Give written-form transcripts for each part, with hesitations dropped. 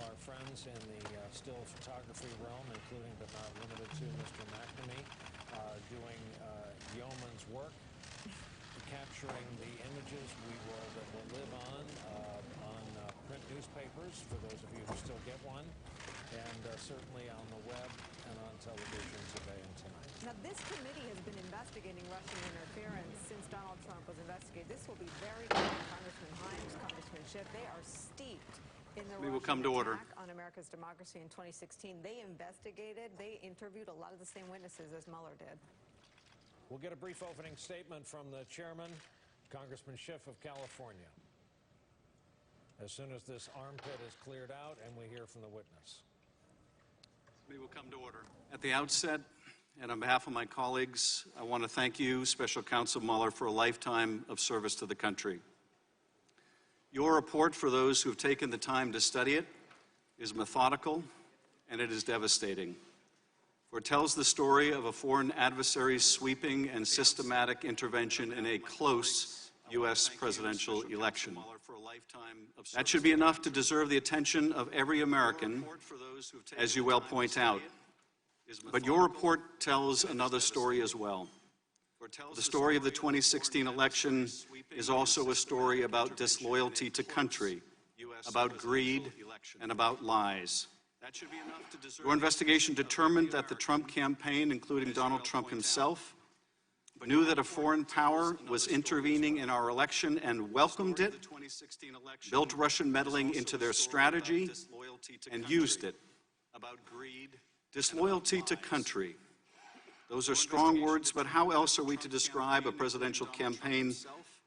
our friends in the still photography realm, including but not limited to Mr. McNamee, doing yeoman's work, capturing the images that will live on print newspapers, for those of you who still get one, and certainly on the web and on television today and tonight. Now, this committee has been investigating Russian interference since Donald Trump was investigated. This will be very good. Congressman Himes, Congressman Schiff, they are steeped in the Russian attack on America's democracy in 2016. They investigated, they interviewed a lot of the same witnesses as Mueller did. We'll get a brief opening statement from the chairman, Congressman Schiff of California, as soon as this armpit is cleared out and we hear from the witness. We will come to order. At the outset, and on behalf of my colleagues, I want to thank you, Special Counsel Mueller, for a lifetime of service to the country. Your report, for those who have taken the time to study it, is methodical and it is devastating. For it tells the story of a foreign adversary's sweeping and systematic intervention in a close U.S. presidential election. That should be enough to deserve the attention of every American, as you well point out. But your report tells another story as well. The story of the 2016 election is also a story about disloyalty to country, about greed, and about lies. Your investigation determined that the Trump campaign, including Donald Trump himself, knew that a foreign power was intervening in our election and welcomed it, built Russian meddling into their strategy, and used it. Disloyalty to country. Those are strong words, but how else are we to describe a presidential campaign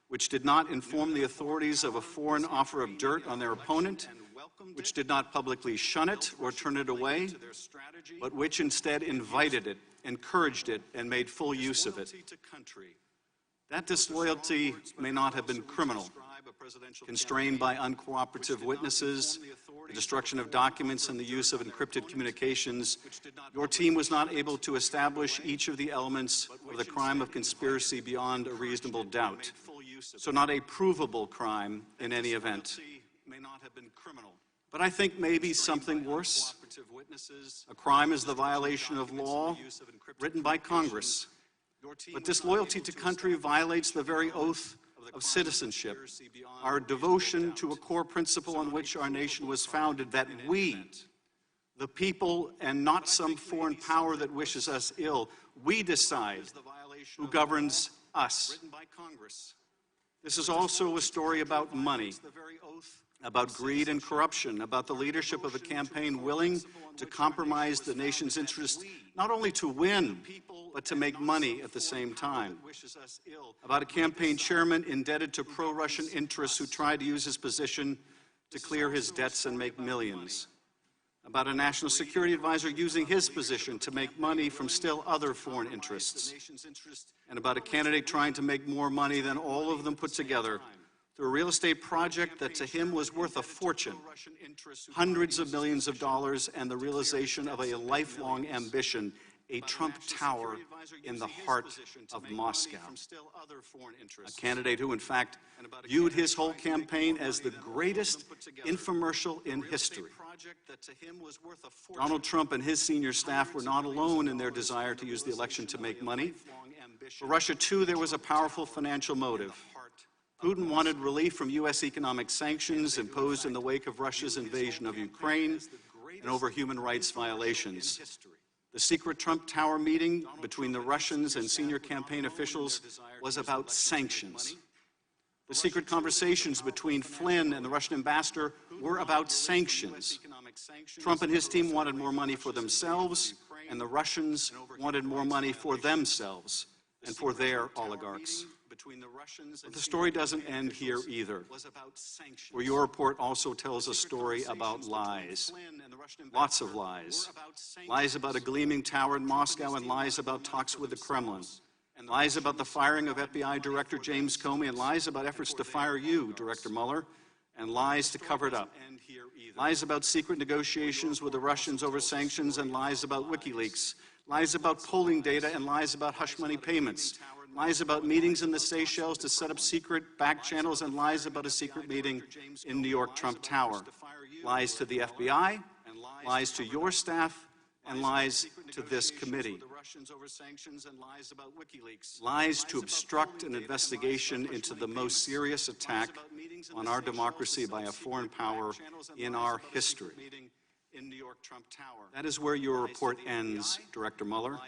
which did not inform the authorities of a foreign offer of dirt on their opponent, which did not publicly shun it or turn it away, but which instead invited it, encouraged it, and made full use of it? That disloyalty may not have been criminal, constrained by uncooperative witnesses, the destruction of documents, and the use of encrypted communications. Your team was not able to establish each of the elements of the crime of conspiracy beyond a reasonable doubt. So not a provable crime in any event. But I think maybe something worse. A crime is the violation of law written by Congress. But disloyalty to country violates the very oath of citizenship, our devotion to a core principle on which our nation was founded, that we, the people, and not some foreign power that wishes us ill, we decide who governs us. This is also a story about money, about greed and corruption, about the leadership of a campaign willing to compromise the nation's interest, not only to win, but to make money at the same time. About a campaign chairman indebted to pro-Russian interests who tried to use his position to clear his debts and make millions. About a national security advisor using his position to make money from still other foreign interests. And about a candidate trying to make more money than all of them put together through a real estate project that to him was worth a fortune, hundreds of millions of dollars, and the realization of a lifelong ambition, a Trump Tower in the heart of Moscow. A candidate who, in fact, viewed his whole campaign as the greatest infomercial in history. Donald Trump and his senior staff were not alone in their desire to use the election to make money. For Russia, too, there was a powerful financial motive. Putin wanted relief from U.S. economic sanctions imposed in the wake of Russia's invasion of Ukraine and over human rights violations. The secret Trump Tower meeting between the Russians and senior campaign officials was about sanctions. The secret conversations between Flynn and the Russian ambassador were about sanctions. Trump and his team wanted more money for themselves, and the Russians wanted more money for themselves and for their oligarchs. But the story doesn't end here either. For your report also tells a story about lies. Lots of lies. Lies about a gleaming tower in Moscow and lies about talks with the Kremlin. Lies about the firing of FBI Director James Comey and lies about efforts to fire you, Director Mueller, and lies to cover it up. Lies about secret negotiations with the Russians over sanctions and lies about WikiLeaks. Lies about polling data and lies about hush money payments. lies about meetings in the Seychelles to set up secret back channels, and lies about a secret meeting in New York Trump Tower. Lies to the FBI, lies to your staff, and lies to this committee. Lies to obstruct an investigation into the most serious attack on our democracy by a foreign power in our history. That is where your report ends, Director Mueller,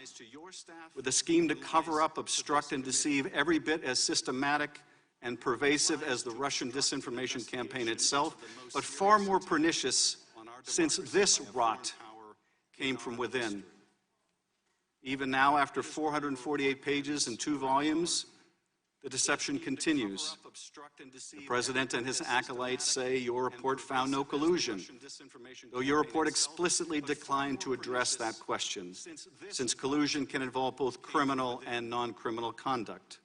with a scheme to cover up, obstruct, and deceive every bit as systematic and pervasive as the Russian disinformation campaign itself, but far more pernicious, since this rot came from within. Even now, after 448 pages and 2 volumes, the deception continues. The President and his acolytes say your report found no collusion, though your report explicitly declined to address that question, since collusion can involve both criminal and non-criminal conduct.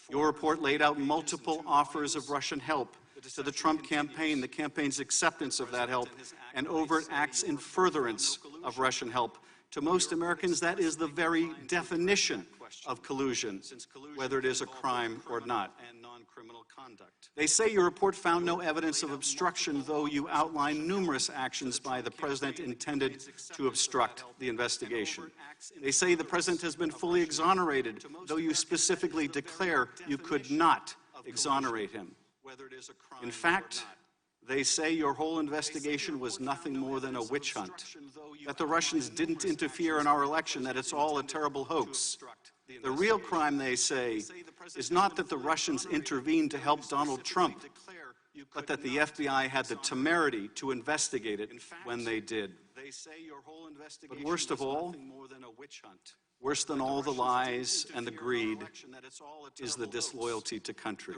Your report laid out multiple offers of Russian help to the Trump campaign, the campaign's acceptance of that help, and overt acts in furtherance of Russian help. To most Americans, that is the very definition of collusion, whether it is a crime or not. They say your report found no evidence of obstruction, though you outline numerous actions by the President intended to obstruct the investigation. They say the President has been fully exonerated, though you specifically declare you could not exonerate him. In fact, they say your whole investigation was nothing more than a witch hunt, that the Russians didn't interfere in our election, that it's all a terrible hoax. The real crime, they say, is not that the Russians intervened to help Donald Trump, but that the FBI had the temerity to investigate it when they did. But worst of all, worse than all the lies and the greed, is the disloyalty to country.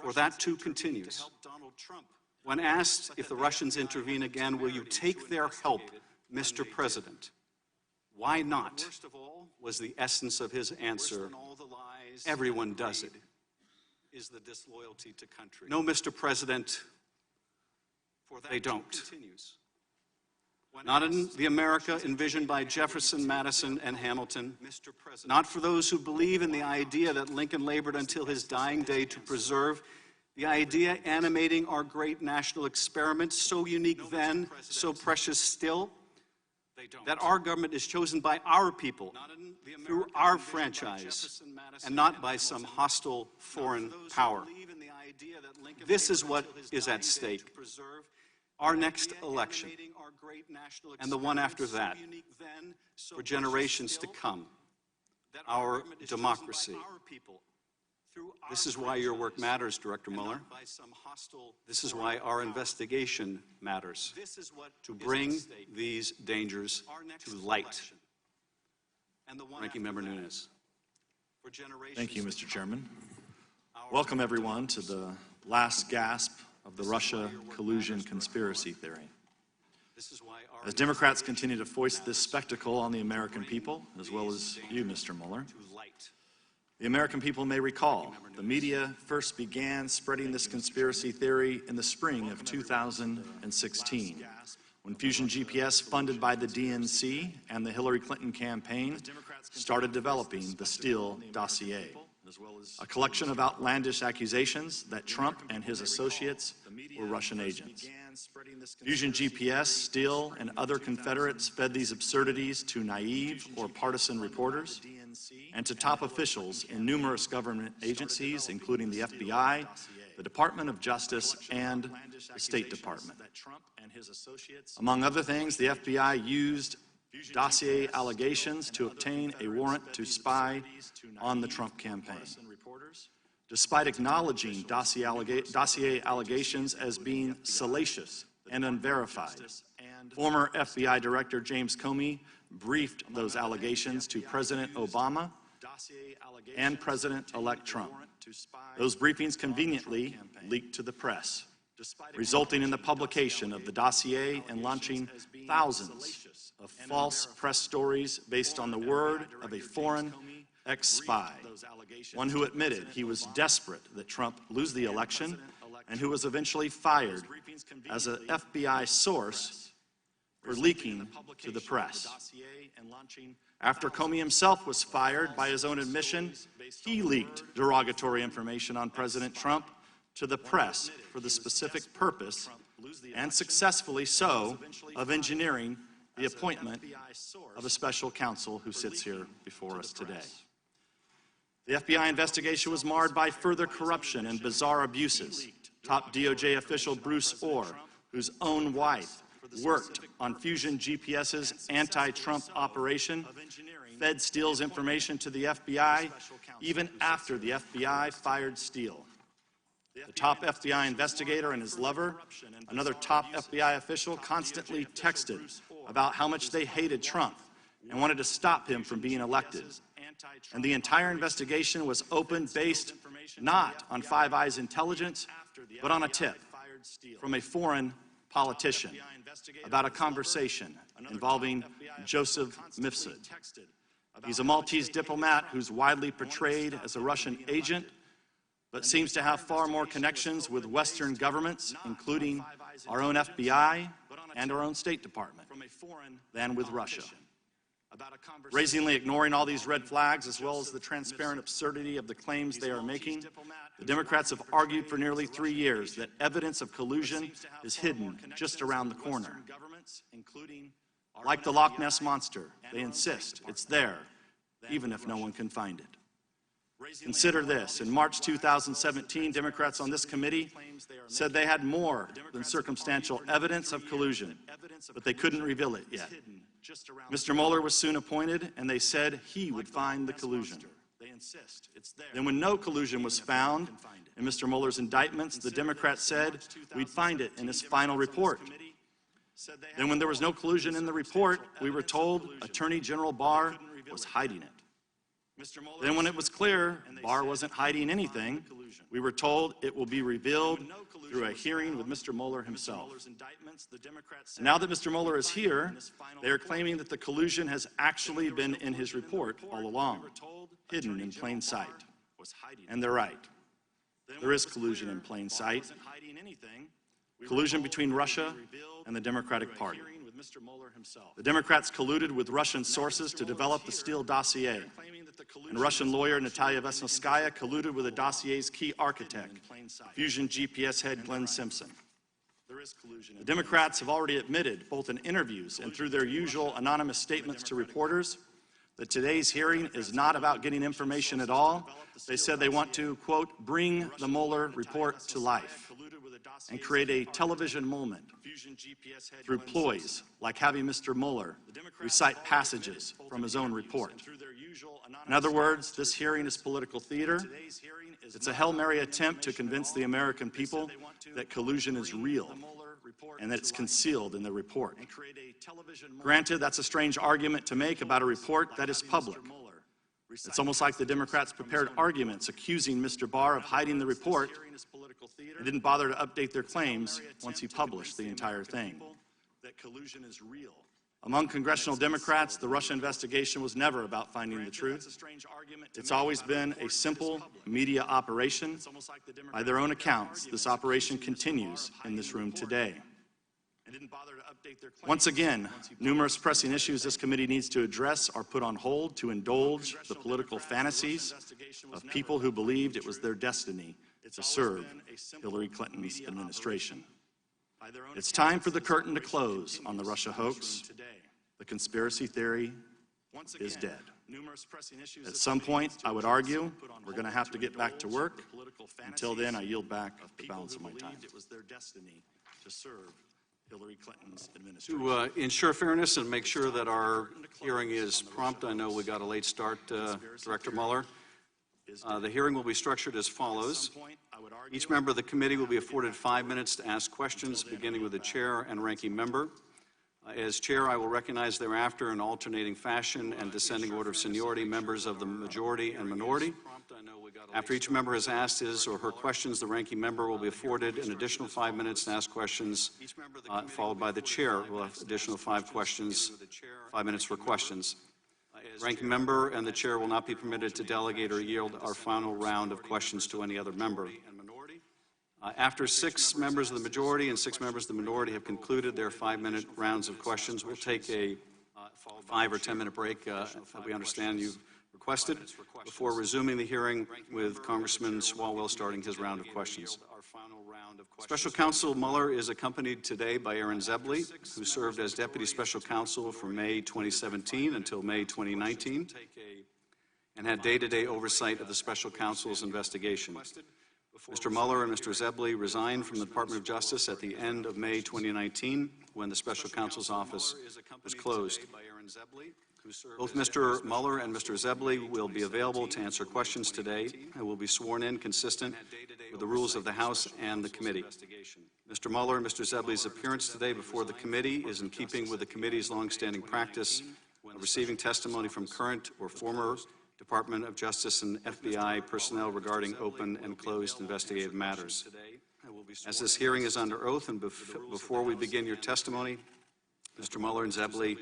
For that too continues. When asked if the Russians intervene again, will you take their help, Mr. President? Why not? Was the essence of his answer. Everyone does it. No, Mr. President, they don't. Not in the America envisioned by Jefferson, Madison, and Hamilton. Not for those who believe in the idea that Lincoln labored until his dying day to preserve, the idea animating our great national experiment, so unique then, so precious still, that our government is chosen by our people through our franchise and not by some hostile foreign power. This is what is at stake. Our next election, and the one after that, for generations to come, our democracy. This is why your work matters, Director Mueller. This is why our investigation matters, to bring these dangers to light. Ranking Member Nunes. Thank you, Mr. Chairman. Welcome, everyone, to the last gasp of the Russia collusion conspiracy theory. As Democrats continue to foist this spectacle on the American people, as well as you, Mr. Mueller, the American people may recall the media first began spreading this conspiracy theory in the spring of 2016, when Fusion GPS, funded by the DNC and the Hillary Clinton campaign, started developing the Steele dossier, a collection of outlandish accusations that Trump and his associates were Russian agents. Fusion GPS, Steele, and other Confederates fed these absurdities to naive or partisan reporters and to top officials in numerous government agencies, including the FBI, the Department of Justice, and the State Department. Among other things, the FBI used dossier allegations to obtain a warrant to spy on the Trump campaign. Despite acknowledging dossier allegations as being salacious and unverified, former FBI Director James Comey briefed those allegations to President Obama and President-elect Trump. Those briefings conveniently leaked to the press, resulting in the publication of the dossier and launching thousands of false press stories based on the word of a foreign ex-spy, one who admitted he was desperate that Trump lose the election and who was eventually fired as an FBI source for leaking to the press. After Comey himself was fired, by his own admission, he leaked derogatory information on President Trump to the press for the specific purpose, and successfully so, of engineering the appointment of a special counsel who sits here before us today. The FBI investigation was marred by further corruption and bizarre abuses. Top DOJ official Bruce Orr, whose own wife worked on Fusion GPS's anti-Trump operation, fed Steele's information to the FBI even after the FBI fired Steele. The top FBI investigator and his lover, another top FBI official, constantly texted about how much they hated Trump and wanted to stop him from being elected. And the entire investigation was opened based not on Five Eyes intelligence, but on a tip from a foreign politician about a conversation involving Joseph Mifsud. He's a Maltese diplomat who's widely portrayed as a Russian agent, but seems to have far more connections with Western governments, including our own FBI and our own State Department, than with Russia. Brazenly ignoring all these red flags, as well as the transparent absurdity of the claims they are making, the Democrats have argued for nearly 3 years that evidence of collusion is hidden just around the corner. Like the Loch Ness Monster, they insist it's there, even if no one can find it. Consider this. In March 2017, Democrats on this committee said they had more than circumstantial evidence of collusion, but they couldn't reveal it yet. Mr. Mueller was soon appointed, and they said he would find the collusion. Then when no collusion was found in Mr. Mueller's indictments, the Democrats said we'd find it in his final report. Then when there was no collusion in the report, we were told Attorney General Barr was hiding it. Then when it was clear Barr wasn't hiding anything, we were told it will be revealed through a hearing with Mr. Mueller himself. And now that Mr. Mueller is here, they are claiming that the collusion has actually been in his report all along, hidden in plain sight. And they're right. There is collusion in plain sight. Collusion between Russia and the Democratic Party. The Democrats colluded with Russian sources to develop the Steele dossier, and Russian lawyer Natalia Vesnitskaya colluded with the dossier's key architect, Fusion GPS head Glenn Simpson. The Democrats have already admitted, both in interviews and through their usual anonymous statements to reporters, that today's hearing is not about getting information at all. They said they want to, quote, bring the Mueller report to life and create a television moment through ploys like having Mr. Mueller recite passages from his own report. In other words, this hearing is political theater. It's a Hail Mary attempt to convince the American people that collusion is real and that it's concealed in the report. Granted, that's a strange argument to make about a report that is public. It's almost like the Democrats prepared arguments accusing Mr. Barr of hiding the report and didn't bother to update their claims once he published the entire thing. Among congressional Democrats, the Russia investigation was never about finding the truth. It's always been a simple media operation. By their own accounts, this operation continues in this room today. Once again, numerous pressing issues this committee needs to address are put on hold to indulge the political fantasies of people who believed it was their destiny to serve Hillary Clinton's administration. It's time for the curtain to close on the Russia hoax. The conspiracy theory is dead. At some point, I would argue, we're going to have to get back to work. Until then, I yield back the balance of my time. To ensure fairness and make sure that our hearing is prompt, I know we got a late start, Director Mueller. The hearing will be structured as follows. Each member of the committee will be afforded 5 minutes to ask questions, beginning with the chair and ranking member. As chair, I will recognize thereafter in alternating fashion and descending order of seniority members of the majority and minority. After each member has asked his or her questions, the ranking member will be afforded an additional 5 minutes to ask questions, followed by the chair who will have additional 5 minutes for questions. The ranking member and the chair will not be permitted to delegate or yield our final round of questions to any other member. After 6 members of the majority and 6 members of the minority have concluded their 5-minute rounds of questions, we'll take a 5 or 10 minute break that we understand you've requested before resuming the hearing with Congressman Swalwell starting his round of questions. Special Counsel Mueller is accompanied today by Aaron Zebley, who served as Deputy Special Counsel from May 2017 until May 2019 and had day-to-day oversight of the Special Counsel's investigation. Mr. Mueller and Mr. Zebley resigned from the Department of Justice at the end of May 2019 when the Special Counsel's office was closed. Both Mr. Mueller and Mr. Zebley will be available to answer questions today and will be sworn in consistent with the rules of the House and the committee. Mr. Mueller and Mr. Zebley's appearance today before the committee is in keeping with the committee's longstanding practice of receiving testimony from current or former Department of Justice and FBI personnel regarding open and closed investigative matters. As this hearing is under oath and before we begin your testimony, Mr. Mueller and Zebley,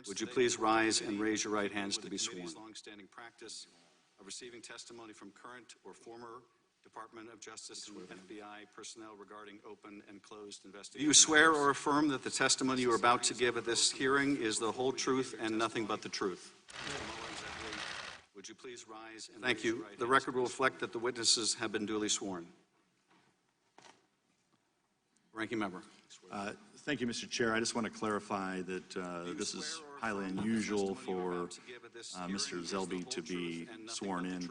would you please rise and raise your right hands to be sworn? Longstanding practice of receiving testimony from current or former Department of Justice and FBI personnel regarding open and closed investigations. Do you swear or affirm that the testimony you are about to give at this hearing is the whole truth and nothing but the truth? Would you please rise and thank you. The record will reflect that the witnesses have been duly sworn. Ranking Member. Thank you, Mr. Chair. I just want to clarify that this is highly unusual for Mr. Zebley to be sworn in.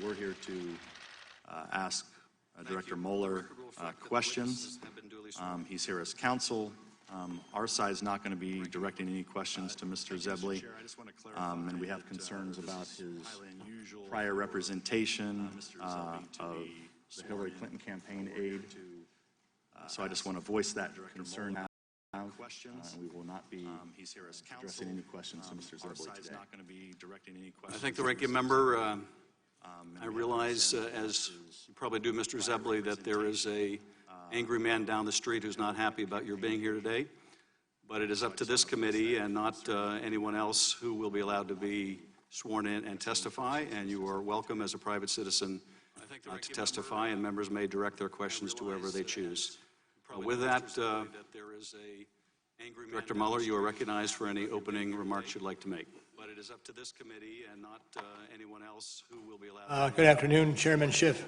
We're here to ask Director Mueller questions. He's here as counsel. Our side is not going to be directing any questions to Mr. Zebley, and we have concerns about his prior representation of the Hillary Clinton campaign aide. So I just want to voice that concern now. And we will not be addressing any questions to Mr. Zebley today. I thank the ranking member. I realize, as you probably do, Mr. Zebley, that there is an angry man down the street who's not happy about your being here today. But it is up to this committee and not anyone else who will be allowed to be sworn in and testify. And you are welcome as a private citizen to testify, and members may direct their questions to whoever they choose. With that, Director Mueller, you are recognized for any opening remarks you'd like to make. But it is up to this committee and not anyone else who will be allowed. Good afternoon, Chairman Schiff,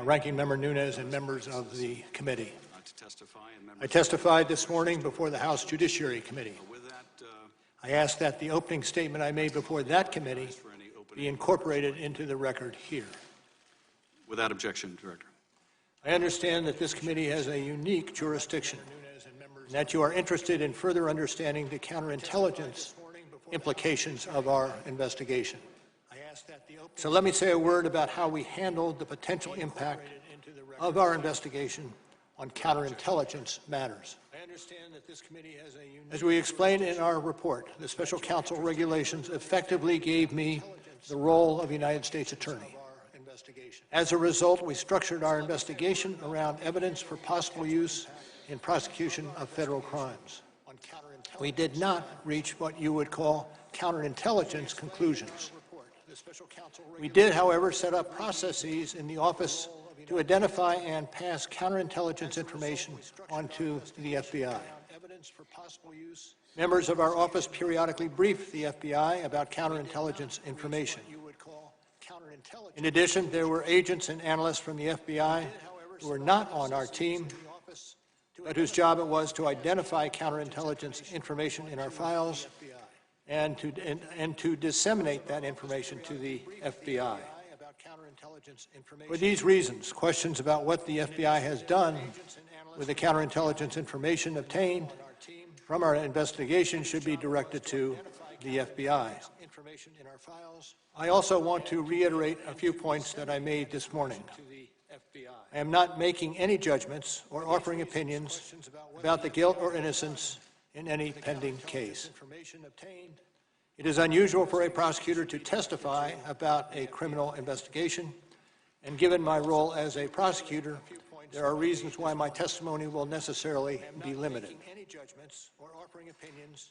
Ranking Member Nunes, and members of the committee. I testified this morning before the House Judiciary Committee. I ask that the opening statement I made before that committee be incorporated into the record here. Without objection, Director. I understand that this committee has a unique jurisdiction, and that you are interested in further understanding the counterintelligence implications of our investigation. So let me say a word about how we handled the potential impact of our investigation on counterintelligence matters. As we explained in our report, the Special Counsel regulations effectively gave me the role of United States Attorney. As a result, we structured our investigation around evidence for possible use in prosecution of federal crimes. We did not reach what you would call counterintelligence conclusions. We did, however, set up processes in the office to identify and pass counterintelligence information onto the FBI. Members of our office periodically brief the FBI about counterintelligence information. In addition, there were agents and analysts from the FBI who were not on our team, but whose job it was to identify counterintelligence information in our files and to disseminate that information to the FBI. For these reasons, questions about what the FBI has done with the counterintelligence information obtained from our investigation should be directed to the FBI. I also want to reiterate a few points that I made this morning. I am not making any judgments or offering opinions about the guilt or innocence in any pending case. It is unusual for a prosecutor to testify about a criminal investigation, and given my role as a prosecutor, there are reasons why my testimony will necessarily be limited.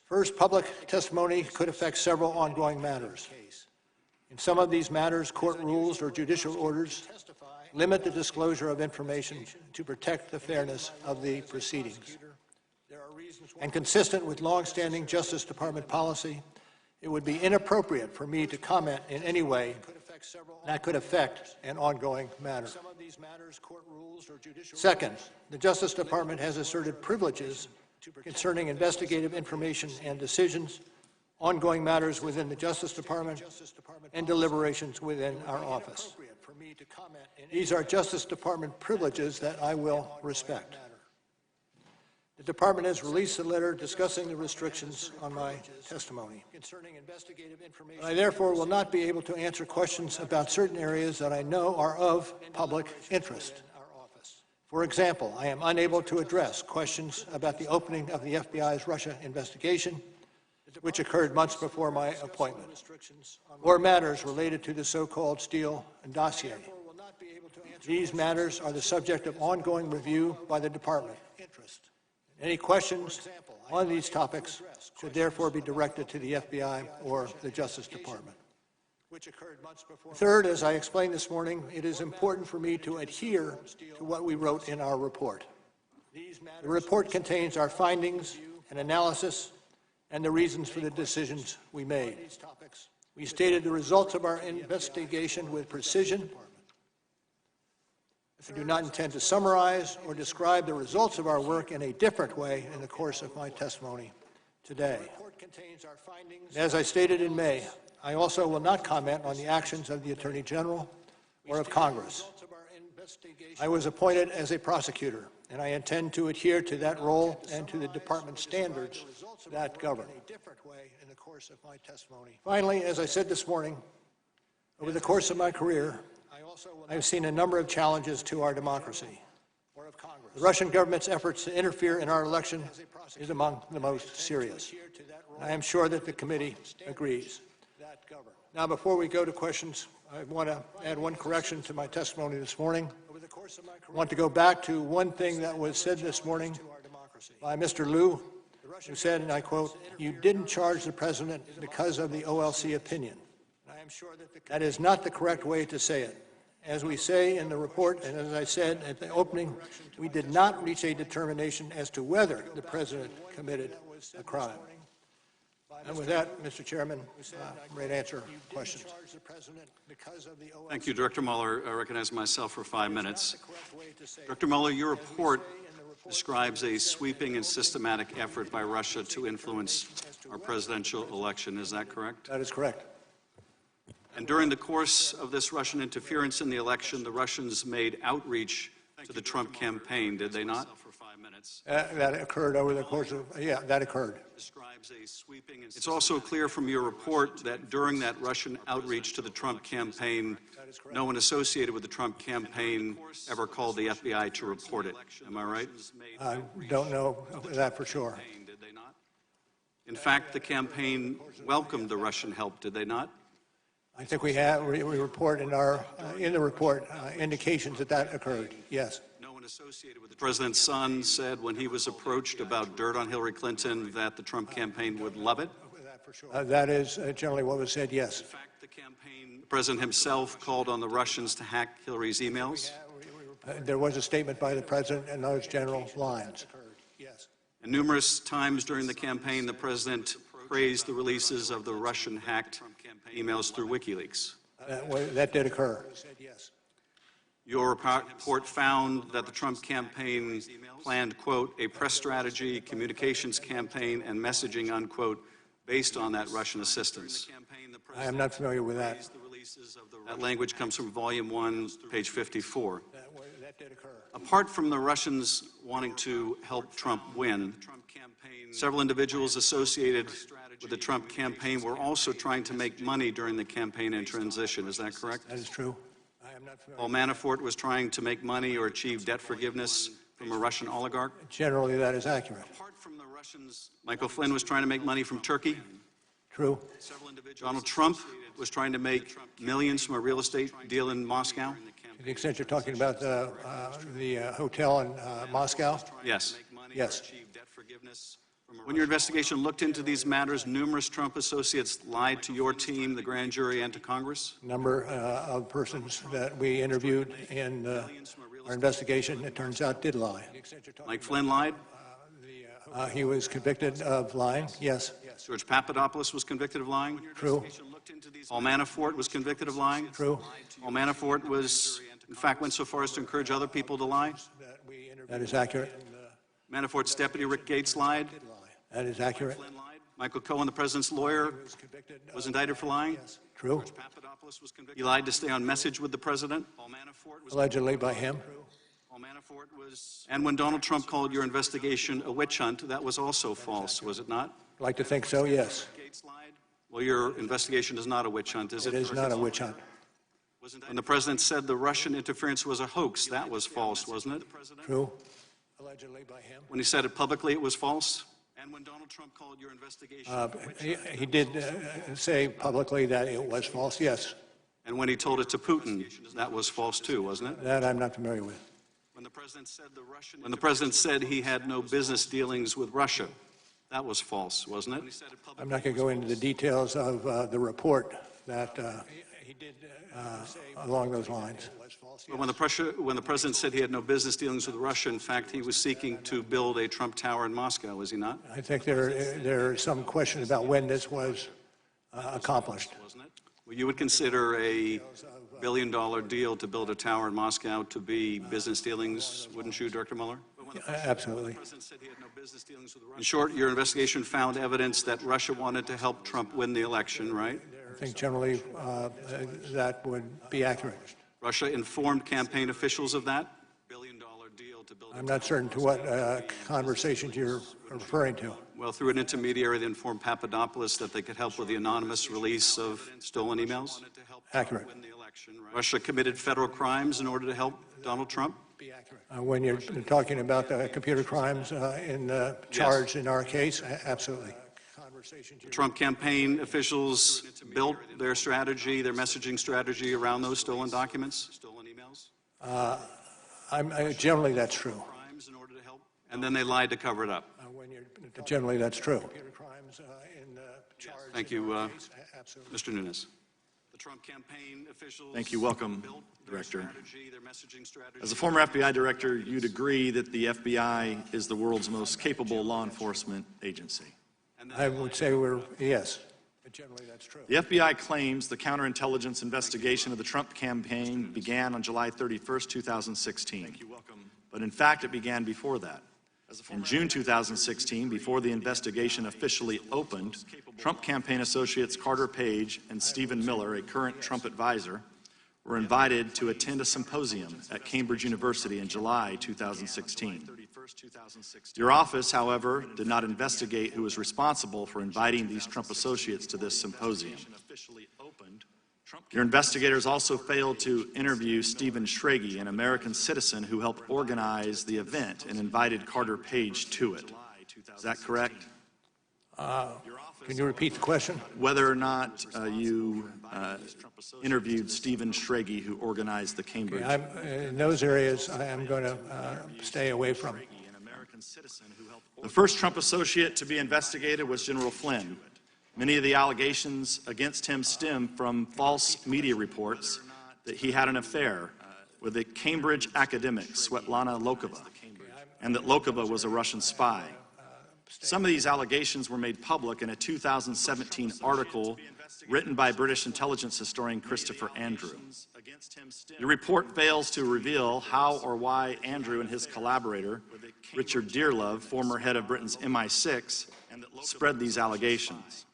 First, public testimony could affect several ongoing matters. In some of these matters, court rules or judicial orders limit the disclosure of information to protect the fairness of the proceedings. And consistent with long-standing Justice Department policy, it would be inappropriate for me to comment in any way that could affect an ongoing matter. Second, the Justice Department has asserted privileges concerning investigative information and decisions, ongoing matters within the Justice Department, and deliberations within our office. These are Justice Department privileges that I will respect. The Department has released a letter discussing the restrictions on my testimony. I therefore will not be able to answer questions about certain areas that I know are of public interest. For example, I am unable to address questions about the opening of the FBI's Russia investigation, which occurred months before my appointment, or matters related to the so-called Steele dossier. These matters are the subject of ongoing review by the Department. Any questions on these topics should therefore be directed to the FBI or the Justice Department. Third, as I explained this morning, it is important for me to adhere to what we wrote in our report. The report contains our findings and analysis and the reasons for the decisions we made. We stated the results of our investigation with precision. I do not intend to summarize or describe the results of our work in a different way in the course of my testimony today. As I stated in May, I also will not comment on the actions of the Attorney General or of Congress. I was appointed as a prosecutor, and I intend to adhere to that role and to the Department standards that govern. Finally, as I said this morning, over the course of my career, I have seen a number of challenges to our democracy. The Russian government's efforts to interfere in our election is among the most serious. I am sure that the committee agrees. Now, before we go to questions, I want to add one correction to my testimony this morning. I want to go back to one thing that was said this morning by Mr. Liu, who said, and I quote, "You didn't charge the president because of the OLC opinion." That is not the correct way to say it. As we say in the report, and as I said at the opening, we did not reach a determination as to whether the president committed a crime. And with that, Mr. Chairman, I'm ready to answer questions. Thank you, Director Mueller. I recognize myself for 5 minutes. Director Mueller, your report describes a sweeping and systematic effort by Russia to influence our presidential election. Is that correct? That is correct. And during the course of this Russian interference in the election, the Russians made outreach to the Trump campaign, did they not? That occurred over the course of, that occurred. It's also clear from your report that during that Russian outreach to the Trump campaign, no one associated with the Trump campaign ever called the FBI to report it. Am I right? I don't know that for sure. In fact, the campaign welcomed the Russian help, did they not? I think we report in the report indications that occurred. Yes. No one associated with the president's son said when he was approached about dirt on Hillary Clinton that the Trump campaign would love it. That is generally what was said. Yes. In fact, the president himself called on the Russians to hack Hillary's emails. There was a statement by the president in those general lines. Yes. And numerous times during the campaign, the president praised the releases of the Russian-hacked emails through WikiLeaks. That did occur. Your report found that the Trump campaign planned, quote, a press strategy, communications campaign, and messaging, unquote, based on that Russian assistance. I am not familiar with that. That language comes from Volume 1, page 54. That did occur. Apart from the Russians wanting to help Trump win, several individuals associated with the Trump campaign were also trying to make money during the campaign and transition. Is that correct? That is true. Paul Manafort was trying to make money or achieve debt forgiveness from a Russian oligarch. Generally, that is accurate. Apart from the Russians, Michael Flynn was trying to make money from Turkey. True. Donald Trump was trying to make millions from a real estate deal in Moscow. To the extent you're talking about the hotel in Moscow? Yes. Yes. When your investigation looked into these matters, numerous Trump associates lied to your team, the grand jury, and to Congress? Number of persons that we interviewed in our investigation, it turns out, did lie. Mike Flynn lied? He was convicted of lying, yes. George Papadopoulos was convicted of lying? True. Paul Manafort was convicted of lying? True. Paul Manafort was, in fact, went so far as to encourage other people to lie? That is accurate. Manafort's deputy, Rick Gates, lied? That is accurate. Michael Cohen, the president's lawyer, was indicted for lying? True. He lied to stay on message with the president? Allegedly by him. And when Donald Trump called your investigation a witch hunt, that was also false, was it not? I'd like to think so, yes. Well, your investigation is not a witch hunt, is it? It is not a witch hunt. When the president said the Russian interference was a hoax, that was false, wasn't it? True. Allegedly by him. When he said it publicly, it was false? And when Donald Trump called your investigation He did say publicly that it was false, yes. And when he told it to Putin, that was false too, wasn't it? That I'm not familiar with. When the president said he had no business dealings with Russia, that was false, wasn't it? I'm not going to go into the details of the report that along those lines. But when the president said he had no business dealings with Russia, in fact, he was seeking to build a Trump Tower in Moscow, is he not? I think there is some question about when this was accomplished. Well, you would consider a billion-dollar deal to build a tower in Moscow to be business dealings, wouldn't you, Director Mueller? Absolutely. In short, your investigation found evidence that Russia wanted to help Trump win the election, right? I think generally that would be accurate. Russia informed campaign officials of that? I'm not certain to what conversations you're referring to. Well, through an intermediary, they informed Papadopoulos that they could help with the anonymous release of stolen emails? Accurate. Russia committed federal crimes in order to help Donald Trump? When you're talking about the computer crimes in the charge in our case, absolutely. The Trump campaign officials built their strategy, their messaging strategy around those stolen documents? Stolen emails? Generally, that's true. And then they lied to cover it up? Generally, that's true. Thank you, Mr. Nunes. The Trump campaign officials. Thank you. Welcome, Director. As a former FBI director, you'd agree that the FBI is the world's most capable law enforcement agency. I would say yes. Generally, that's true. The FBI claims the counterintelligence investigation of the Trump campaign began on July 31st, 2016. But in fact, it began before that. In June 2016, before the investigation officially opened, Trump campaign associates Carter Page and Stephen Miller, a current Trump advisor, were invited to attend a symposium at Cambridge University in July 2016. Your office, however, did not investigate who was responsible for inviting these Trump associates to this symposium. Your investigators also failed to interview Stephen Schrage, an American citizen who helped organize the event and invited Carter Page to it. Is that correct? Can you repeat the question? Whether or not you interviewed Stephen Schrage, who organized the Cambridge. In those areas, I am going to stay away from. The first Trump associate to be investigated was General Flynn. Many of the allegations against him stem from false media reports that he had an affair with a Cambridge academic, Svetlana Lokova, and that Lokova was a Russian spy. Some of these allegations were made public in a 2017 article written by British intelligence historian Christopher Andrew. Your report fails to reveal how or why Andrew and his collaborator, Richard Dearlove, former head of Britain's MI6, spread these allegations.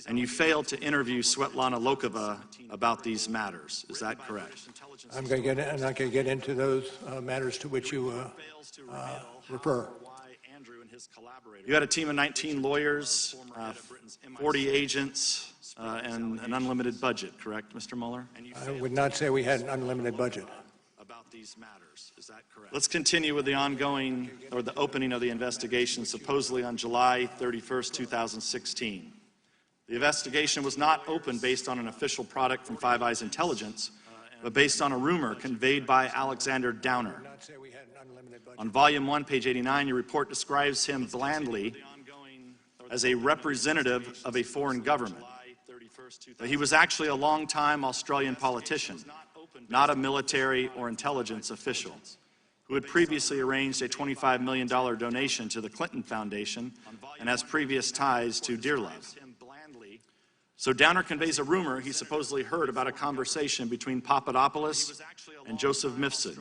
And you failed to interview Svetlana Lokova about these matters. Is that correct? I'm not going to get into those matters to which you refer. You had a team of 19 lawyers, 40 agents, and an unlimited budget, correct, Mr. Mueller? I would not say we had an unlimited budget. About these matters, is that correct? Let's continue with the ongoing, or the opening of the investigation, supposedly on July 31st, 2016. The investigation was not opened based on an official product from Five Eyes Intelligence, but based on a rumor conveyed by Alexander Downer. On Volume 1, page 89, your report describes him blandly as a representative of a foreign government. But he was actually a long-time Australian politician, not a military or intelligence official. who had previously arranged a $25 million donation to the Clinton Foundation and has previous ties to Dearlove. So Downer conveys a rumor he supposedly heard about a conversation between Papadopoulos and Joseph Mifsud.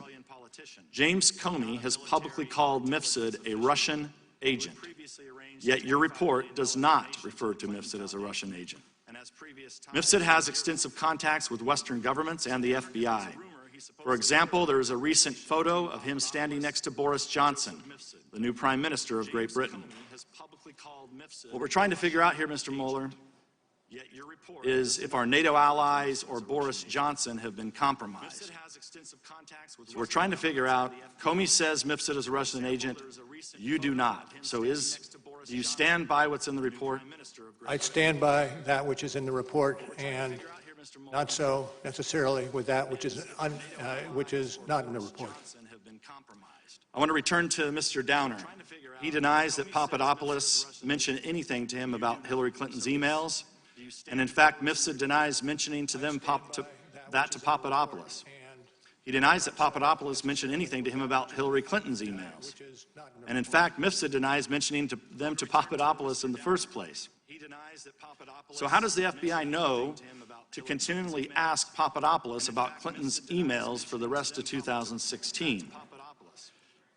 James Comey has publicly called Mifsud a Russian agent, yet your report does not refer to Mifsud as a Russian agent. Mifsud has extensive contacts with Western governments and the FBI. For example, there is a recent photo of him standing next to Boris Johnson, the new Prime Minister of Great Britain. What we're trying to figure out here, Mr. Mueller, is if our NATO allies or Boris Johnson have been compromised. So we're trying to figure out, Comey says Mifsud is a Russian agent, you do not. So do you stand by what's in the report? I stand by that which is in the report, and not so necessarily with that which is not in the report. I want to return to Mr. Downer. He denies that Papadopoulos mentioned anything to him about Hillary Clinton's emails, and in fact, Mifsud denies mentioning to them that to Papadopoulos. He denies that Papadopoulos mentioned anything to him about Hillary Clinton's emails. And in fact, Mifsud denies mentioning them to Papadopoulos in the first place. So how does the FBI know to continually ask Papadopoulos about Clinton's emails for the rest of 2016?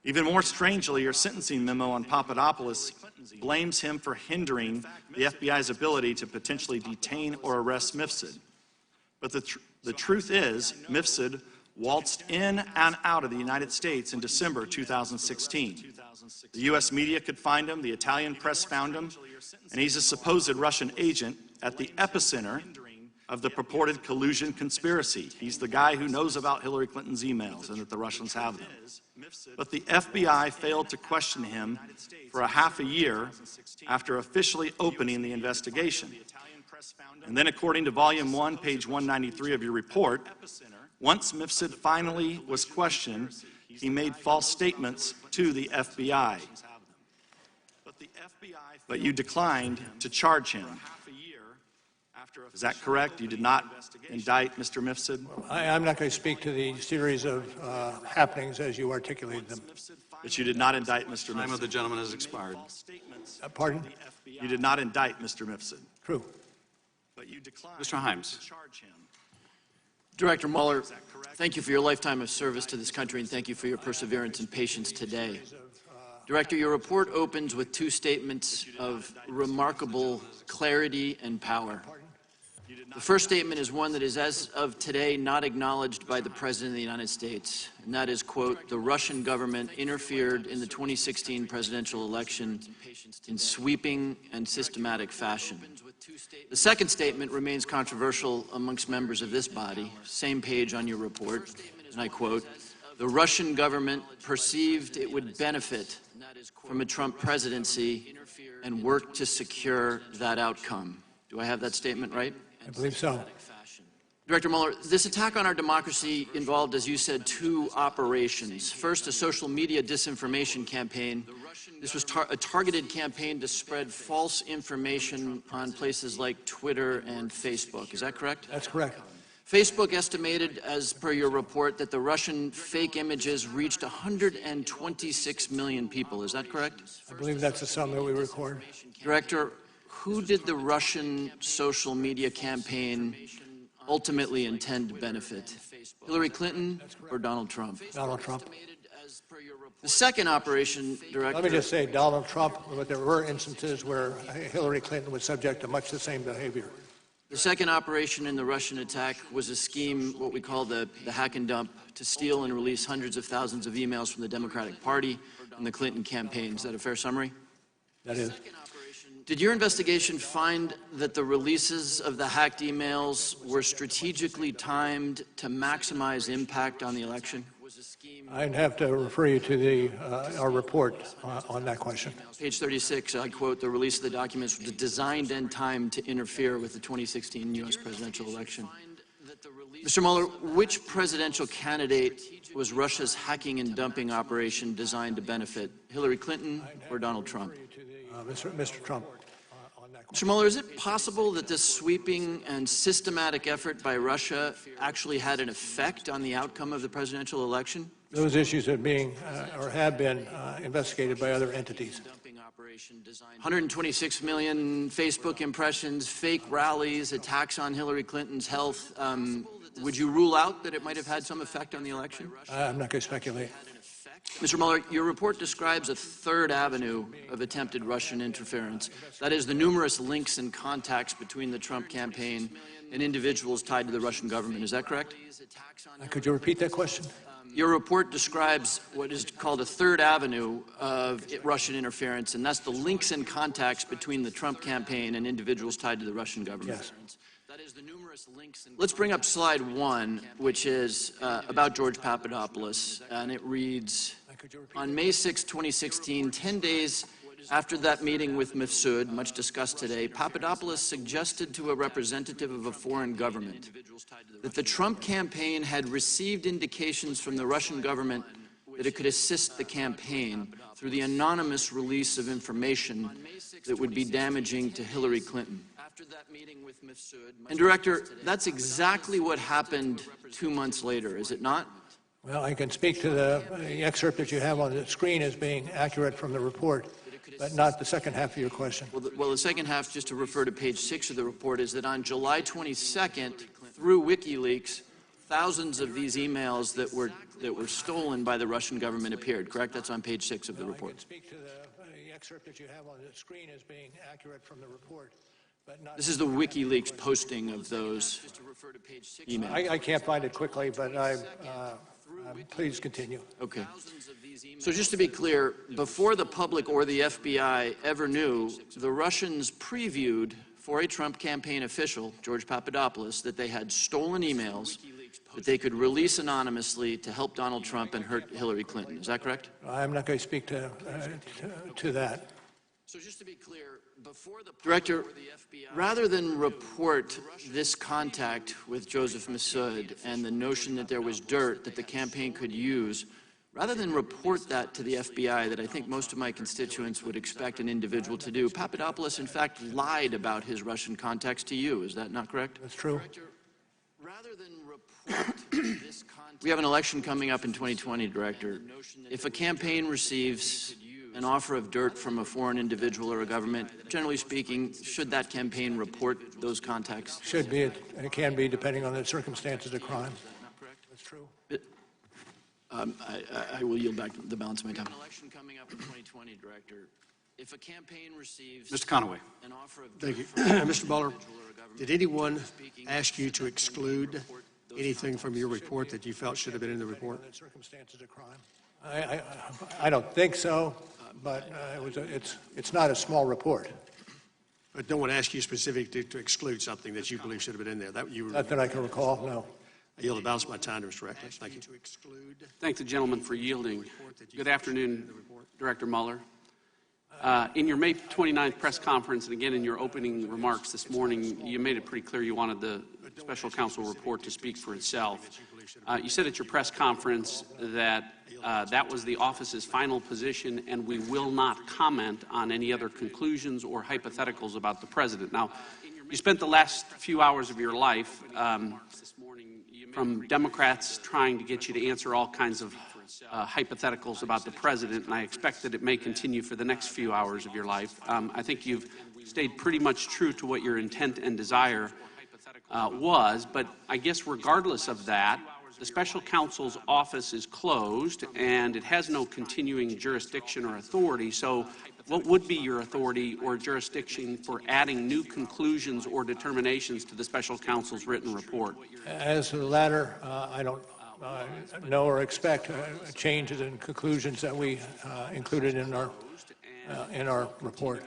Even more strangely, your sentencing memo on Papadopoulos blames him for hindering the FBI's ability to potentially detain or arrest Mifsud. But the truth is, Mifsud waltzed in and out of the United States in December 2016. The U.S. media could find him, the Italian press found him, and he's a supposed Russian agent at the epicenter of the purported collusion conspiracy. He's the guy who knows about Hillary Clinton's emails and that the Russians have them. But the FBI failed to question him for a half a year after officially opening the investigation. And then, according to Volume 1, page 193 of your report, once Mifsud finally was questioned, he made false statements to the FBI. But you declined to charge him. Is that correct? You did not indict Mr. Mifsud? I'm not going to speak to the series of happenings as you articulated them. But you did not indict Mr. Mifsud? Time of the gentleman has expired. Pardon? You did not indict Mr. Mifsud? True. But you declined Mr. Himes. to charge him. Director Mueller, thank you for your lifetime of service to this country, and thank you for your perseverance and patience today. Director, your report opens with two statements of remarkable clarity and power. The first statement is one that is, as of today, not acknowledged by the President of the United States, and that is, quote, the Russian government interfered in the 2016 presidential election in sweeping and systematic fashion. The second statement remains controversial amongst members of this body, same page on your report, and I quote, the Russian government perceived it would benefit from a Trump presidency and worked to secure that outcome. Do I have that statement right? I believe so. Director Mueller, this attack on our democracy involved, as you said, two operations. First, a social media disinformation campaign. This was a targeted campaign to spread false information on places like Twitter and Facebook. Is that correct? That's correct. Facebook estimated, as per your report, that the Russian fake images reached 126 million people. Is that correct? I believe that's the sum that we record. Director, who did the Russian social media campaign ultimately intend to benefit? Hillary Clinton or Donald Trump? Donald Trump. The second operation, Director... Let me just say Donald Trump, but there were instances where Hillary Clinton was subject to much the same behavior. The second operation in the Russian attack was a scheme, what we call the hack and dump, to steal and release hundreds of thousands of emails from the Democratic Party and the Clinton campaign. Is that a fair summary? That is. Did your investigation find that the releases of the hacked emails were strategically timed to maximize impact on the election? I'd have to refer you to our report on that question. Page 36, I quote, the release of the documents was designed and timed to interfere with the 2016 U.S. presidential election. Mr. Mueller, which presidential candidate was Russia's hacking and dumping operation designed to benefit, Hillary Clinton or Donald Trump? Mr. Trump. Mr. Mueller, is it possible that this sweeping and systematic effort by Russia actually had an effect on the outcome of the presidential election? Those issues are being or have been investigated by other entities. 126 million Facebook impressions, fake rallies, attacks on Hillary Clinton's health. Would you rule out that it might have had some effect on the election? I'm not going to speculate. Mr. Mueller, your report describes a third avenue of attempted Russian interference. That is, the numerous links and contacts between the Trump campaign and individuals tied to the Russian government. Is that correct? Could you repeat that question? Your report describes what is called a third avenue of Russian interference, and that's the links and contacts between the Trump campaign and individuals tied to the Russian government. Yes. Let's bring up slide 1, which is about George Papadopoulos, and it reads, on May 6, 2016, 10 days after that meeting with Mifsud, much discussed today, Papadopoulos suggested to a representative of a foreign government that the Trump campaign had received indications from the Russian government that it could assist the campaign through the anonymous release of information that would be damaging to Hillary Clinton. And Director, that's exactly what happened 2 months later, is it not? Well, I can speak to the excerpt that you have on the screen as being accurate from the report, but not the second half of your question. Well, the second half, just to refer to page 6 of the report, is that on July 22nd, through WikiLeaks, thousands of these emails that were stolen by the Russian government appeared, correct? That's on page 6 of the report. I can speak to the excerpt that you have on the screen as being accurate from the report, but not... This is the WikiLeaks posting of those emails. I can't find it quickly, but please continue. Okay. So just to be clear, before the public or the FBI ever knew, the Russians previewed for a Trump campaign official, George Papadopoulos, that they had stolen emails that they could release anonymously to help Donald Trump and hurt Hillary Clinton. Is that correct? I'm not going to speak to that. So just to be clear, before the Director, rather than report this contact with Joseph Mifsud and the notion that there was dirt that the campaign could use, rather than report that to the FBI that I think most of my constituents would expect an individual to do, Papadopoulos in fact lied about his Russian contacts to you. Is that not correct? That's true. Rather than report this contact, we have an election coming up in 2020, Director. If a campaign receives an offer of dirt from a foreign individual or a government, generally speaking, should that campaign report those contacts? Should be, it can be, depending on the circumstances of crime. That's true. I will yield back the balance of my time. An election coming up in 2020, Director. If a campaign receives Mr. Conaway. an offer of Thank you. dirt from a Mr. Mueller, individual or a government, did anyone ask you to exclude anything from your report that you felt should have been in the report? Circumstances of crime. I don't think so, but it's not a small report. But don't want to ask you specifically to exclude something that you believe should have been in there. Not that I can recall, no. I yield the balance of my time to Mr. Reckless. Thank you. Thank the gentleman for yielding. Good afternoon, Director Mueller. In your May 29th press conference, and again in your opening remarks this morning, you made it pretty clear you wanted the special counsel report to speak for itself. You said at your press conference that that was the office's final position, and we will not comment on any other conclusions or hypotheticals about the president. Now, you spent the last few hours of your life from Democrats trying to get you to answer all kinds of hypotheticals about the president, and I expect that it may continue for the next few hours of your life. I think you've stayed pretty much true to what your intent and desire was, but I guess regardless of that, the special counsel's office is closed and it has no continuing jurisdiction or authority. So what would be your authority or jurisdiction for adding new conclusions or determinations to the special counsel's written report? As to the latter, I don't know or expect changes in conclusions that we included in our report.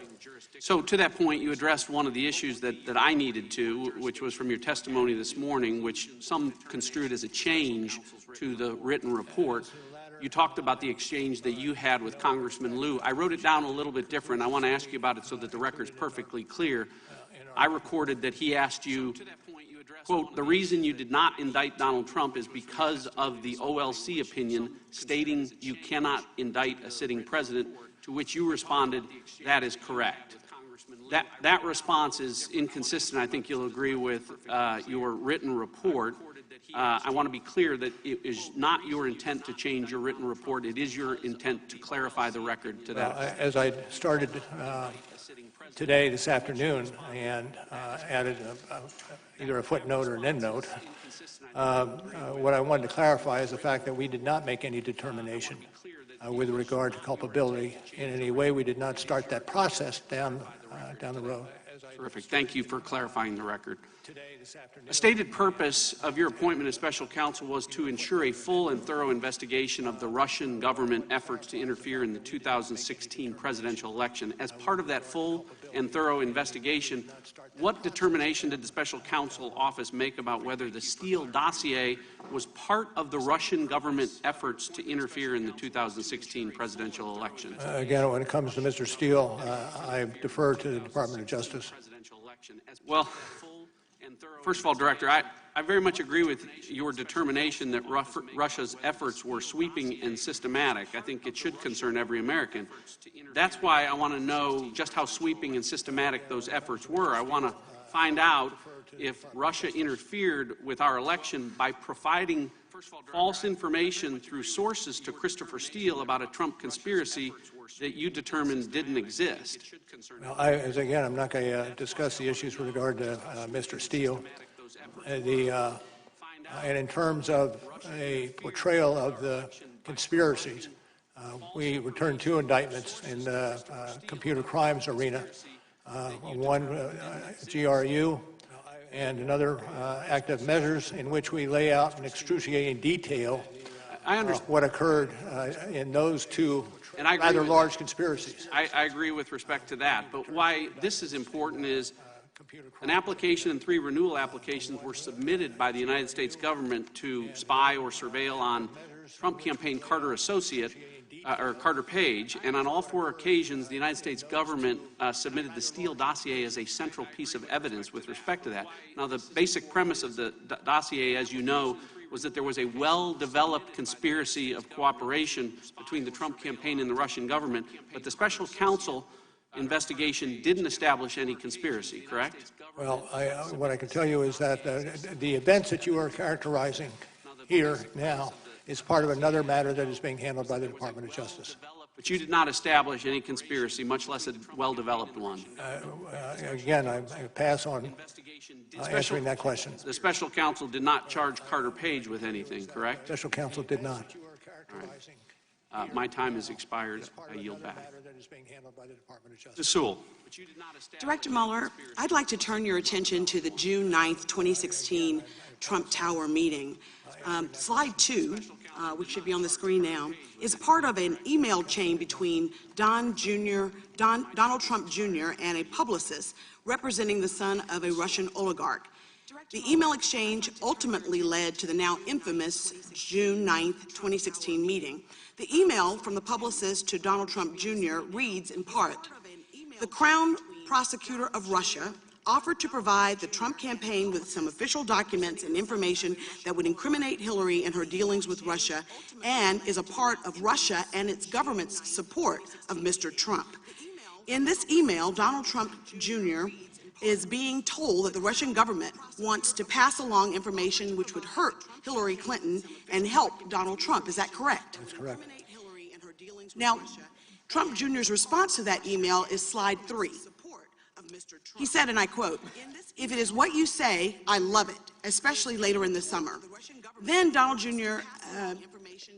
So to that point, you addressed one of the issues that I needed to, which was from your testimony this morning, which some construed as a change to the written report. You talked about the exchange that you had with Congressman Lieu. I wrote it down a little bit different. I want to ask you about it so that the record's perfectly clear. I recorded that he asked you, quote, the reason you did not indict Donald Trump is because of the OLC opinion stating you cannot indict a sitting president, to which you responded, that is correct. That response is inconsistent, I think you'll agree, with your written report. I want to be clear that it is not your intent to change your written report. It is your intent to clarify the record to that. Well, as I started today, this afternoon, and added either a footnote or an endnote, what I wanted to clarify is the fact that we did not make any determination with regard to culpability in any way. We did not start that process down the road. Terrific. Thank you for clarifying the record. A stated purpose of your appointment as special counsel was to ensure a full and thorough investigation of the Russian government efforts to interfere in the 2016 presidential election. As part of that full and thorough investigation, what determination did the special counsel office make about whether the Steele dossier was part of the Russian government efforts to interfere in the 2016 presidential election? Again, when it comes to Mr. Steele, I defer to the Department of Justice. Well, first of all, Director, I very much agree with your determination that Russia's efforts were sweeping and systematic. I think it should concern every American. That's why I want to know just how sweeping and systematic those efforts were. I want to find out if Russia interfered with our election by providing false information through sources to Christopher Steele about a Trump conspiracy that you determined didn't exist. Well, again, I'm not going to discuss the issues with regard to Mr. Steele. And in terms of a portrayal of the conspiracies, we returned 2 indictments in the computer crimes arena, one GRU and another active measures, in which we lay out in excruciating detail what occurred in those 2 rather large conspiracies. I agree with respect to that, but why this is important is an application and 3 renewal applications were submitted by the United States government to spy or surveil on Trump campaign Carter associate, or Carter Page, and on all 4 occasions the United States government submitted the Steele dossier as a central piece of evidence with respect to that. Now, the basic premise of the dossier, as you know, was that there was a well-developed conspiracy of cooperation between the Trump campaign and the Russian government, but the special counsel investigation didn't establish any conspiracy, correct? Well, what I can tell you is that the events that you are characterizing here now is part of another matter that is being handled by the Department of Justice. But you did not establish any conspiracy, much less a well-developed one. Again, I pass on answering that question. The special counsel did not charge Carter Page with anything, correct? Special counsel did not. Right. My time has expired. I yield back. Ms. Sewell. Director Mueller, I'd like to turn your attention to the June 9th, 2016 Trump Tower meeting. Slide 2, which should be on the screen now, is part of an email chain between Donald Trump Jr. and a publicist representing the son of a Russian oligarch. The email exchange ultimately led to the now infamous June 9th, 2016 meeting. The email from the publicist to Donald Trump Jr. reads in part, "The Crown Prosecutor of Russia offered to provide the Trump campaign with some official documents and information that would incriminate Hillary in her dealings with Russia and is a part of Russia and its government's support of Mr. Trump." In this email, Donald Trump Jr. is being told that the Russian government wants to pass along information which would hurt Hillary Clinton and help Donald Trump. Is that correct? That's correct. Now, Trump Jr.'s response to that email is slide 3. He said, and I quote, "If it is what you say, I love it, especially later in the summer." Then Donald Jr.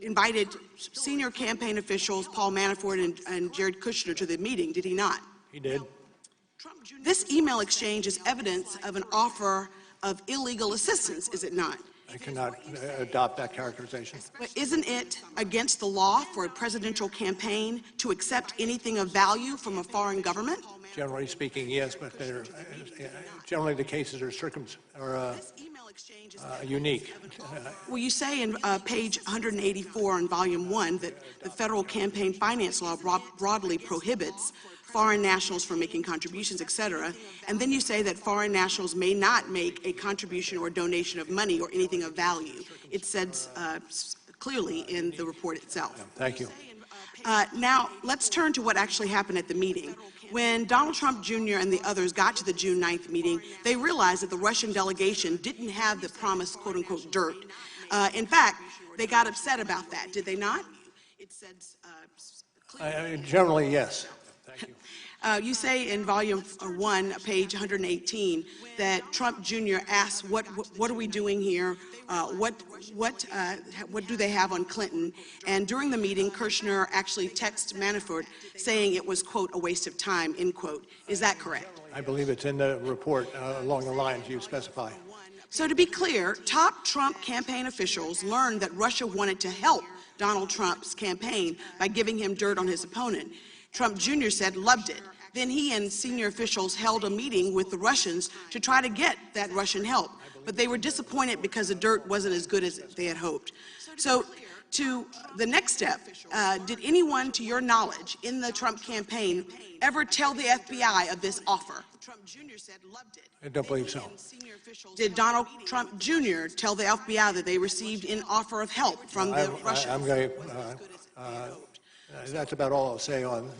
Invited senior campaign officials Paul Manafort and Jared Kushner to the meeting, did he not? He did. This email exchange is evidence of an offer of illegal assistance, is it not? I cannot adopt that characterization. But isn't it against the law for a presidential campaign to accept anything of value from a foreign government? Generally speaking, yes, but generally the cases are unique. Well, you say in page 184 in volume 1 that the federal campaign finance law broadly prohibits foreign nationals from making contributions, etc. And then you say that foreign nationals may not make a contribution or donation of money or anything of value. It says clearly in the report itself. Thank you. Now, let's turn to what actually happened at the meeting. When Donald Trump Jr. and the others got to the June 9th meeting, they realized that the Russian delegation didn't have the promised quote-unquote dirt. In fact, they got upset about that, did they not? It said, Generally, yes. Thank you. You say in volume 1, page 118, that Trump Jr. asked, what are we doing here? What do they have on Clinton? And during the meeting, Kirshner actually texted Manafort saying it was, quote, a waste of time, end quote. Is that correct? I believe it's in the report along the lines you specify. So to be clear, top Trump campaign officials learned that Russia wanted to help Donald Trump's campaign by giving him dirt on his opponent. Trump Jr. said, loved it. Then he and senior officials held a meeting with the Russians to try to get that Russian help. But they were disappointed because the dirt wasn't as good as they had hoped. So to the next step, did anyone, to your knowledge, in the Trump campaign ever tell the FBI of this offer? Trump Jr. said loved it. I don't believe so. Did Donald Trump Jr. tell the FBI that they received an offer of help from the Russians? I'm going that's about all I'll say on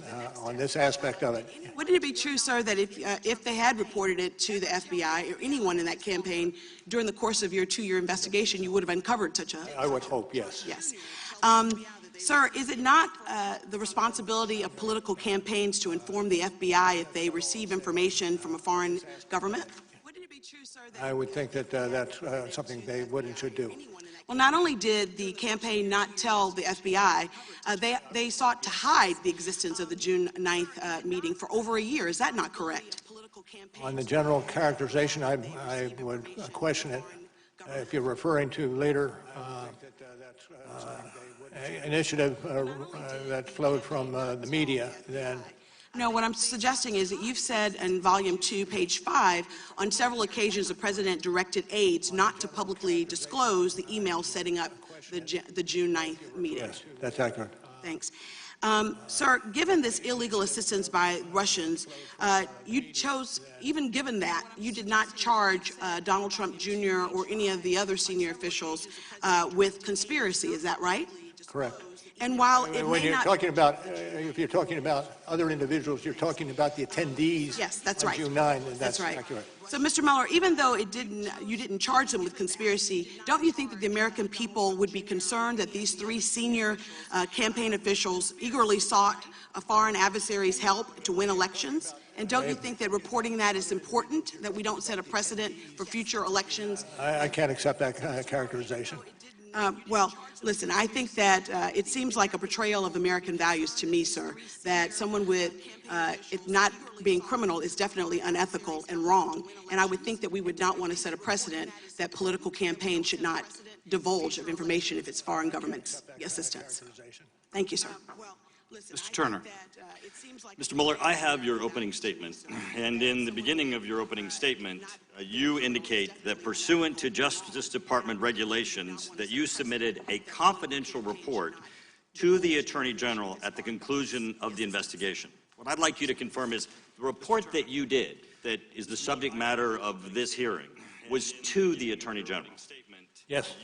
this aspect of it. Wouldn't it be true, sir, that if they had reported it to the FBI or anyone in that campaign during the course of your 2-year investigation, you would have uncovered such a... I would hope, yes. Yes. Sir, is it not the responsibility of political campaigns to inform the FBI if they receive information from a foreign government? Wouldn't it be true, sir, that... I would think that that's something they would and should do. Well, not only did the campaign not tell the FBI, they sought to hide the existence of the June 9th meeting for over a year. Is that not correct? On the general characterization, I would question it. If you're referring to later initiative that flowed from the media, then... No, what I'm suggesting is that you've said in volume 2, page 5, on several occasions the president directed aides not to publicly disclose the email setting up the June 9th meeting. Yes, that's accurate. Thanks. Sir, given this illegal assistance by Russians, you chose, even given that, you did not charge Donald Trump Jr. or any of the other senior officials with conspiracy. Is that right? Correct. And while it when may you're not... talking about, if you're talking about other individuals, you're talking about the attendees. Yes, that's on right. June 9, and that's right. accurate. So, Mr. Mueller, even though you didn't charge them with conspiracy, don't you think that the American people would be concerned that these 3 senior campaign officials eagerly sought a foreign adversary's help to win elections? And don't you think that reporting that is important, that we don't set a precedent for future elections? I can't accept that characterization. Well, listen, I think that it seems like a portrayal of American values to me, sir, that someone with, if not being criminal, is definitely unethical and wrong. And I would think that we would not want to set a precedent that political campaigns should not divulge of information if it's foreign government assistance. Thank you, sir. Mr. Turner. Mr. Mueller, I have your opening statement, and in the beginning of your opening statement, you indicate that pursuant to Justice Department regulations, that you submitted a confidential report to the Attorney General at the conclusion of the investigation. What I'd like you to confirm is the report that you did, that is the subject matter of this hearing, was to the Attorney General. Yes.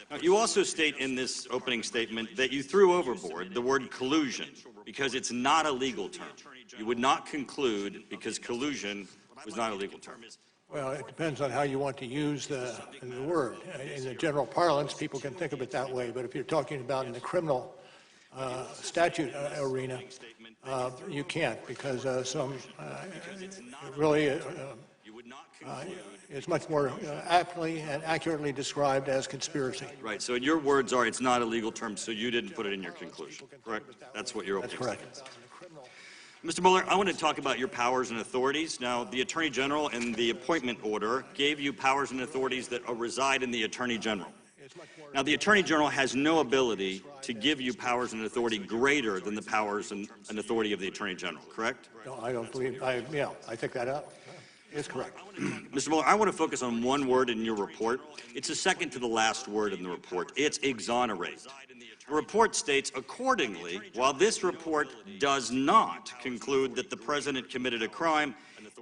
Now, you also state in this opening statement that you threw overboard the word collusion because it's not a legal term. You would not conclude because collusion was not a legal term. Well, it depends on how you want to use the word. In the general parlance, people can think of it that way, but if you're talking about in the criminal statute arena, you can't, because it's much more aptly and accurately described as conspiracy. Right, so in your words are it's not a legal term, so you didn't put it in your conclusion, correct? That's what your opening statement is. Mr. Mueller, I want to talk about your powers and authorities. Now, the Attorney General in the appointment order gave you powers and authorities that reside in the Attorney General. Now, the Attorney General has no ability to give you powers and authority greater than the powers and authority of the Attorney General, correct? No, I don't believe, I think that up. It's correct. Mr. Mueller, I want to focus on one word in your report. It's the second to the last word in the report. It's exonerate. The report states, accordingly, while this report does not conclude that the president committed a crime,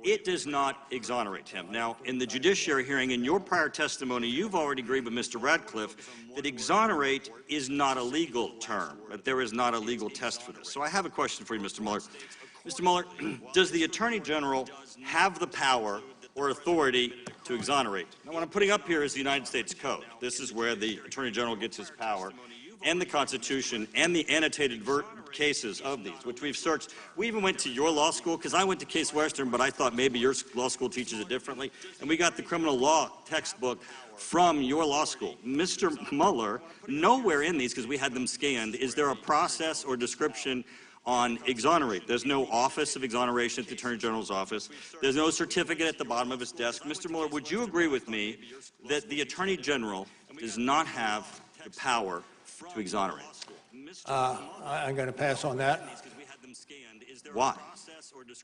it does not exonerate him. Now, in the judiciary hearing, in your prior testimony, you've already agreed with Mr. Radcliffe that exonerate is not a legal term, that there is not a legal test for this. So I have a question for you, Mr. Mueller. Mr. Mueller, does the Attorney General have the power or authority to exonerate? Now, what I'm putting up here is the United States Code. This is where the Attorney General gets his power, and the Constitution, and the annotated cases of these, which we've searched. We even went to your law school, because I went to Case Western, but I thought maybe your law school teaches it differently, and we got the criminal law textbook from your law school. Mr. Mueller, nowhere in these, because we had them scanned, is there a process or description on exonerate. There's no office of exoneration at the Attorney General's office. There's no certificate at the bottom of his desk. Mr. Mueller, would you agree with me that the Attorney General does not have the power to exonerate? I'm going to pass on that. Why?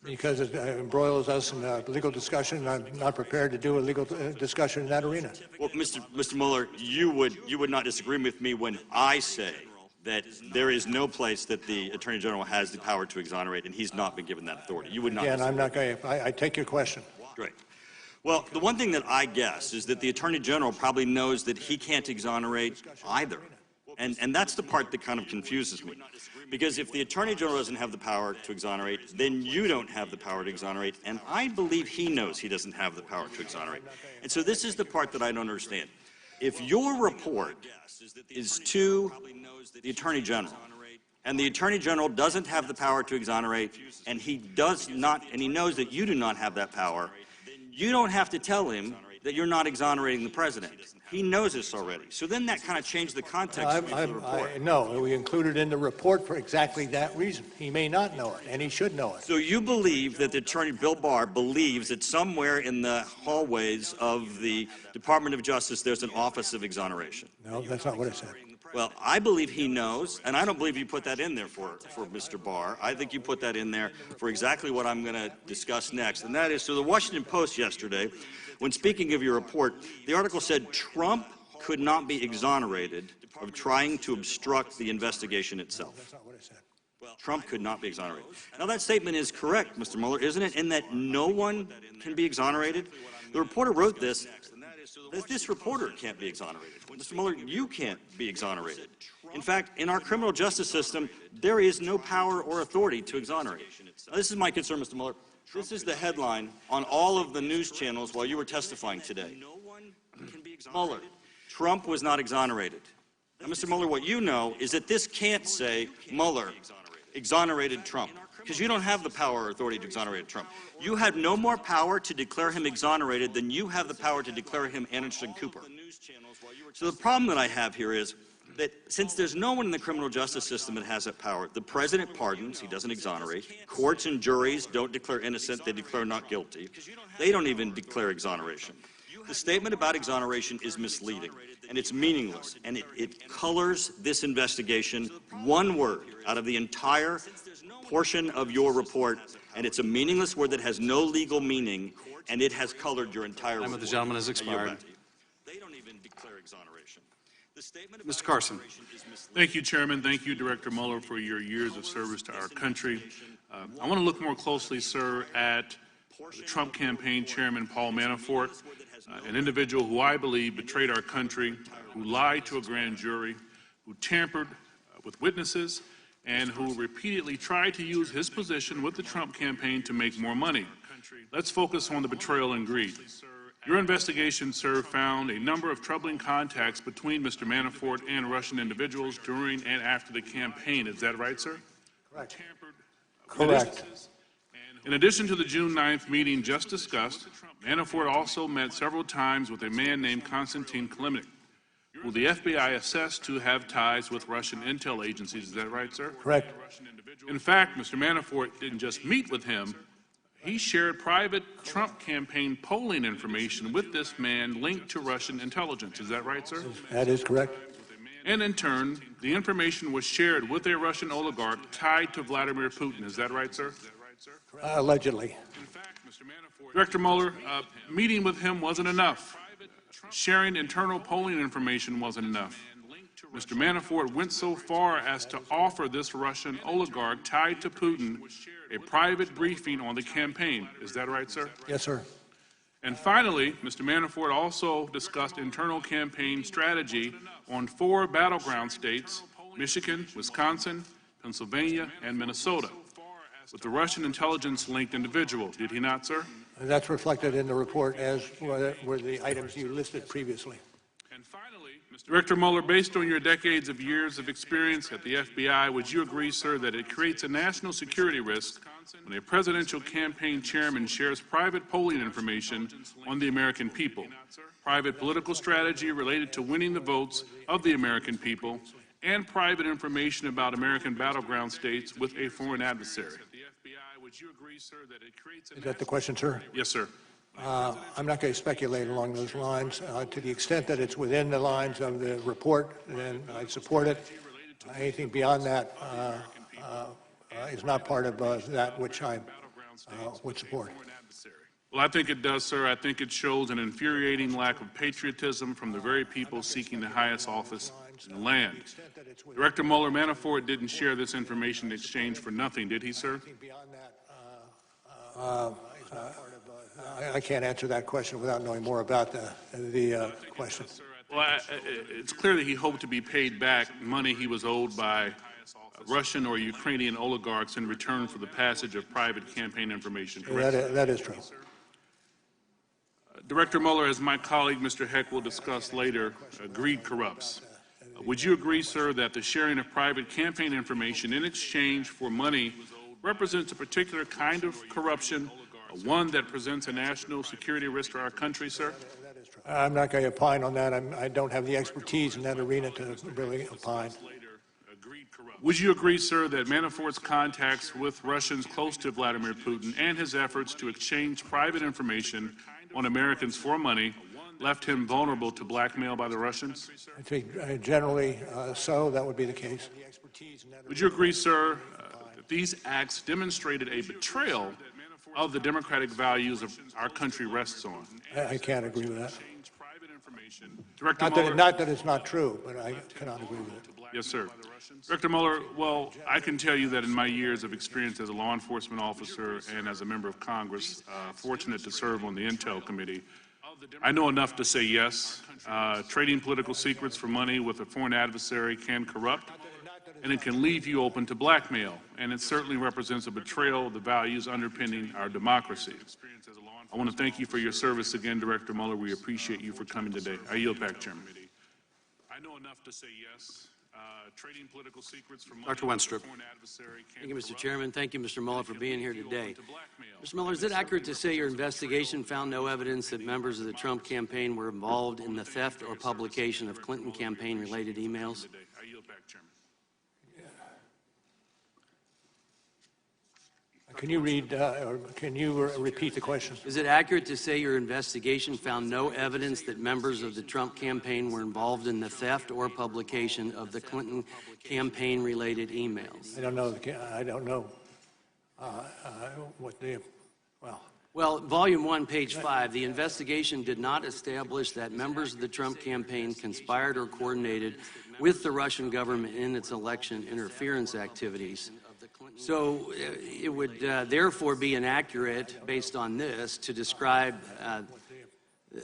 Because it embroils us in a legal discussion, and I'm not prepared to do a legal discussion in that arena. Well, Mr. Mueller, you would not disagree with me when I say that there is no place that the Attorney General has the power to exonerate, and he's not been given that authority. You would not. Yeah, and I'm not going to. I take your question. Great. Well, the one thing that I guess is that the Attorney General probably knows that he can't exonerate either. And that's the part that kind of confuses me. Because if the Attorney General doesn't have the power to exonerate, then you don't have the power to exonerate, and I believe he knows he doesn't have the power to exonerate. And so this is the part that I don't understand. If your report is to the Attorney General, and the Attorney General doesn't have the power to exonerate, and he does not, and he knows that you do not have that power, you don't have to tell him that you're not exonerating the president. He knows this already. So then that kind of changed the context of the report. No, we included in the report for exactly that reason. He may not know it, and he should know it. So you believe that the Attorney Bill Barr believes that somewhere in the hallways of the Department of Justice there's an office of exoneration? No, that's not what I said. Well, I believe he knows, and I don't believe you put that in there for Mr. Barr. I think you put that in there for exactly what I'm going to discuss next, and that is, so the Washington Post yesterday, when speaking of your report, the article said Trump could not be exonerated of trying to obstruct the investigation itself. That's not what I said. Trump could not be exonerated. Now, that statement is correct, Mr. Mueller, isn't it, in that no one can be exonerated? The reporter wrote this, that this reporter can't be exonerated. Mr. Mueller, you can't be exonerated. In fact, in our criminal justice system, there is no power or authority to exonerate. Now, this is my concern, Mr. Mueller. This is the headline on all of the news channels while you were testifying today. Mueller, Trump was not exonerated. Now, Mr. Mueller, what you know is that this can't say Mueller exonerated Trump, because you don't have the power or authority to exonerate Trump. You have no more power to declare him exonerated than you have the power to declare him Anderson Cooper. So the problem that I have here is that since there's no one in the criminal justice system that has that power, the president pardons, he doesn't exonerate. Courts and juries don't declare innocent, they declare not guilty. They don't even declare exoneration. The statement about exoneration is misleading, and it's meaningless, and it colors this investigation one word out of the entire portion of your report, and it's a meaningless word that has no legal meaning, and it has colored your entire report. Time of the gentleman has expired. They don't even declare exoneration. Mr. Carson. Thank you, Chairman. Thank you, Director Mueller, for your years of service to our country. I want to look more closely, sir, at the Trump campaign chairman, Paul Manafort, an individual who I believe betrayed our country, who lied to a grand jury, who tampered with witnesses, and who repeatedly tried to use his position with the Trump campaign to make more money. Let's focus on the betrayal and greed. Your investigation, sir, found a number of troubling contacts between Mr. Manafort and Russian individuals during and after the campaign. Is that right, sir? Correct. Correct. In addition to the June 9th meeting just discussed, Manafort also met several times with a man named Konstantin Kilimnik, who the FBI assessed to have ties with Russian intel agencies. Is that right, sir? Correct. In fact, Mr. Manafort didn't just meet with him. He shared private Trump campaign polling information with this man linked to Russian intelligence. Is that right, sir? That is correct. And in turn, the information was shared with a Russian oligarch tied to Vladimir Putin. Is that right, sir? Allegedly. Director Mueller, meeting with him wasn't enough. Sharing internal polling information wasn't enough. Mr. Manafort went so far as to offer this Russian oligarch tied to Putin a private briefing on the campaign. Is that right, sir? Yes, sir. And finally, Mr. Manafort also discussed internal campaign strategy on 4 battleground states, Michigan, Wisconsin, Pennsylvania, and Minnesota, with the Russian intelligence-linked individual. Did he not, sir? That's reflected in the report, as were the items you listed previously. And finally, Director Mueller, based on your decades of years of experience at the FBI, would you agree, sir, that it creates a national security risk when a presidential campaign chairman shares private polling information on the American people, private political strategy related to winning the votes of the American people, and private information about American battleground states with a foreign adversary? Is that the question, sir? Yes, sir. I'm not going to speculate along those lines. To the extent that it's within the lines of the report, then I support it. Anything beyond that is not part of that which I would support. Well, I think it does, sir. I think it shows an infuriating lack of patriotism from the very people seeking the highest office in the land. Director Mueller, Manafort didn't share this information in exchange for nothing, did he, sir? I can't answer that question without knowing more about the question. Well, it's clear that he hoped to be paid back money he was owed by Russian or Ukrainian oligarchs in return for the passage of private campaign information, correct? That is true. Director Mueller, as my colleague Mr. Heck will discuss later, greed corrupts. Would you agree, sir, that the sharing of private campaign information in exchange for money represents a particular kind of corruption, one that presents a national security risk to our country, sir? I'm not going to opine on that. I don't have the expertise in that arena to really opine. Would you agree, sir, that Manafort's contacts with Russians close to Vladimir Putin and his efforts to exchange private information on Americans for money left him vulnerable to blackmail by the Russians? I think generally so, that would be the case. Would you agree, sir, that these acts demonstrated a betrayal of the democratic values of our country rests on? I can't agree with that. Director Mueller, Not that it's not true, but I cannot agree with it. yes, sir. Director Mueller, well, I can tell you that in my years of experience as a law enforcement officer and as a member of Congress, fortunate to serve on the Intel Committee, I know enough to say yes. Trading political secrets for money with a foreign adversary can corrupt, and it can leave you open to blackmail, and it certainly represents a betrayal of the values underpinning our democracy. I want to thank you for your service again, Director Mueller. We appreciate you for coming today. I yield back, Chairman. I know enough to say yes. Trading political secrets for money. Dr. Wenstrup. Thank you, Mr. Chairman. Thank you, Mr. Mueller, for being here today. Mr. Mueller, is it accurate to say your investigation found no evidence that members of the Trump campaign were involved in the theft or publication of Clinton campaign-related emails? I yield back, Chairman. Can you read, or can you repeat the question? Is it accurate to say your investigation found no evidence that members of the Trump campaign were involved in the theft or publication of the Clinton campaign-related emails? I don't know. I don't know what the, well. Well, Volume 1, page 5, the investigation did not establish that members of the Trump campaign conspired or coordinated with the Russian government in its election interference activities. So it would therefore be inaccurate, based on this, to describe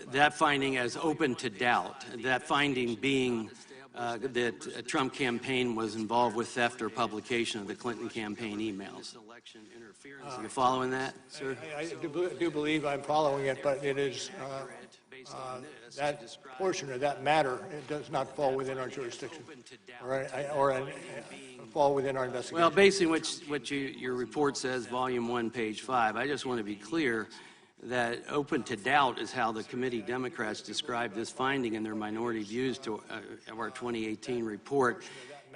that finding as open to doubt, that finding being that a Trump campaign was involved with theft or publication of the Clinton campaign emails. Are you following that, sir? I do believe I'm following it, but it is that portion or that matter, it does not fall within our jurisdiction or fall within our investigation. Well, based on what your report says, Volume 1, page 5, I just want to be clear that open to doubt is how the committee Democrats described this finding in their minority views to our 2018 report,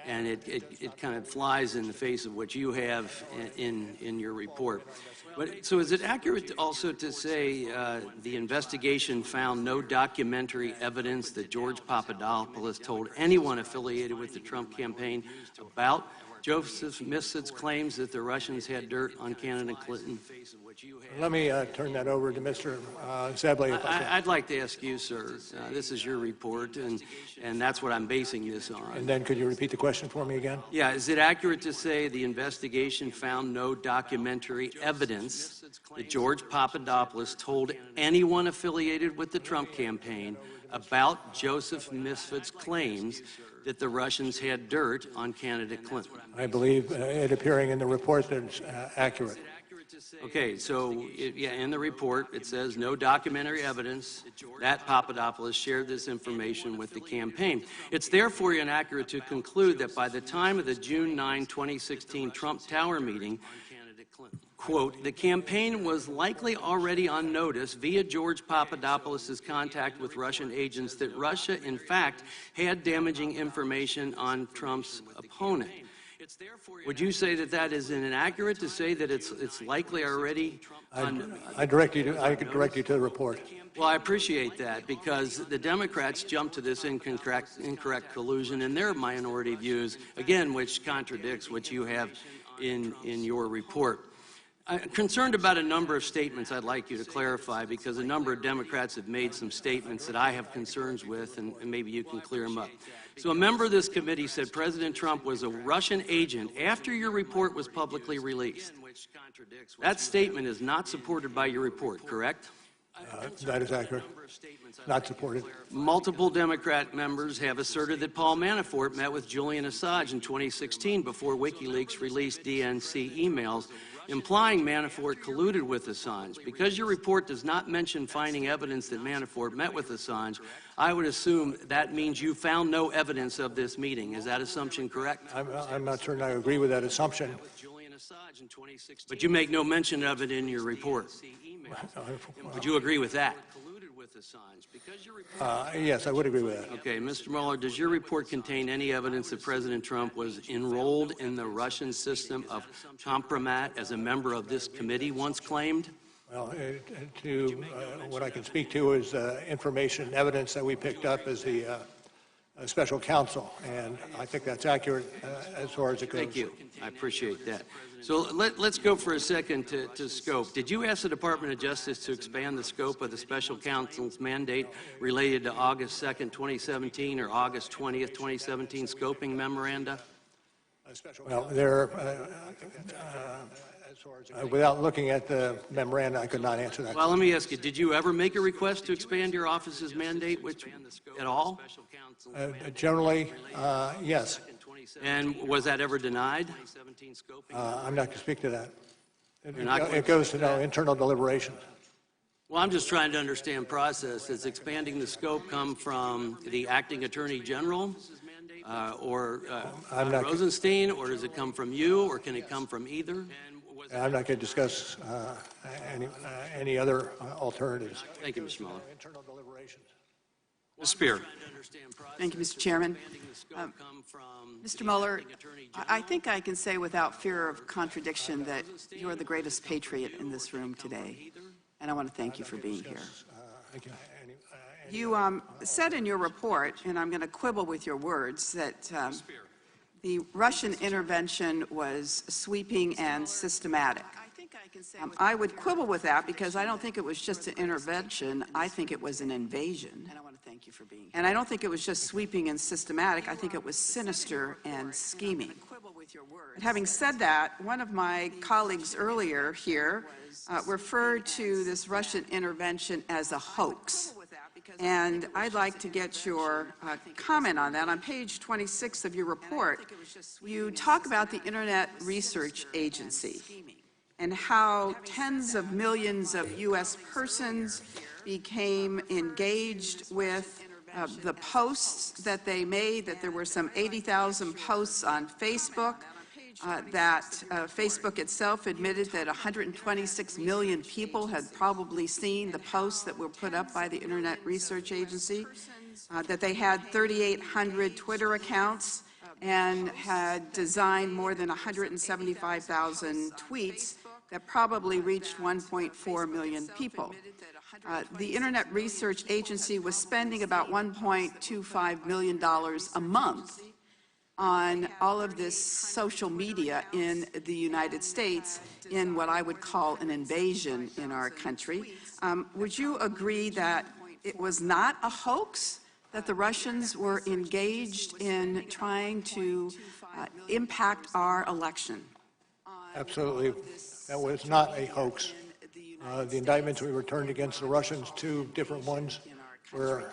and it kind of flies in the face of what you have in your report. But so is it accurate also to say the investigation found no documentary evidence that George Papadopoulos told anyone affiliated with the Trump campaign about Joseph Mifsid's claims that the Russians had dirt on candidate Clinton? Let me turn that over to Mr. Zebley. If I can. I'd like to ask you, sir, this is your report, and that's what I'm basing this on. And then could you repeat the question for me again? Yeah, is it accurate to say the investigation found no documentary evidence that George Papadopoulos told anyone affiliated with the Trump campaign about Joseph Misfit's claims that the Russians had dirt on candidate Clinton? I believe it appearing in the report that it's accurate. Okay, so in the report it says no documentary evidence that Papadopoulos shared this information with the campaign. It's therefore inaccurate to conclude that by the time of the June 9, 2016 Trump Tower meeting, quote, the campaign was likely already on notice via George Papadopoulos' contact with Russian agents that Russia, in fact, had damaging information on Trump's opponent. Would you say that that is inaccurate to say that it's likely already on? I could direct you to the report. Well, I appreciate that because the Democrats jumped to this incorrect collusion in their minority views, again, which contradicts what you have in your report. I'm concerned about a number of statements I'd like you to clarify because a number of Democrats have made some statements that I have concerns with, and maybe you can clear them up. So a member of this committee said President Trump was a Russian agent after your report was publicly released. That statement is not supported by your report, correct? That is accurate. Not supported. Multiple Democrat members have asserted that Paul Manafort met with Julian Assange in 2016 before WikiLeaks released DNC emails implying Manafort colluded with Assange. Because your report does not mention finding evidence that Manafort met with Assange, I would assume that means you found no evidence of this meeting. Is that assumption correct? I'm not certain I agree with that assumption. But you make no mention of it in your report. Would you agree with that? Yes, I would agree with that. Okay, Mr. Mueller, does your report contain any evidence that President Trump was enrolled in the Russian system of compromat as a member of this committee once claimed? Well, what I can speak to is information, evidence that we picked up as the special counsel, and I think that's accurate as far as it goes. Thank you. I appreciate that. So let's go for a second to scope. Did you ask the Department of Justice to expand the scope of the special counsel's mandate related to August 2nd, 2017 or August 20th, 2017 scoping memoranda? Well, without looking at the memoranda, I could not answer that. Well, let me ask you, did you ever make a request to expand your office's mandate at all? Generally, yes. And was that ever denied? I'm not going to speak to that. It goes to internal deliberations. Well, I'm just trying to understand process. Does expanding the scope come from the acting attorney general or Rosenstein, or does it come from you, or can it come from either? I'm not going to discuss any other alternatives. Thank you, Mr. Mueller. Ms. Spear. Thank you, Mr. Chairman. Mr. Mueller, I think I can say without fear of contradiction that you are the greatest patriot in this room today, and I want to thank you for being here. You said in your report, and I'm going to quibble with your words, that the Russian intervention was sweeping and systematic. I would quibble with that because I don't think it was just an intervention. I think it was an invasion. And I want to thank you for being here. And I don't think it was just sweeping and systematic. I think it was sinister and scheming. But having said that, one of my colleagues earlier here referred to this Russian intervention as a hoax. And I'd like to get your comment on that. On page 26 of your report, you talk about the Internet Research Agency and how tens of millions of U.S. persons became engaged with the posts that they made, that there were some 80,000 posts on Facebook, that Facebook itself admitted that 126 million people had probably seen the posts that were put up by the Internet Research Agency, that they had 3,800 Twitter accounts and had designed more than 175,000 tweets that probably reached 1.4 million people. The Internet Research Agency was spending about $1.25 million a month on all of this social media in the United States in what I would call an invasion in our country. Would you agree that it was not a hoax, that the Russians were engaged in trying to impact our election? Absolutely. That was not a hoax. The indictments we returned against the Russians, 2 different ones, were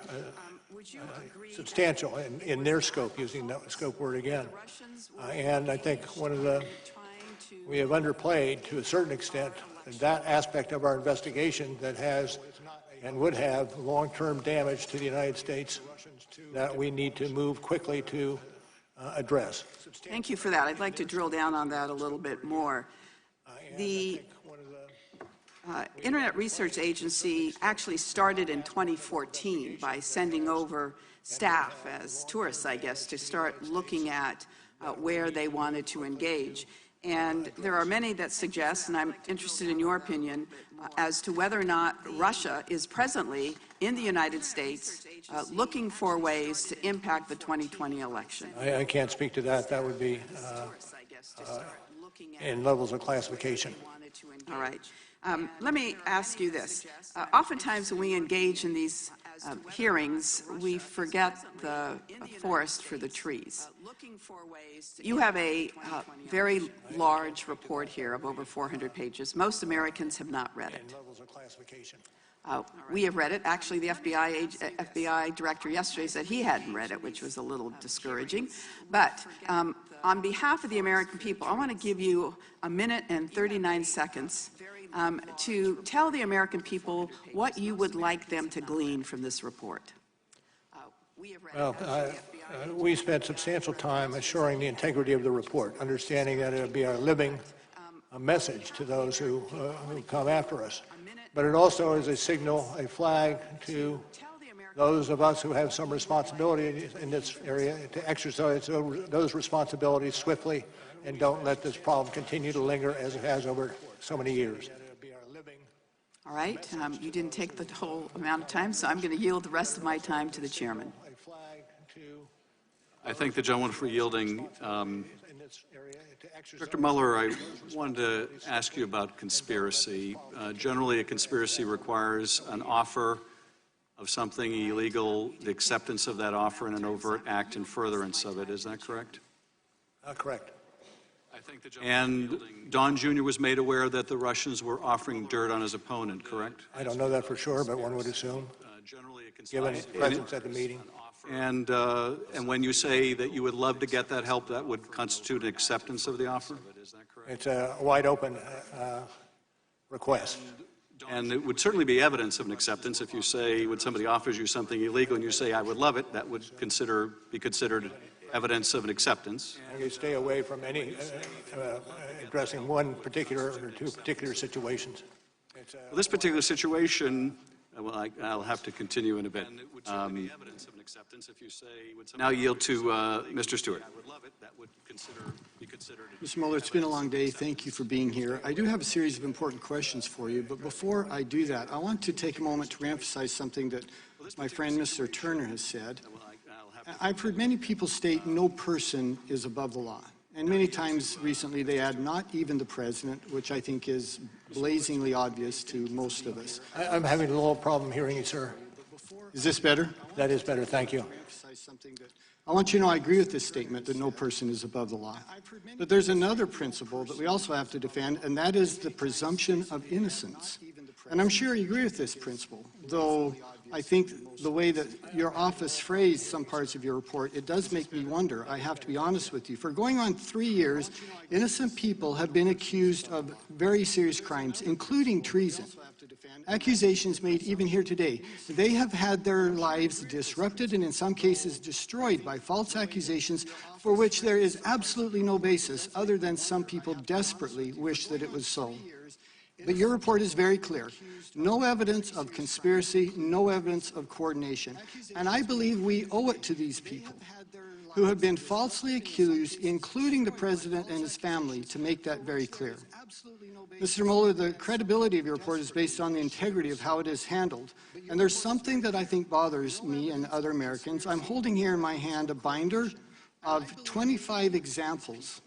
substantial in their scope, using that scope word again. And I think we have underplayed to a certain extent that aspect of our investigation that has and would have long-term damage to the United States that we need to move quickly to address. Thank you for that. I'd like to drill down on that a little bit more. The Internet Research Agency actually started in 2014 by sending over staff as tourists, I guess, to start looking at where they wanted to engage. And there are many that suggest, and I'm interested in your opinion, as to whether or not Russia is presently in the United States looking for ways to impact the 2020 election. I can't speak to that. That would be in levels of classification. All right. Let me ask you this. Oftentimes when we engage in these hearings, we forget the forest for the trees. You have a very large report here of over 400 pages. Most Americans have not read it. We have read it. Actually, the FBI director yesterday said he hadn't read it, which was a little discouraging. But on behalf of the American people, I want to give you a minute and 39 seconds to tell the American people what you would like them to glean from this report. Well, we spent substantial time assuring the integrity of the report, understanding that it would be our living message to those who come after us. But it also is a signal, a flag to those of us who have some responsibility in this area to exercise those responsibilities swiftly and don't let this problem continue to linger as it has over so many years. All right. You didn't take the whole amount of time, so I'm going to yield the rest of my time to the chairman. I thank the gentleman for yielding. Dr. Mueller, I wanted to ask you about conspiracy. Generally, a conspiracy requires an offer of something illegal, the acceptance of that offer, and an overt act in furtherance of it. Is that correct? Correct. And Don Jr. was made aware that the Russians were offering dirt on his opponent, correct? I don't know that for sure, but one would assume, given his presence at the meeting. And when you say that you would love to get that help, that would constitute an acceptance of the offer? It's a wide open request. And it would certainly be evidence of an acceptance if you say, when somebody offers you something illegal and you say, I would love it, that would be considered evidence of an acceptance. You stay away from any addressing one particular or 2 particular situations. Well, this particular situation, well, I'll have to continue in a bit. Now yield to Mr. Stewart. Mr. Mueller, it's been a long day. Thank you for being here. I do have a series of important questions for you, but before I do that, I want to take a moment to reemphasize something that my friend Mr. Turner has said. I've heard many people state no person is above the law. And many times recently they add not even the president, which I think is blazingly obvious to most of us. I'm having a little problem hearing you, sir. Is this better? That is better, thank you. I want you to know I agree with this statement that no person is above the law. But there's another principle that we also have to defend, and that is the presumption of innocence. And I'm sure you agree with this principle, though I think the way that your office phrased some parts of your report, it does make me wonder. I have to be honest with you. For going on 3 years, innocent people have been accused of very serious crimes, including treason. Accusations made even here today. They have had their lives disrupted and in some cases destroyed by false accusations for which there is absolutely no basis other than some people desperately wish that it was so. But your report is very clear. No evidence of conspiracy, no evidence of coordination. And I believe we owe it to these people who have been falsely accused, including the president and his family, to make that very clear. Mr. Mueller, the credibility of your report is based on the integrity of how it is handled. And there's something that I think bothers me and other Americans. I'm holding here in my hand a binder of 25 examples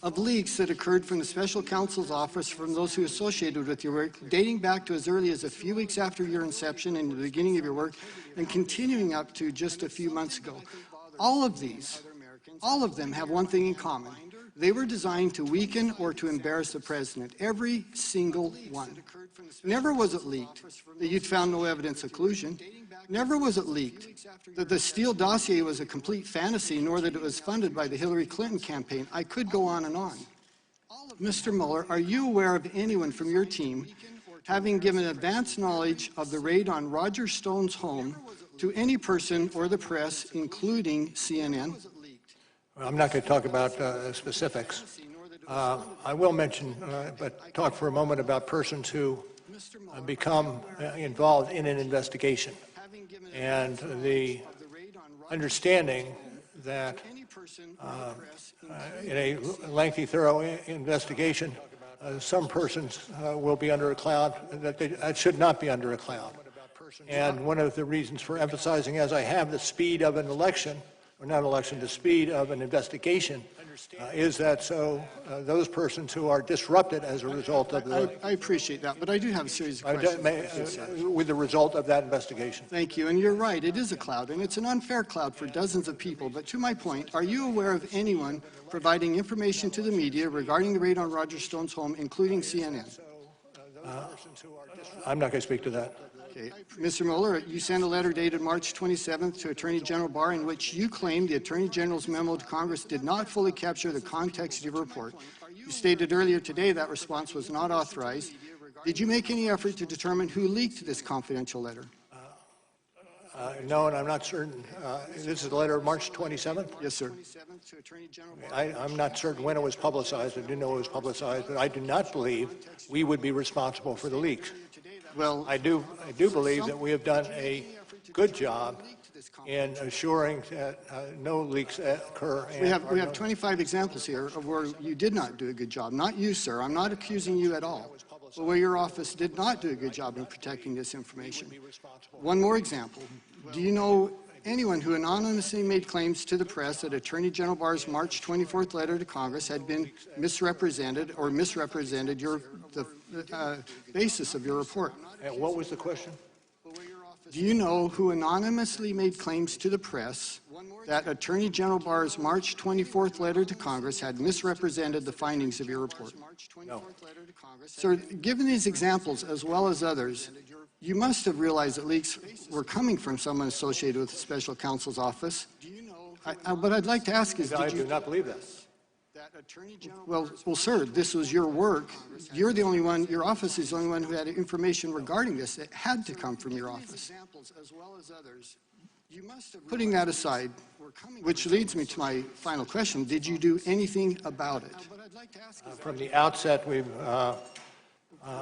of leaks that occurred from the special counsel's office from those who associated with your work, dating back to as early as a few weeks after your inception and the beginning of your work, and continuing up to just a few months ago. All of them have one thing in common. They were designed to weaken or to embarrass the president, every single one. Never was it leaked that you'd found no evidence of collusion. Never was it leaked that the Steele dossier was a complete fantasy, nor that it was funded by the Hillary Clinton campaign. I could go on and on. Mr. Mueller, are you aware of anyone from your team having given advance knowledge of the raid on Roger Stone's home to any person or the press, including CNN? I'm not going to talk about specifics. I will mention, but talk for a moment about persons who become involved in an investigation, and the understanding that in a lengthy, thorough investigation, some persons will be under a cloud that should not be under a cloud. And one of the reasons for emphasizing, as I have, the speed of an election, or not election, the speed of an investigation, is that so those persons who are disrupted as a result of the... I appreciate that, but I do have a series of questions. With the result of that investigation. Thank you, and you're right, it is a cloud, and it's an unfair cloud for dozens of people. But to my point, are you aware of anyone providing information to the media regarding the raid on Roger Stone's home, including CNN? I'm not going to speak to that. Okay. Mr. Mueller, you sent a letter dated March 27th to Attorney General Barr in which you claimed the Attorney General's memo to Congress did not fully capture the context of your report. You stated earlier today that response was not authorized. Did you make any effort to determine who leaked this confidential letter? No, and I'm not certain. This is the letter of March 27th? Yes, sir. I'm not certain when it was publicized. I do know it was publicized, but I do not believe we would be responsible for the leaks. Well, I do believe that we have done a good job in assuring that no leaks occur. We have 25 examples here of where you did not do a good job. Not you, sir. I'm not accusing you at all. But where your office did not do a good job in protecting this information. One more example. Do you know anyone who anonymously made claims to the press that Attorney General Barr's March 24th letter to Congress had been misrepresented or misrepresented the basis of your report? And what was the question? Do you know who anonymously made claims to the press that Attorney General Barr's March 24th letter to Congress had misrepresented the findings of your report? No. Sir, given these examples as well as others, you must have realized that leaks were coming from someone associated with the special counsel's office. What I'd like to ask is, I do not believe that. Well, sir, this was your work. You're the only one, your office is the only one who had information regarding this. It had to come from your office. Putting that aside, which leads me to my final question, did you do anything about it? From the outset, we've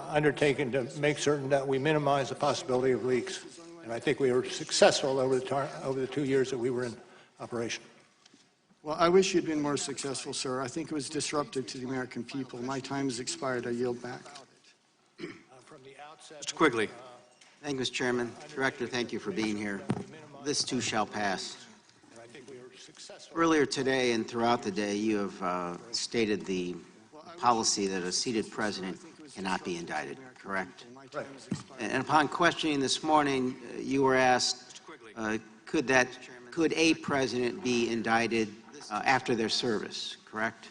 undertaken to make certain that we minimize the possibility of leaks. And I think we were successful over the 2 years that we were in operation. Well, I wish you'd been more successful, sir. I think it was disruptive to the American people. My time has expired. I yield back. Mr. Quigley. Thank you, Mr. Chairman. Director, thank you for being here. This too shall pass. Earlier today and throughout the day, you have stated the policy that a seated president cannot be indicted, correct? Right. And upon questioning this morning, you were asked, could a president be indicted after their service, correct?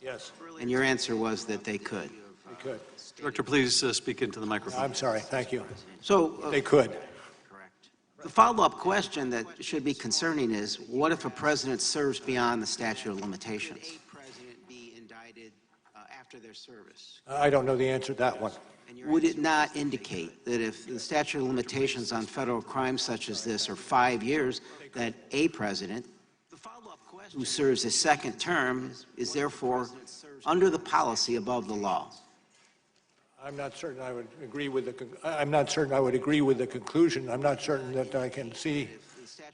Yes. And your answer was that they could. They could. Director, please speak into the microphone. I'm sorry. Thank you. So they could. Correct. The follow-up question that should be concerning is, what if a president serves beyond the statute of limitations? Could a president be indicted after their service? I don't know the answer to that one. Would it not indicate that if the statute of limitations on federal crimes such as this are 5 years, that a president who serves a second term is therefore under the policy above the law? I'm not certain I would agree with the conclusion. I'm not certain that I can see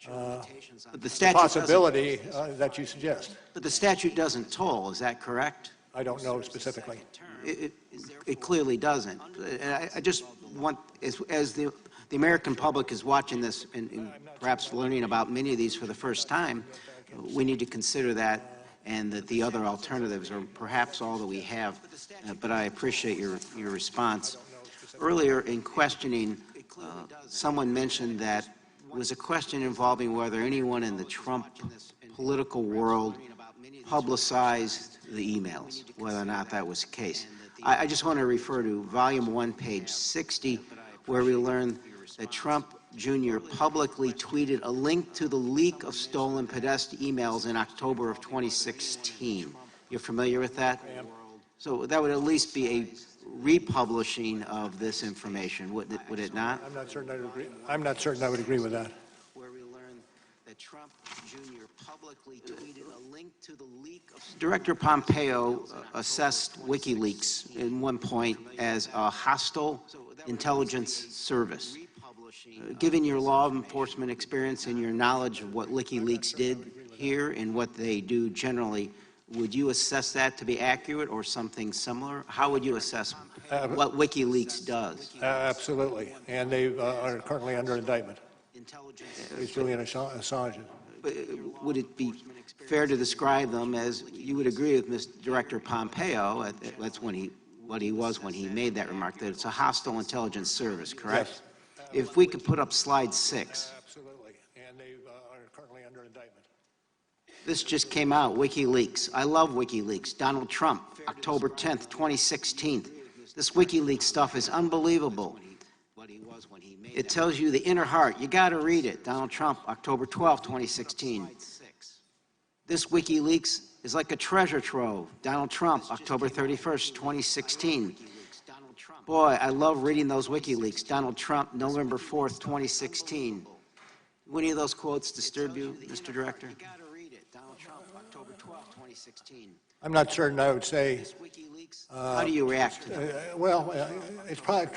the possibility that you suggest. But the statute doesn't toll, is that correct? I don't know specifically. It clearly doesn't. And I just want, as the American public is watching this and perhaps learning about many of these for the first time, we need to consider that, and that the other alternatives are perhaps all that we have. But I appreciate your response. Earlier in questioning, someone mentioned that it was a question involving whether anyone in the Trump political world publicized the emails, whether or not that was the case. I just want to refer to Volume 1, page 60, where we learn that Trump Jr. publicly tweeted a link to the leak of stolen Podesta emails in October of 2016. You're familiar with that? So that would at least be a republishing of this information, would it not? I'm not certain I would agree. I'm not certain I would agree with that. Where we learn that Trump Jr. publicly tweeted a link to the leak of... Director Pompeo assessed WikiLeaks in one point as a hostile intelligence service. Given your law enforcement experience and your knowledge of what WikiLeaks did here and what they do generally, would you assess that to be accurate or something similar? How would you assess what WikiLeaks does? Absolutely. And they are currently under indictment. It's Julian Assange. Would it be fair to describe them as, you would agree with Mr. Director Pompeo, that's what he was when he made that remark, that it's a hostile intelligence service, correct? Yes. If we could put up slide 6. Absolutely. And they are currently under indictment. This just came out, WikiLeaks. I love WikiLeaks. Donald Trump, October 10th, 2016. This WikiLeaks stuff is unbelievable. It tells you the inner heart. You got to read it. Donald Trump, October 12th, 2016. This WikiLeaks is like a treasure trove. Donald Trump, October 31st, 2016. Boy, I love reading those WikiLeaks. Donald Trump, November 4th, 2016. Will any of those quotes disturb you, Mr. Director? I'm not certain I would say... How do you react to that? Well, it's probably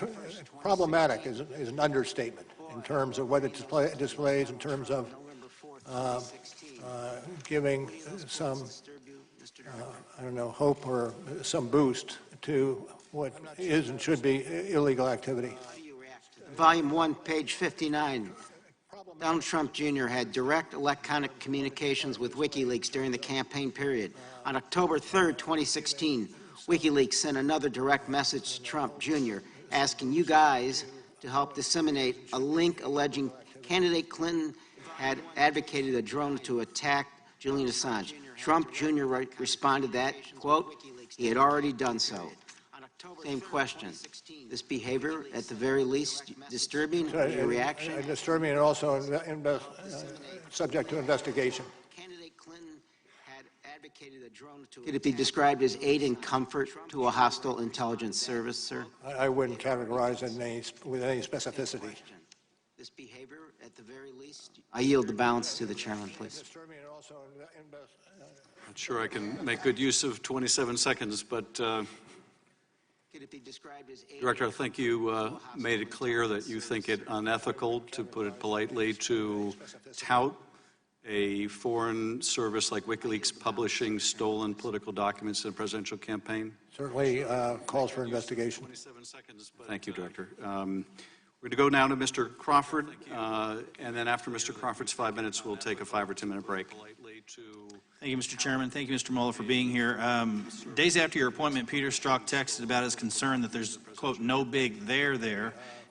problematic is an understatement in terms of what it displays, in terms of giving some, I don't know, hope or some boost to what is and should be illegal activity. Volume 1, page 59. Donald Trump Jr. had direct electronic communications with WikiLeaks during the campaign period. On October 3rd, 2016, WikiLeaks sent another direct message to Trump Jr. asking you guys to help disseminate a link alleging candidate Clinton had advocated a drone to attack Julian Assange. Trump Jr. responded that, quote, he had already done so. Same question. This behavior, at the very least, disturbing your reaction? Disturbing and also subject to investigation. Could it be described as aid and comfort to a hostile intelligence service, sir? I wouldn't categorize it with any specificity. This behavior, at the very least, I yield the balance to the chairman, please. Not sure I can make good use of 27 seconds, but Director, I think you made it clear that you think it unethical, to put it politely, to tout a foreign service like WikiLeaks publishing stolen political documents in a presidential campaign? Certainly calls for investigation. 27 seconds. Thank you, Director. We're going to go now to Mr. Crawford, and then after Mr. Crawford's 5 minutes, we'll take a 5 or 10 minute break. Thank you, Mr. Chairman. Thank you, Mr. Mueller, for being here. Days after your appointment, Peter Strzok texted about his concern that there's, quote, no big there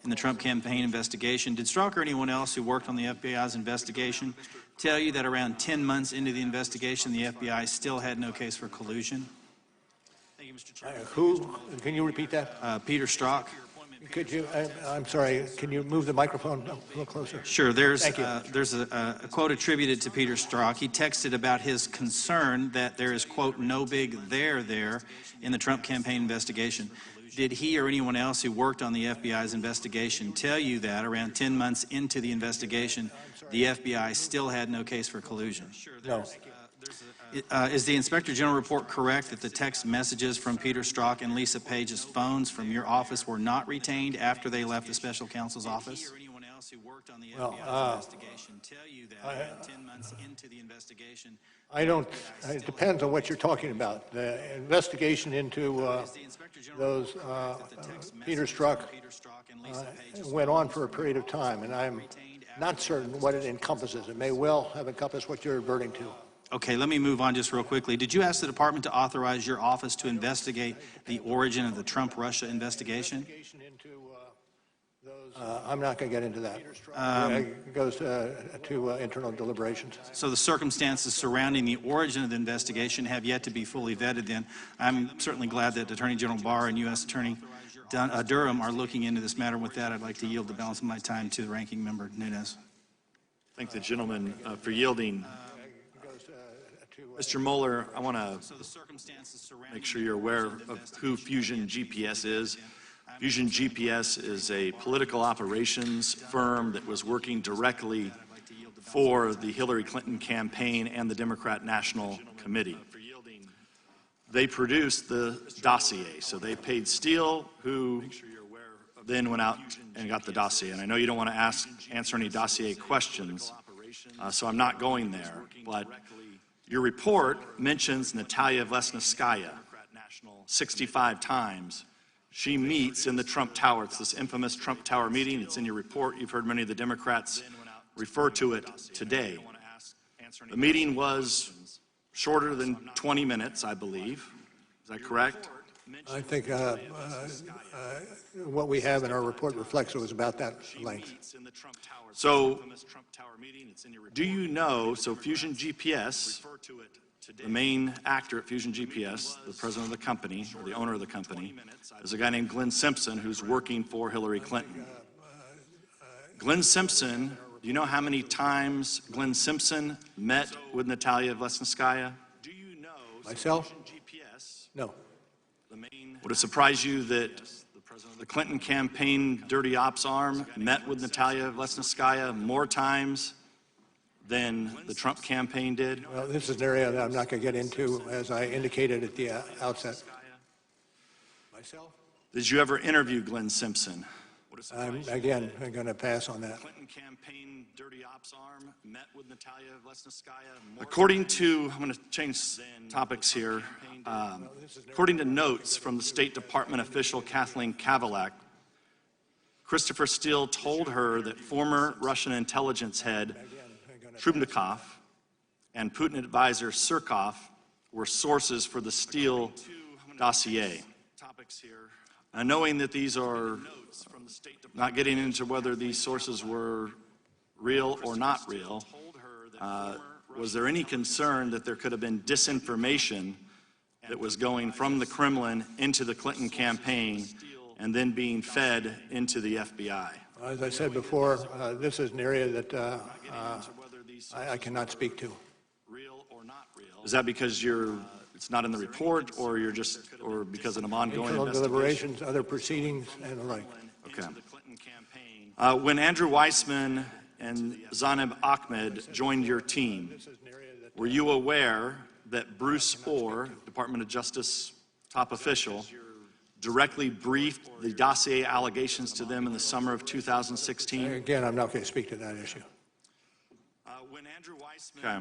in the Trump campaign investigation. Did Strzok or anyone else who worked on the FBI's investigation tell you that around 10 months into the investigation, the FBI still had no case for collusion? Thank you, Mr. Chairman. Who? Can you repeat that? Peter Strzok. Could you, I'm sorry, can you move the microphone a little closer? Sure. There's a quote attributed to Peter Strzok. He texted about his concern that there is, quote, no big there in the Trump campaign investigation. Did he or anyone else who worked on the FBI's investigation tell you that around 10 months into the investigation, the FBI still had no case for collusion? No. Is the Inspector General report correct that the text messages from Peter Strzok and Lisa Page's phones from your office were not retained after they left the special counsel's office? Well, I don't, it depends on what you're talking about. The investigation into those Peter Strzok went on for a period of time, and I'm not certain what it encompasses. It may well have encompassed what you're adverting to. Okay, let me move on just real quickly. Did you ask the department to authorize your office to investigate the origin of the Trump-Russia investigation? I'm not going to get into that. It goes to internal deliberations. So the circumstances surrounding the origin of the investigation have yet to be fully vetted then. I'm certainly glad that Attorney General Barr and U.S. Attorney Durham are looking into this matter. With that, I'd like to yield the balance of my time to the ranking member, Nunes. Thank the gentleman for yielding. Mr. Mueller, I want to make sure you're aware of who Fusion GPS is. Fusion GPS is a political operations firm that was working directly for the Hillary Clinton campaign and the Democrat National Committee. They produced the dossier, so they paid Steele, who then went out and got the dossier. And I know you don't want to answer any dossier questions, so I'm not going there. But your report mentions Natalia Vlesneskaya 65 times. She meets in the Trump Tower. It's this infamous Trump Tower meeting. It's in your report. You've heard many of the Democrats refer to it today. The meeting was shorter than 20 minutes, I believe. Is that correct? I think what we have in our report reflects it was about that length. So, do you know, so Fusion GPS, the main actor at Fusion GPS, the president of the company, or the owner of the company, is a guy named Glenn Simpson who's working for Hillary Clinton. Glenn Simpson, do you know how many times Glenn Simpson met with Natalia Vlesneskaya? Myself? No. Would it surprise you that the Clinton campaign dirty ops arm met with Natalia Vlesneskaya more times than the Trump campaign did? Well, this is an area that I'm not going to get into, as I indicated at the outset. Myself? Did you ever interview Glenn Simpson? I'm going to pass on that. Clinton campaign dirty ops arm met with Natalia Vlesneskaya. According to, I'm going to change topics here. According to notes from the State Department official Kathleen Kavalak, Christopher Steele told her that former Russian intelligence head Trubnikov and Putin advisor Surkov were sources for the Steele dossier. Knowing that these are not getting into whether these sources were real or not real, was there any concern that there could have been disinformation that was going from the Kremlin into the Clinton campaign and then being fed into the FBI? As I said before, this is an area that I cannot speak to. Is that because it's not in the report, or or because of an ongoing internal investigation? deliberations, other proceedings, and the like. Okay. When Andrew Weissman and Zaneb Ahmed joined your team, were you aware that Bruce Orr, Department of Justice top official, directly briefed the dossier allegations to them in the summer of 2016? Again, I'm not going to speak to that issue. Okay.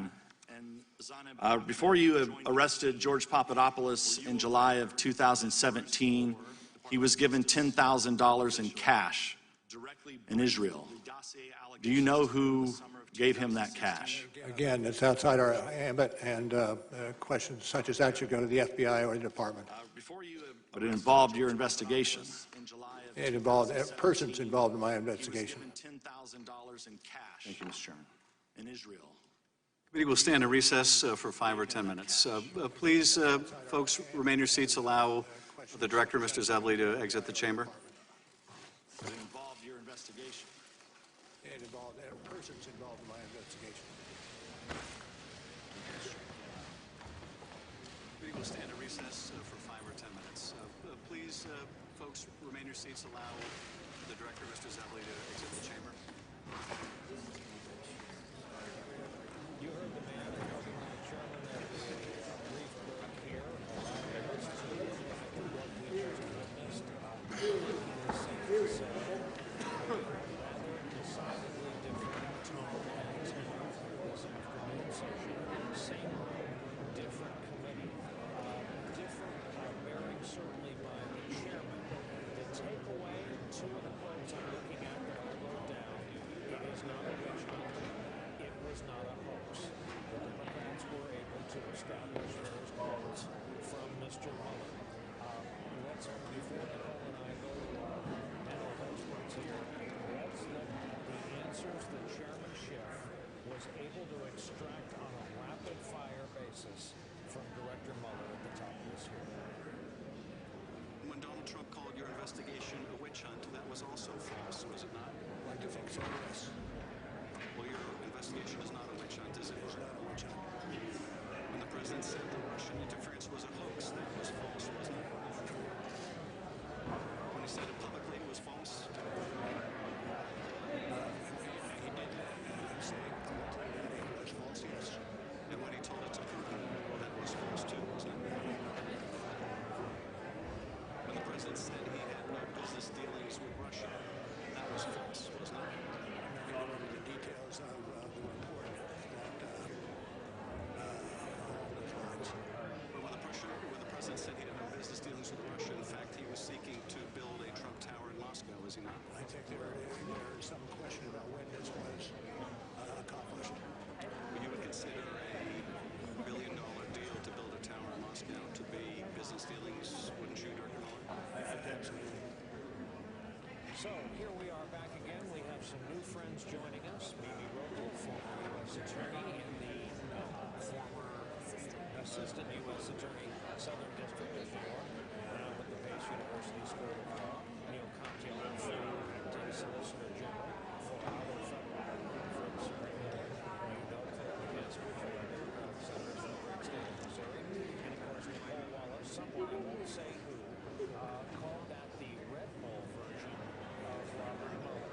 Before you arrested George Papadopoulos in July of 2017, he was given $10,000 in cash in Israel. Do you know who gave him that cash? Again, it's outside our ambit, and questions such as that should go to the FBI or the department. But it involved your investigation. It involved persons involved in my investigation. Thank you, Mr. Chairman. In Israel. Committee will stand in recess for 5 or 10 minutes. Please, folks, remain in your seats. Allow the director, Mr. Zevley, to exit the chamber. It involved your investigation. It involved persons involved in my investigation. Committee will stand in recess for 5 or 10 minutes. Please, folks, remain in your seats. Allow the director, Mr. Zevley, to exit the chamber. You heard the man, the chairman, at a brief break here, allowing us to look back at what we just witnessed in the San Francisco. Rather decidedly different tone and tenor this afternoon session. Same room, different committee, different bearing certainly by the chairman. The takeaway, two of the quotes I'm looking at that I wrote down, it is not a witch hunt. It was not a hoax. The Democrat investigation a witch hunt, that was also false, was it not? I do think so, yes. Well, your investigation is not a witch hunt, is it? It's not a witch hunt. When the president said the Russian interference was a hoax, that was false, wasn't it? When he said it publicly, it was false. He did say publicly that it was false, yes. And when he told it to Putin, that was false too, wasn't it? When the president said he had no business dealings with Russia, that was false, wasn't it? I'm not going into the details of the report When the president said he had no business dealings with Russia, in fact, he was seeking to build a Trump Tower in Moscow, is he not? I think there's some question about when this was accomplished. You would consider a billion-dollar deal to build a tower in Moscow to be business dealings, wouldn't you, Dr. Mueller? Absolutely. So here we are back again. We have some new friends joining us. Mimi Roper, former U.S. Attorney and the former Assistant U.S. Attorney, Southern District of New York, now with the Pace University School of Law. Neil Contiel, former acting Solicitor General for other federal for serving New York, against Richard Senators from the great state of Missouri. And of course, Nicole Wallace, someone I won't say who, called that the Red Bull version of Robert Mueller.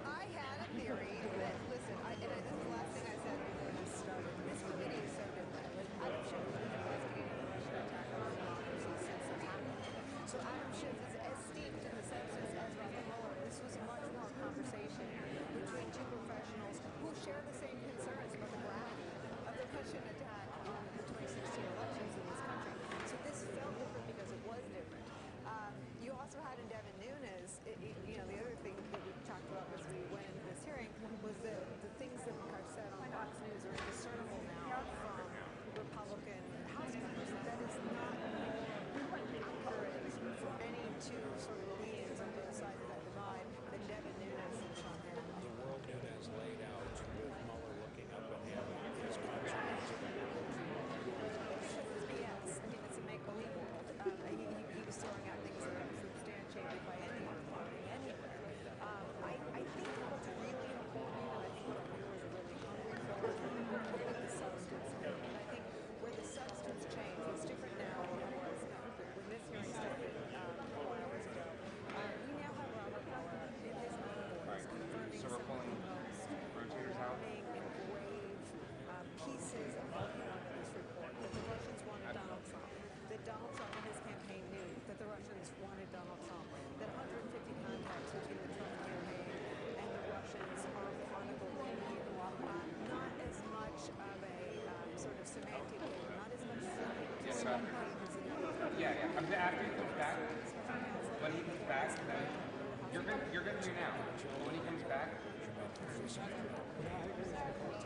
I had a theory that, listen, and this is the last thing I said before this started. This committee is so different. Adam Schiff has been investigating the Russian attack on our democracy since it happened. So Adam Schiff is as steeped in the substance as Robert Mueller. This was much more a conversation between two professionals who share the same concerns about the gravity of the Russian attack on the 2016 elections in this country. So this felt different because it was different. You also had in Devin Nunes, the other thing that we talked about as we went into this hearing was the things that are said on Fox News are indiscernible now from Republican House members. That is not more accurate for any two sort of leans on both sides of that divide than Devin Nunes and Sean Hannity. The world Nunes laid out with Mueller looking up at him his comprehensive world. It was BS. I mean, it's a make-believe world. He was throwing out things that are substantiated by any reporting anywhere. I think what's really important, and I think what our viewers are really hungry for, is the substance. And I think where the substance changed, it's different now than it was when this hearing started 4 hours ago. We now have Robert Mueller in his own voice confirming some of the most alarming and grave pieces of what he wanted in this report. That the Russians wanted Donald Trump. That Donald Trump and his campaign knew that the Russians wanted Donald Trump. That 150 contacts between the Trump campaign and the Russians are chronicled in here. Not as much of a sort of semantic game, not as much Yeah. I mean, after he comes back, when he comes back, then you're gonna do now. When he comes back. To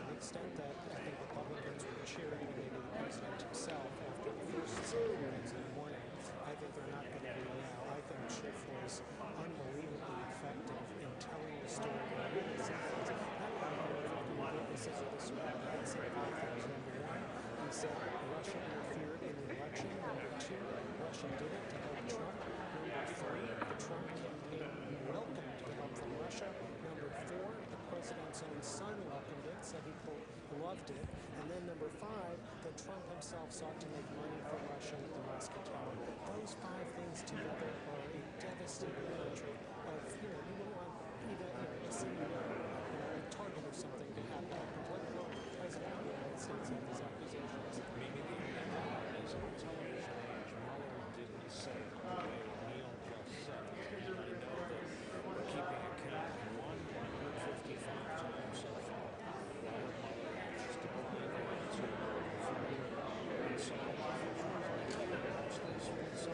the extent that I think Republicans were cheering maybe the president himself after the first hearings in the morning, I think they're not going to do now. I think Schiff was unbelievably effective in telling the story in really simple. Not about 150 witnesses or this or that. I'd say 5 things. Number one, he said Russia interfered in the election. Number two, Russia did it to help Trump. Number three, the Trump campaign welcomed the help from Russia. Number four, the president's own son welcomed it, said he loved it. And then number five, that Trump himself sought to make money for Russia with the Moscow Tower. Those 5 things together are a devastating imagery of, you wouldn't want even a CEO, a target or something to have that complete wrong. The president of the United States of these accusations. Maybe the is on television age. Mueller didn't say Neil just said. And I know that we're keeping account of 155 times so far. Robert Mueller has declined to answer and so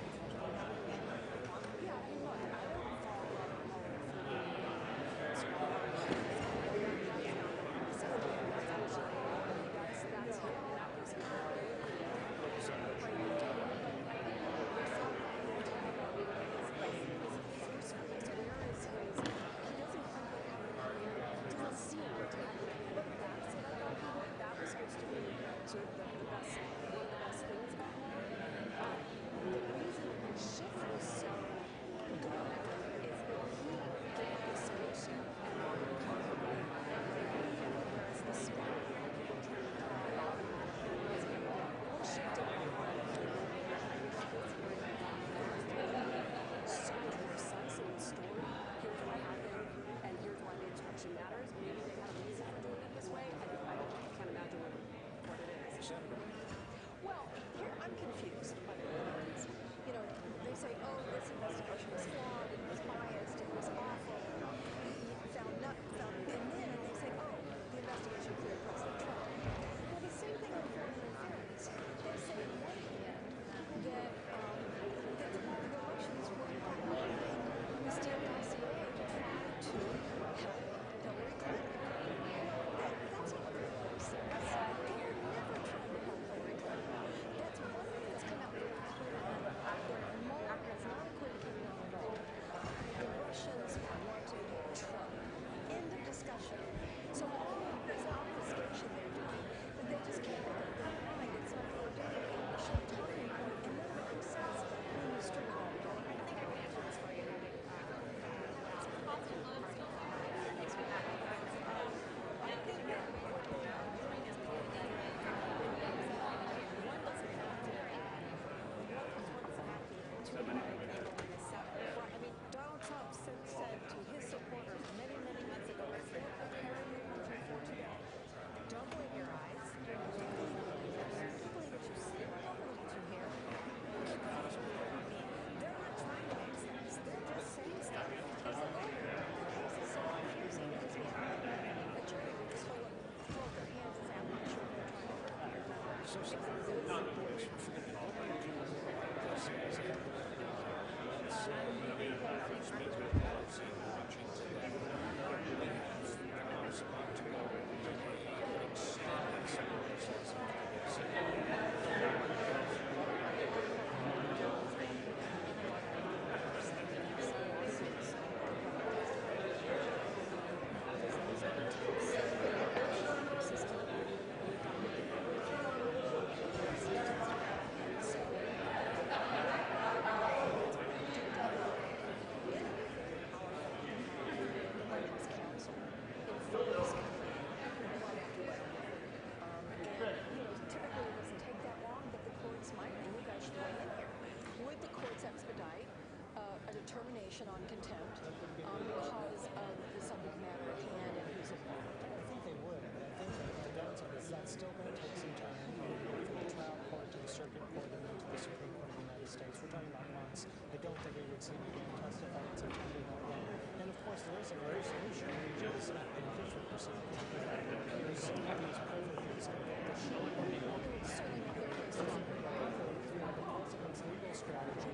determination on contempt because of the subject matter at hand and who's involved? I think they would. I think that the downside is that's still going to take some time from the trial court to the circuit court and then to the Supreme Court of the United States. We're talking about months. I don't think we would see him testify in September that way. And of course, there is a resolution, which is impeachment proceedings. There's some of these privileges involved. The short one is certainly not the case. However, the president's legal strategy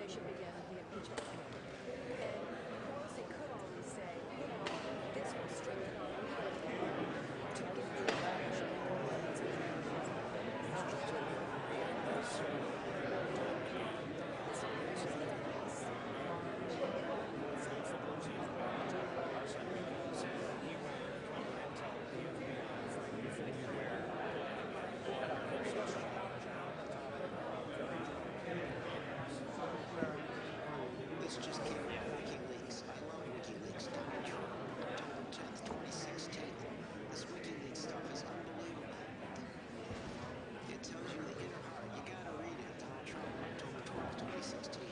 they should begin the impeachment. And Pelosi could always say, you know, this will strengthen our legal to get the impeachment. This just came out of WikiLeaks. I love WikiLeaks. Donald Trump, October 10th, 2016. This WikiLeaks stuff is unbelievable. It tells you the inner heart. You gotta read it. Donald Trump, October 12th, 2016.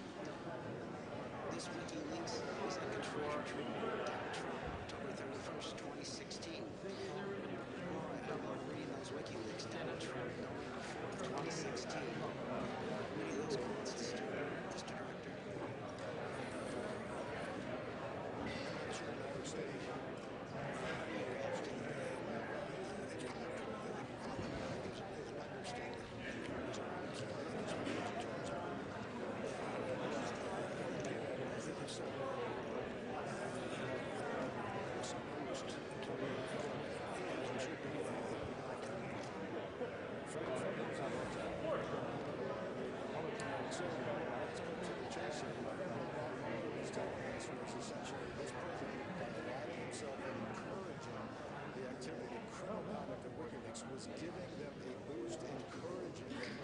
This WikiLeaks is like a treasure trove. Donald Trump, October 31st, 2016. I love reading those WikiLeaks. Donald Trump, November 4th, 2016. Many of those quotes disturb Mr. Director. Was giving them a boost, encouraging them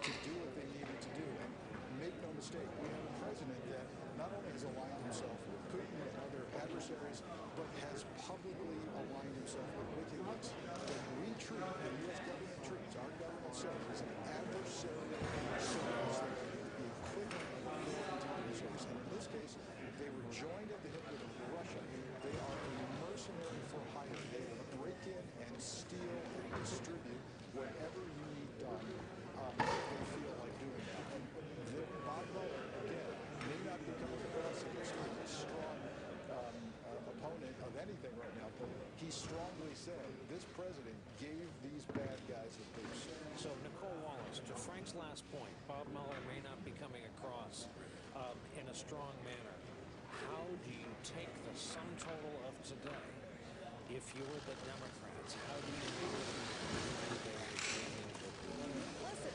to do what they needed to do. And make no mistake, we have a president that not only has aligned himself with Putin and other adversaries, but has publicly aligned himself with WikiLeaks. That we treat, and U.S. government treats, our government says, as an adversarial service, the equivalent of military adversaries. And in this case, they were joined at the hip with Russia. They are a mercenary for hire. They will break in and steal and distribute whatever you need done if they feel like doing that. And Bob Mueller, again, may not be coming across as a strong opponent of anything right now, but he strongly said this president gave these bad guys a boost. So, Nicole Wallace, to Frank's last point, Bob Mueller may not be coming across in a strong manner. How do you take the sum total of today? If you were the Democrats, how do you make it? Listen,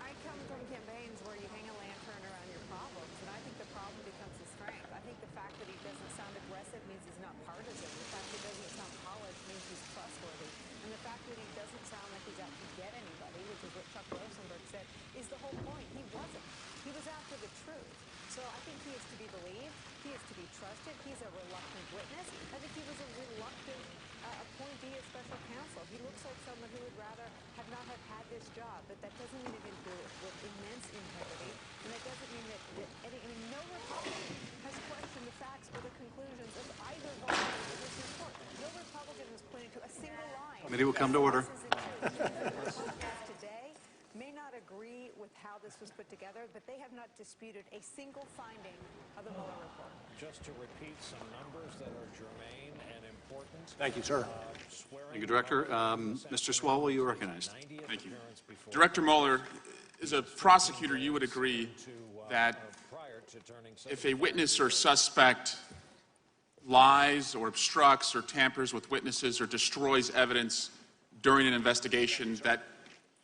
I come from campaigns where you hang a lantern around your problems, and I think the problem becomes a strength. I think the fact that he doesn't sound aggressive means he's not partisan. The fact that he doesn't sound polished means he's trustworthy. And the fact that he doesn't sound like he's out to get anybody, which is what Chuck Rosenberg said, is the whole point. He wasn't. He was after the truth. So I think he is to be believed. He is to be trusted. He's a reluctant witness. I think he was a reluctant appointee as special counsel. He looks like someone who would rather have not have had this job, but that doesn't mean he didn't do it with immense integrity, and that doesn't mean that no Republican has questioned the facts or the conclusions of either volume of this report. Committee will come to order. Today may not agree with how this was put together, but they have not disputed a single finding of the Mueller report. Just to repeat some numbers that are germane and important. Thank you, sir. Thank you, Director. Mr. Swalwell, you are recognized. Thank you. Director Mueller, as a prosecutor, you would agree that if a witness or suspect lies or obstructs or tampers with witnesses or destroys evidence during an investigation, that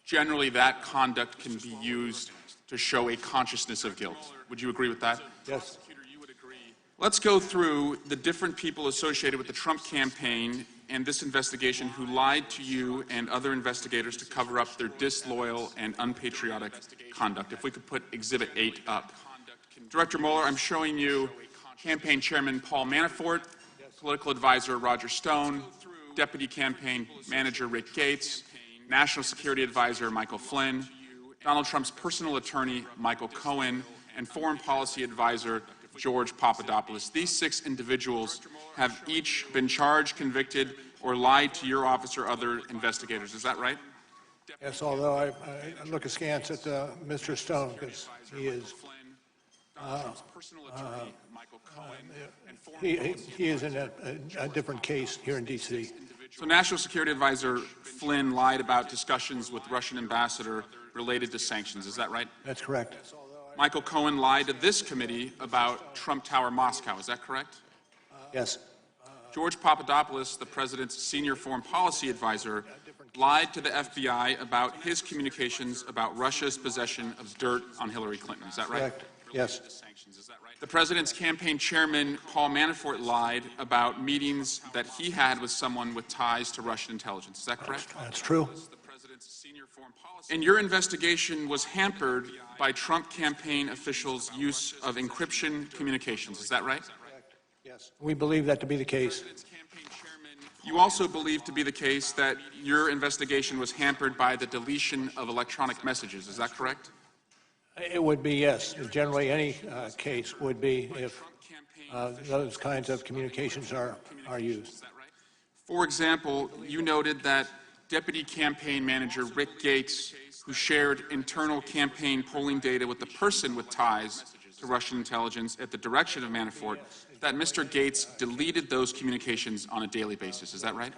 generally that conduct can be used to show a consciousness of guilt. Would you agree with that? Yes. Let's go through the different people associated with the Trump campaign and this investigation who lied to you and other investigators to cover up their disloyal and unpatriotic conduct. If we could put Exhibit 8 up. Director Mueller, I'm showing you Campaign Chairman Paul Manafort, Political Advisor Roger Stone, Deputy Campaign Manager Rick Gates, National Security Advisor Michael Flynn, Donald Trump's personal attorney Michael Cohen, and Foreign Policy Advisor George Papadopoulos. These 6 individuals have each been charged, convicted, or lied to your office or other investigators. Is that right? Yes, although I look askance at Mr. Stone because he is he is in a different case here in D.C. So National Security Advisor Flynn lied about discussions with Russian ambassador related to sanctions. Is that right? That's correct. Michael Cohen lied to this committee about Trump Tower Moscow. Is that correct? Yes. George Papadopoulos, the president's senior foreign policy advisor, lied to the FBI about his communications about Russia's possession of dirt on Hillary Clinton. Is that right? Correct. Yes. The president's campaign chairman, Paul Manafort, lied about meetings that he had with someone with ties to Russian intelligence. Is that correct? That's true. And your investigation was hampered by Trump campaign officials' use of encryption communications. Is that right? Yes. We believe that to be the case. You also believe to be the case that your investigation was hampered by the deletion of electronic messages. Is that correct? It would be, yes. Generally, any case would be if those kinds of communications are used. For example, you noted that Deputy Campaign Manager Rick Gates, who shared internal campaign polling data with the person with ties to Russian intelligence at the direction of Manafort, that Mr. Gates deleted those communications on a daily basis. Is that right?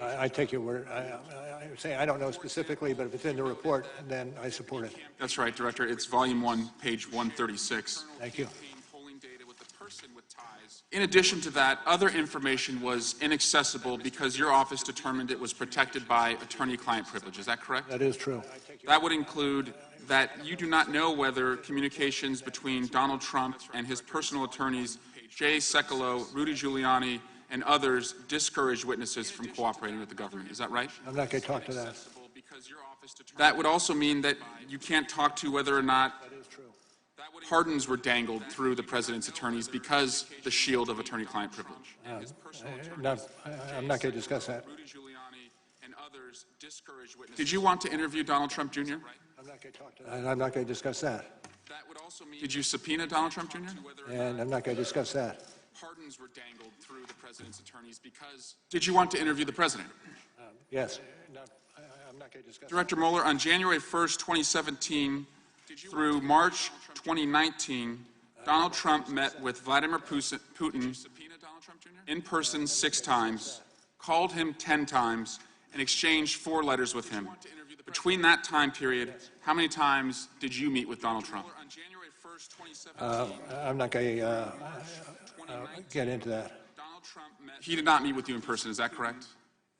I take your word. I say I don't know specifically, but if it's in the report, then I support it. That's right, Director. It's Volume 1, page 136. Thank you. In addition to that, other information was inaccessible because your office determined it was protected by attorney-client privilege. Is that correct? That is true. That would include that you do not know whether communications between Donald Trump and his personal attorneys, Jay Sekulow, Rudy Giuliani, and others discouraged witnesses from cooperating with the government. Is that right? I'm not going to talk to that. That would also mean that you can't talk to whether or not pardons were dangled through the president's attorneys because the shield of attorney-client privilege. I'm not going to discuss that. Did you want to interview Donald Trump Jr.? I'm not going to discuss that. Did you subpoena Donald Trump Jr.? And I'm not going to discuss that. Pardons were dangled through the president's attorneys because... Did you want to interview the president? Yes. I'm not going to discuss Director Mueller, on January 1st, 2017 through March 2019, Donald Trump met with Vladimir Putin in person 6 times, called him 10 times, and exchanged 4 letters with him. Between that time period, how many times did you meet with Donald Trump? I'm not going to get into that. He did not meet with you in person, is that correct?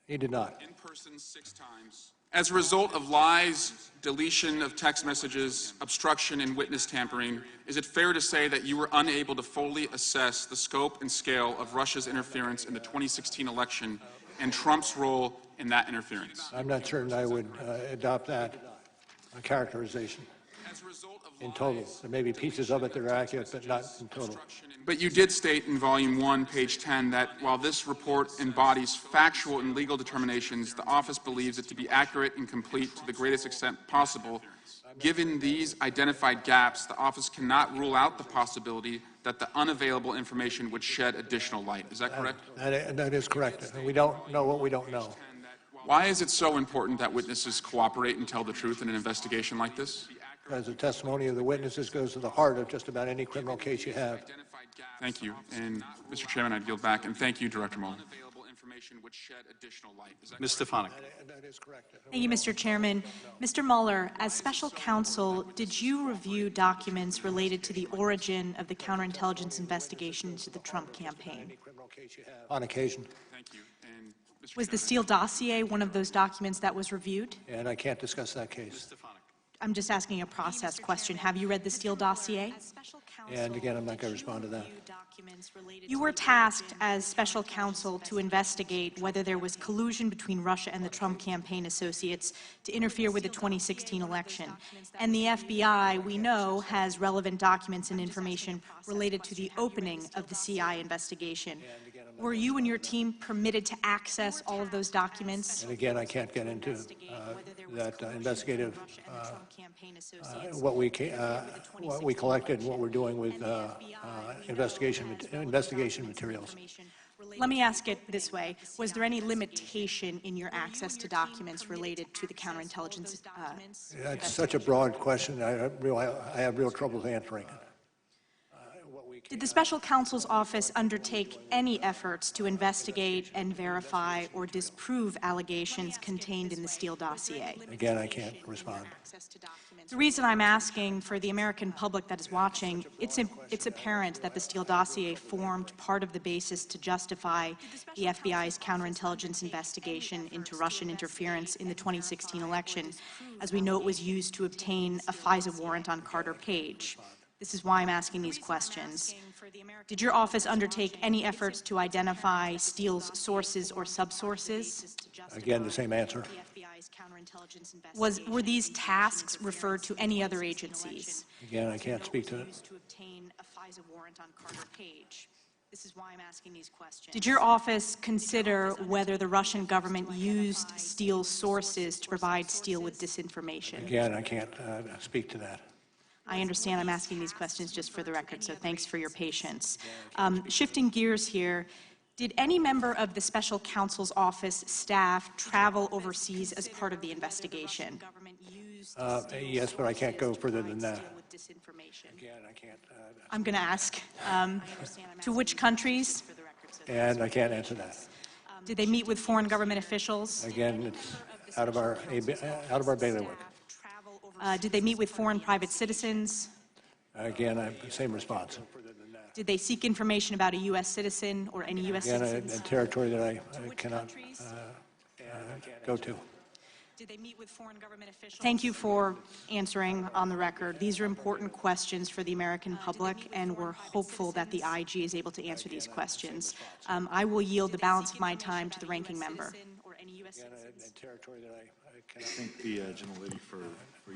He did not. In person 6 times. As a result of lies, deletion of text messages, obstruction, and witness tampering, is it fair to say that you were unable to fully assess the scope and scale of Russia's interference in the 2016 election and Trump's role in that interference? I'm not certain I would adopt that characterization in total. There may be pieces of it that are accurate, but not in total. But you did state in Volume 1, page 10, that while this report embodies factual and legal determinations, the office believes it to be accurate and complete to the greatest extent possible. Given these identified gaps, the office cannot rule out the possibility that the unavailable information would shed additional light. Is that correct? That is correct. We don't know what we don't know. Why is it so important that witnesses cooperate and tell the truth in an investigation like this? Because the testimony of the witnesses goes to the heart of just about any criminal case you have. Thank you. And, Mr. Chairman, I'd yield back. And thank you, Director Mueller. Ms. Stefanik. That is correct. Thank you, Mr. Chairman. Mr. Mueller, as special counsel, did you review documents related to the origin of the counterintelligence investigation into the Trump campaign? On occasion. Was the Steele dossier one of those documents that was reviewed? And I can't discuss that case. I'm just asking a process question. Have you read the Steele dossier? And again, I'm not going to respond to that. You were tasked as special counsel to investigate whether there was collusion between Russia and the Trump campaign associates to interfere with the 2016 election. And the FBI, we know, has relevant documents and information related to the opening of the CI investigation. Were you and your team permitted to access all of those documents? And again, I can't get into that investigative, what we collected and what we're doing with investigation materials. Let me ask it this way. Was there any limitation in your access to documents related to the counterintelligence? It's such a broad question. I have real trouble answering it. Did the special counsel's office undertake any efforts to investigate and verify or disprove allegations contained in the Steele dossier? Again, I can't respond. The reason I'm asking for the American public that is watching, it's apparent that the Steele dossier formed part of the basis to justify the FBI's counterintelligence investigation into Russian interference in the 2016 election. As we know, it was used to obtain a FISA warrant on Carter Page. This is why I'm asking these questions. Did your office undertake any efforts to identify Steele's sources or subsources? Again, the same answer. Were these tasks referred to any other agencies? Again, I can't speak to it. To obtain a FISA warrant on Carter Page. This is why I'm asking these questions. Did your office consider whether the Russian government used Steele's sources to provide Steele with disinformation? Again, I can't speak to that. I understand I'm asking these questions just for the record, so thanks for your patience. Shifting gears here, did any member of the special counsel's office staff travel overseas as part of the investigation? Yes, but I can't go further than that. Again, I can't. I'm going to ask, to which countries? And I can't answer that. Did they meet with foreign government officials? Again, it's out of our bailiwick. Did they meet with foreign private citizens? Again, same response. Did they seek information about a U.S. citizen or any U.S. citizens? Again, a territory that I cannot go to. Did they meet with foreign government officials? Thank you for answering on the record. These are important questions for the American public, and we're hopeful that the IG is able to answer these questions. I will yield the balance of my time to the ranking member. I thank the gentlelady for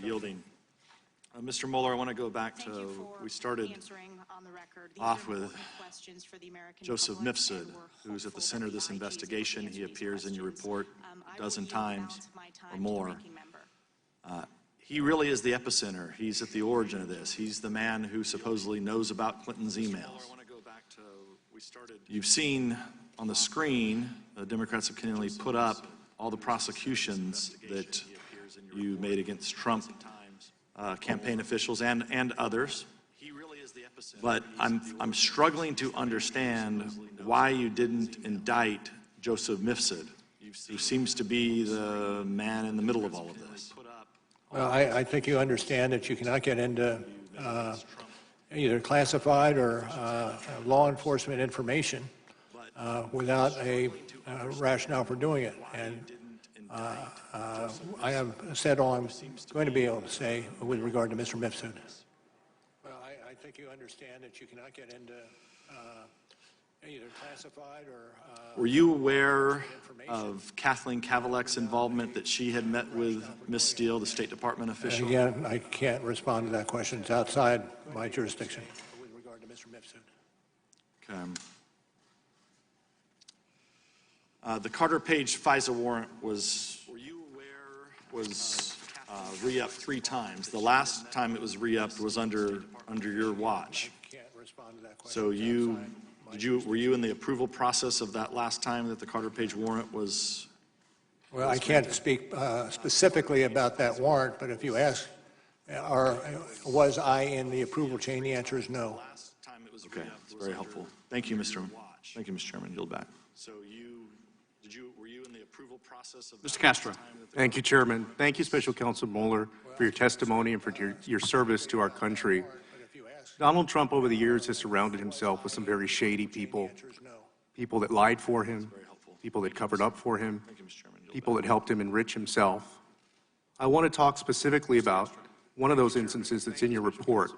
yielding. Mr. Mueller, I want to go back to, we started off with Joseph Mifsud, who's at the center of this investigation. He appears in your report a dozen times or more. He really is the epicenter. He's at the origin of this. He's the man who supposedly knows about Clinton's emails. You've seen on the screen, the Democrats have continually put up all the prosecutions that you made against Trump campaign officials and others. But I'm struggling to understand why you didn't indict Joseph Mifsud, who seems to be the man in the middle of all of this. Well, I think you understand that you cannot get into either classified or law enforcement information without a rationale for doing it. And I have said all I'm going to be able to say with regard to Mr. Mifsud. Well, I think you understand that you cannot get into either classified or... Were you aware of Kathleen Kavalek's involvement, that she had met with Ms. Steele, the State Department official? Again, I can't respond to that question. It's outside my jurisdiction. With regard to Mr. Mifsud. Okay. The Carter Page FISA warrant was re-upped 3 times. The last time it was re-upped was under your watch. So were you in the approval process of that last time that the Carter Page warrant was Well, I can't speak specifically about that warrant, but if you ask, was I in the approval chain, the answer is no. Okay, it's very helpful. Thank you, Mr. Chairman. Yield back. So were you in the approval process of Mr. Castro. Thank you, Chairman. Thank you, Special Counsel Mueller, for your testimony and for your service to our country. Donald Trump over the years has surrounded himself with some very shady people, people that lied for him, people that covered up for him, people that helped him enrich himself. I want to talk specifically about one of those instances that's in your report.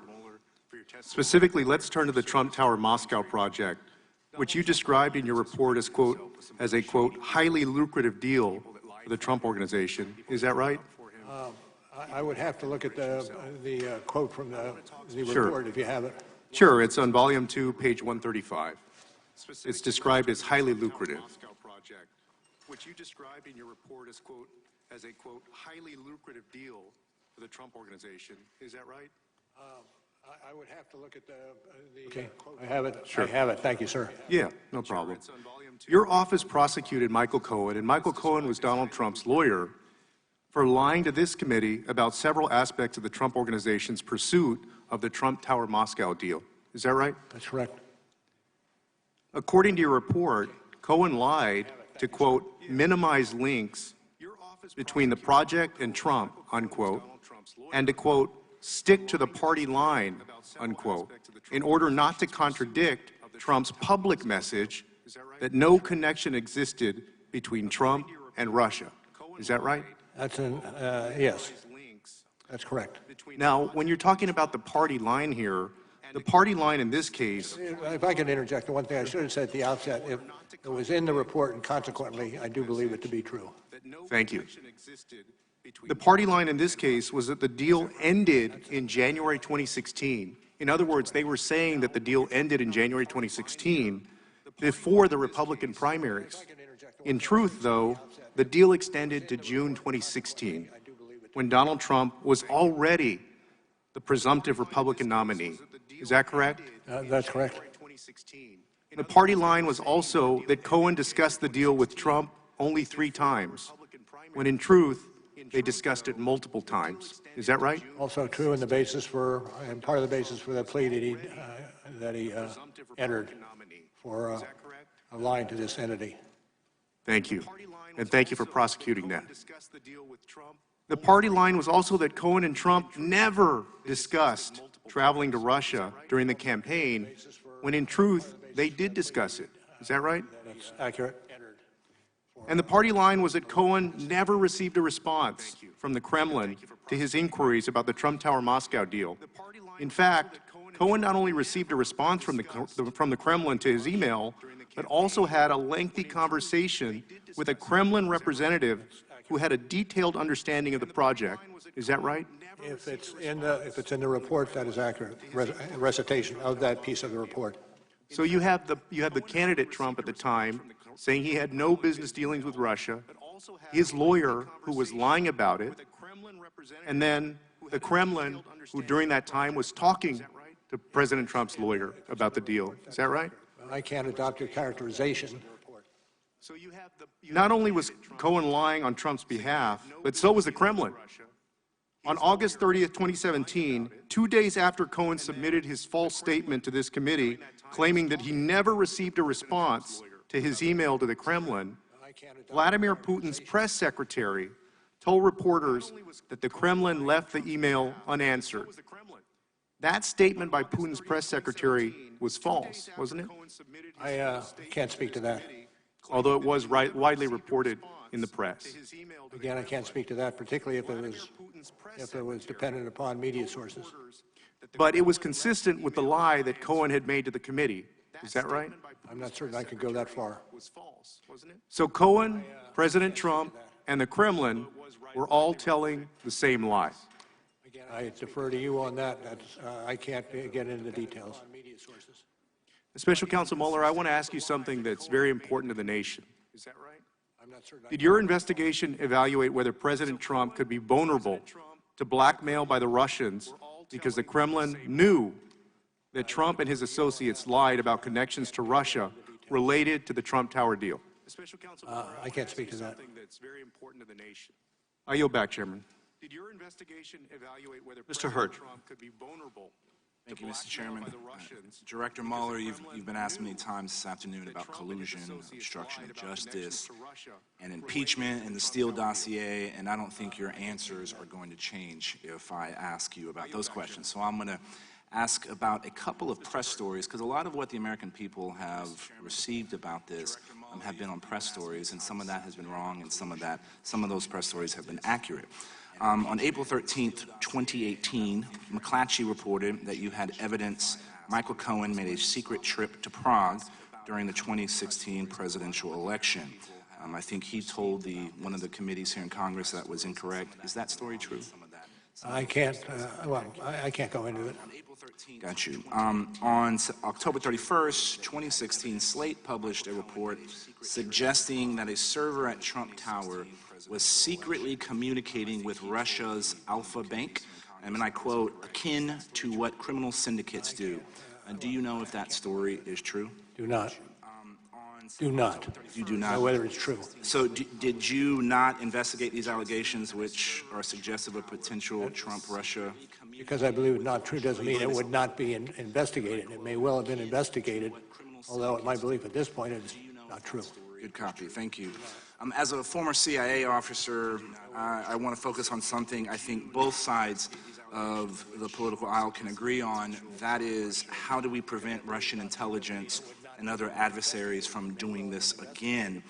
Specifically, let's turn to the Trump Tower Moscow project, which you described in your report as, quote, as a, quote, highly lucrative deal for the Trump organization. Is that right? I would have to look at the quote from the Sure. report if you have it. Sure, it's on volume 2, page 135. It's described as highly lucrative. Which you described in your report as, quote, as a, quote, highly lucrative deal for the Trump organization. Is that right? I would have to look at the okay. I have it. Sure. I have it. Thank you, sir. Yeah, no problem. Your office prosecuted Michael Cohen, and Michael Cohen was Donald Trump's lawyer, for lying to this committee about several aspects of the Trump organization's pursuit of the Trump Tower Moscow deal. Is that right? That's correct. According to your report, Cohen lied to, quote, minimize links between the project and Trump, unquote, and to, quote, stick to the party line, unquote, in order not to contradict Trump's public message that no connection existed between Trump and Russia. Is that right? That's yes. That's correct. Now, when you're talking about the party line here, the party line in this case... If I could interject, the one thing I should have said at the outset, if it was in the report, and consequently, I do believe it to be true. Thank you. The party line in this case was that the deal ended in January 2016. In other words, they were saying that the deal ended in January 2016 before the Republican primaries. In truth, though, the deal extended to June 2016, when Donald Trump was already the presumptive Republican nominee. Is that correct? That's correct. The party line was also that Cohen discussed the deal with Trump only 3 times, when in truth, they discussed it multiple times. Is that right? Also true, and the basis for, and part of the basis for the plea that he entered for lying to this entity. Thank you, and thank you for prosecuting that. The party line was also that Cohen and Trump never discussed traveling to Russia during the campaign, when in truth, they did discuss it. Is that right? That's accurate. And the party line was that Cohen never received a response from the Kremlin to his inquiries about the Trump Tower Moscow deal. In fact, Cohen not only received a response from the Kremlin to his email, but also had a lengthy conversation with a Kremlin representative who had a detailed understanding of the project. Is that right? If it's in the report, that is accurate. Recitation of that piece of the report. So you have the candidate Trump at the time saying he had no business dealings with Russia, his lawyer who was lying about it, and then the Kremlin who during that time was talking to President Trump's lawyer about the deal. Is that right? I can't adopt your characterization. Not only was Cohen lying on Trump's behalf, but so was the Kremlin. On August 30th, 2017, 2 days after Cohen submitted his false statement to this committee, claiming that he never received a response to his email to the Kremlin, Vladimir Putin's press secretary told reporters that the Kremlin left the email unanswered. That statement by Putin's press secretary was false, wasn't it? I can't speak to that. Although it was widely reported in the press. Again, I can't speak to that, particularly if it was dependent upon media sources. But it was consistent with the lie that Cohen had made to the committee. Is that right? I'm not certain I could go that far. So Cohen, President Trump, and the Kremlin were all telling the same lie. I defer to you on that. I can't get into the details. Special Counsel Mueller, I want to ask you something that's very important to the nation. Is that right? Did your investigation evaluate whether President Trump could be vulnerable to blackmail by the Russians because the Kremlin knew that Trump and his associates lied about connections to Russia related to the Trump Tower deal? Special Counsel I can't speak to that. Something that's very important to the nation. I yield back, Chairman. Did your investigation evaluate whether President Trump could be vulnerable? Thank you, Mr. Chairman. Director Mueller, you've been asked many times this afternoon about collusion, obstruction of justice, and impeachment and the Steele dossier, and I don't think your answers are going to change if I ask you about those questions. So I'm going to ask about a couple of press stories, because a lot of what the American people have received about this have been on press stories, and some of that has been wrong, and some of those press stories have been accurate. On April 13th, 2018, McClatchy reported that you had evidence Michael Cohen made a secret trip to Prague during the 2016 presidential election. I think he told one of the committees here in Congress that was incorrect. Is that story true? I can't, I can't go into it. Got you. On October 31st, 2016, Slate published a report suggesting that a server at Trump Tower was secretly communicating with Russia's Alpha Bank, and I quote, akin to what criminal syndicates do. Do you know if that story is true? Do not. Do not. You do not? Know whether it's true. So did you not investigate these allegations which are suggestive of potential Trump-Russia? Because I believe it's not true doesn't mean it would not be investigated. It may well have been investigated, although my belief at this point is not true. Good copy. Thank you. As a former CIA officer, I want to focus on something I think both sides of the political aisle can agree on. That is, how do we prevent Russian intelligence and other adversaries from doing this again?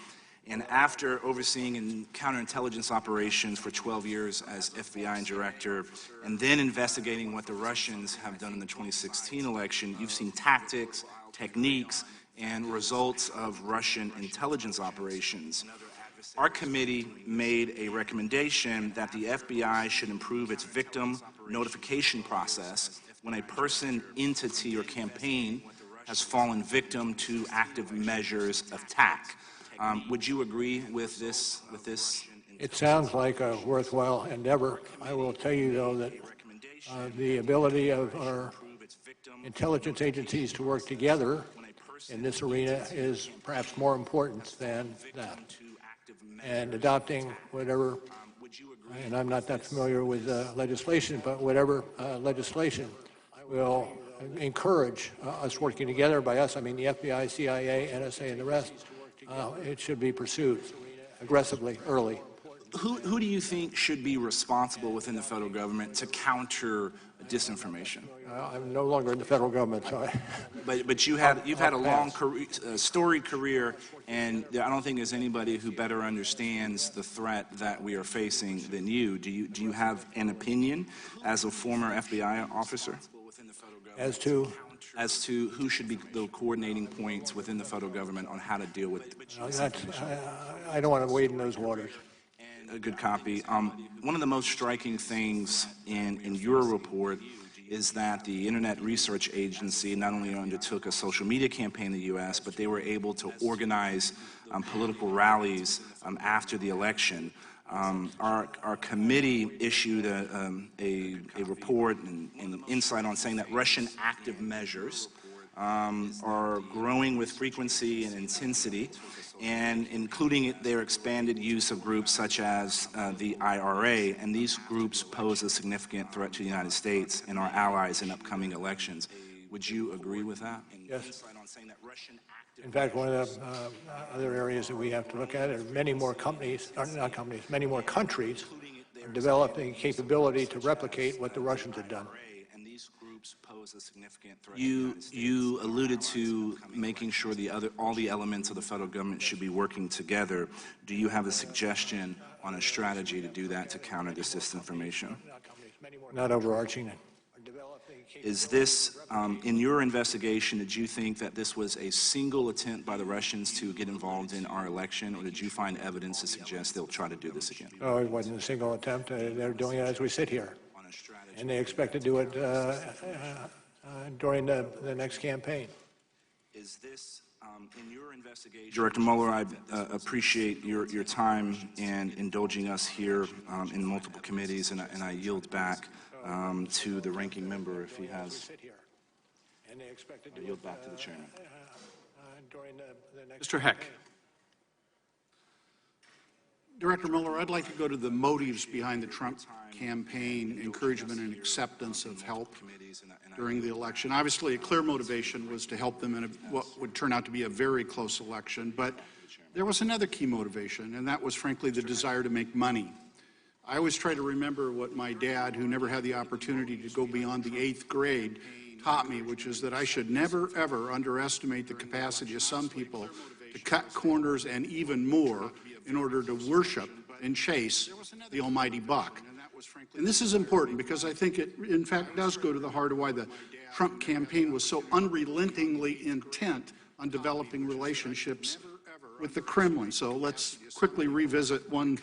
And after overseeing counterintelligence operations for 12 years as FBI director, and then investigating what the Russians have done in the 2016 election, you've seen tactics, techniques, and results of Russian intelligence operations. Our committee made a recommendation that the FBI should improve its victim notification process when a person, entity, or campaign has fallen victim to active measures of attack. Would you agree with this? It sounds like a worthwhile endeavor. I will tell you, though, that the ability of our intelligence agencies to work together in this arena is perhaps more important than that. And adopting whatever, and I'm not that familiar with legislation, but whatever legislation will encourage us working together. By us, I mean the FBI, CIA, NSA, and the rest. It should be pursued aggressively, early. Who do you think should be responsible within the federal government to counter disinformation? I'm no longer in the federal government, so But you've had a long career, storied career, and I don't think there's anybody who better understands the threat that we are facing than you. Do you have an opinion as a former FBI officer? As to who should be the coordinating points within the federal government on how to deal with I don't want to wade in those waters. A good copy. One of the most striking things in your report is that the Internet Research Agency not only undertook a social media campaign in the U.S., but they were able to organize political rallies after the election. Our committee issued a report and insight on saying that Russian active measures are growing with frequency and intensity, and including their expanded use of groups such as the IRA, and these groups pose a significant threat to the United States and our allies in upcoming elections. Would you agree with that? Yes. In fact, one of the other areas that we have to look at are many more companies, or not companies, many more countries are developing capability to replicate what the Russians have done. You alluded to making sure all the elements of the federal government should be working together. Do you have a suggestion on a strategy to do that to counter this disinformation? Not overarching. Is this, in your investigation, did you think that this was a single attempt by the Russians to get involved in our election, or did you find evidence to suggest they'll try to do this again? No, it wasn't a single attempt. They're doing it as we sit here. And they expect to do it during the next campaign. Is this, in your investigation, Director Mueller, I appreciate your time and indulging us here in multiple committees, and I yield back to the ranking member if he has. I yield back to the chairman. Mr. Heck. Director Mueller, I'd like to go to the motives behind the Trump campaign, encouragement and acceptance of help during the election. Obviously, a clear motivation was to help them in what would turn out to be a very close election, but there was another key motivation, and that was, frankly, the desire to make money. I always try to remember what my dad, who never had the opportunity to go beyond the 8th grade, taught me, which is that I should never, ever underestimate the capacity of some people to cut corners and even more in order to worship and chase the almighty buck. And this is important because I think it, in fact, does go to the heart of why the Trump campaign was so unrelentingly intent on developing relationships with the Kremlin. So let's quickly revisit one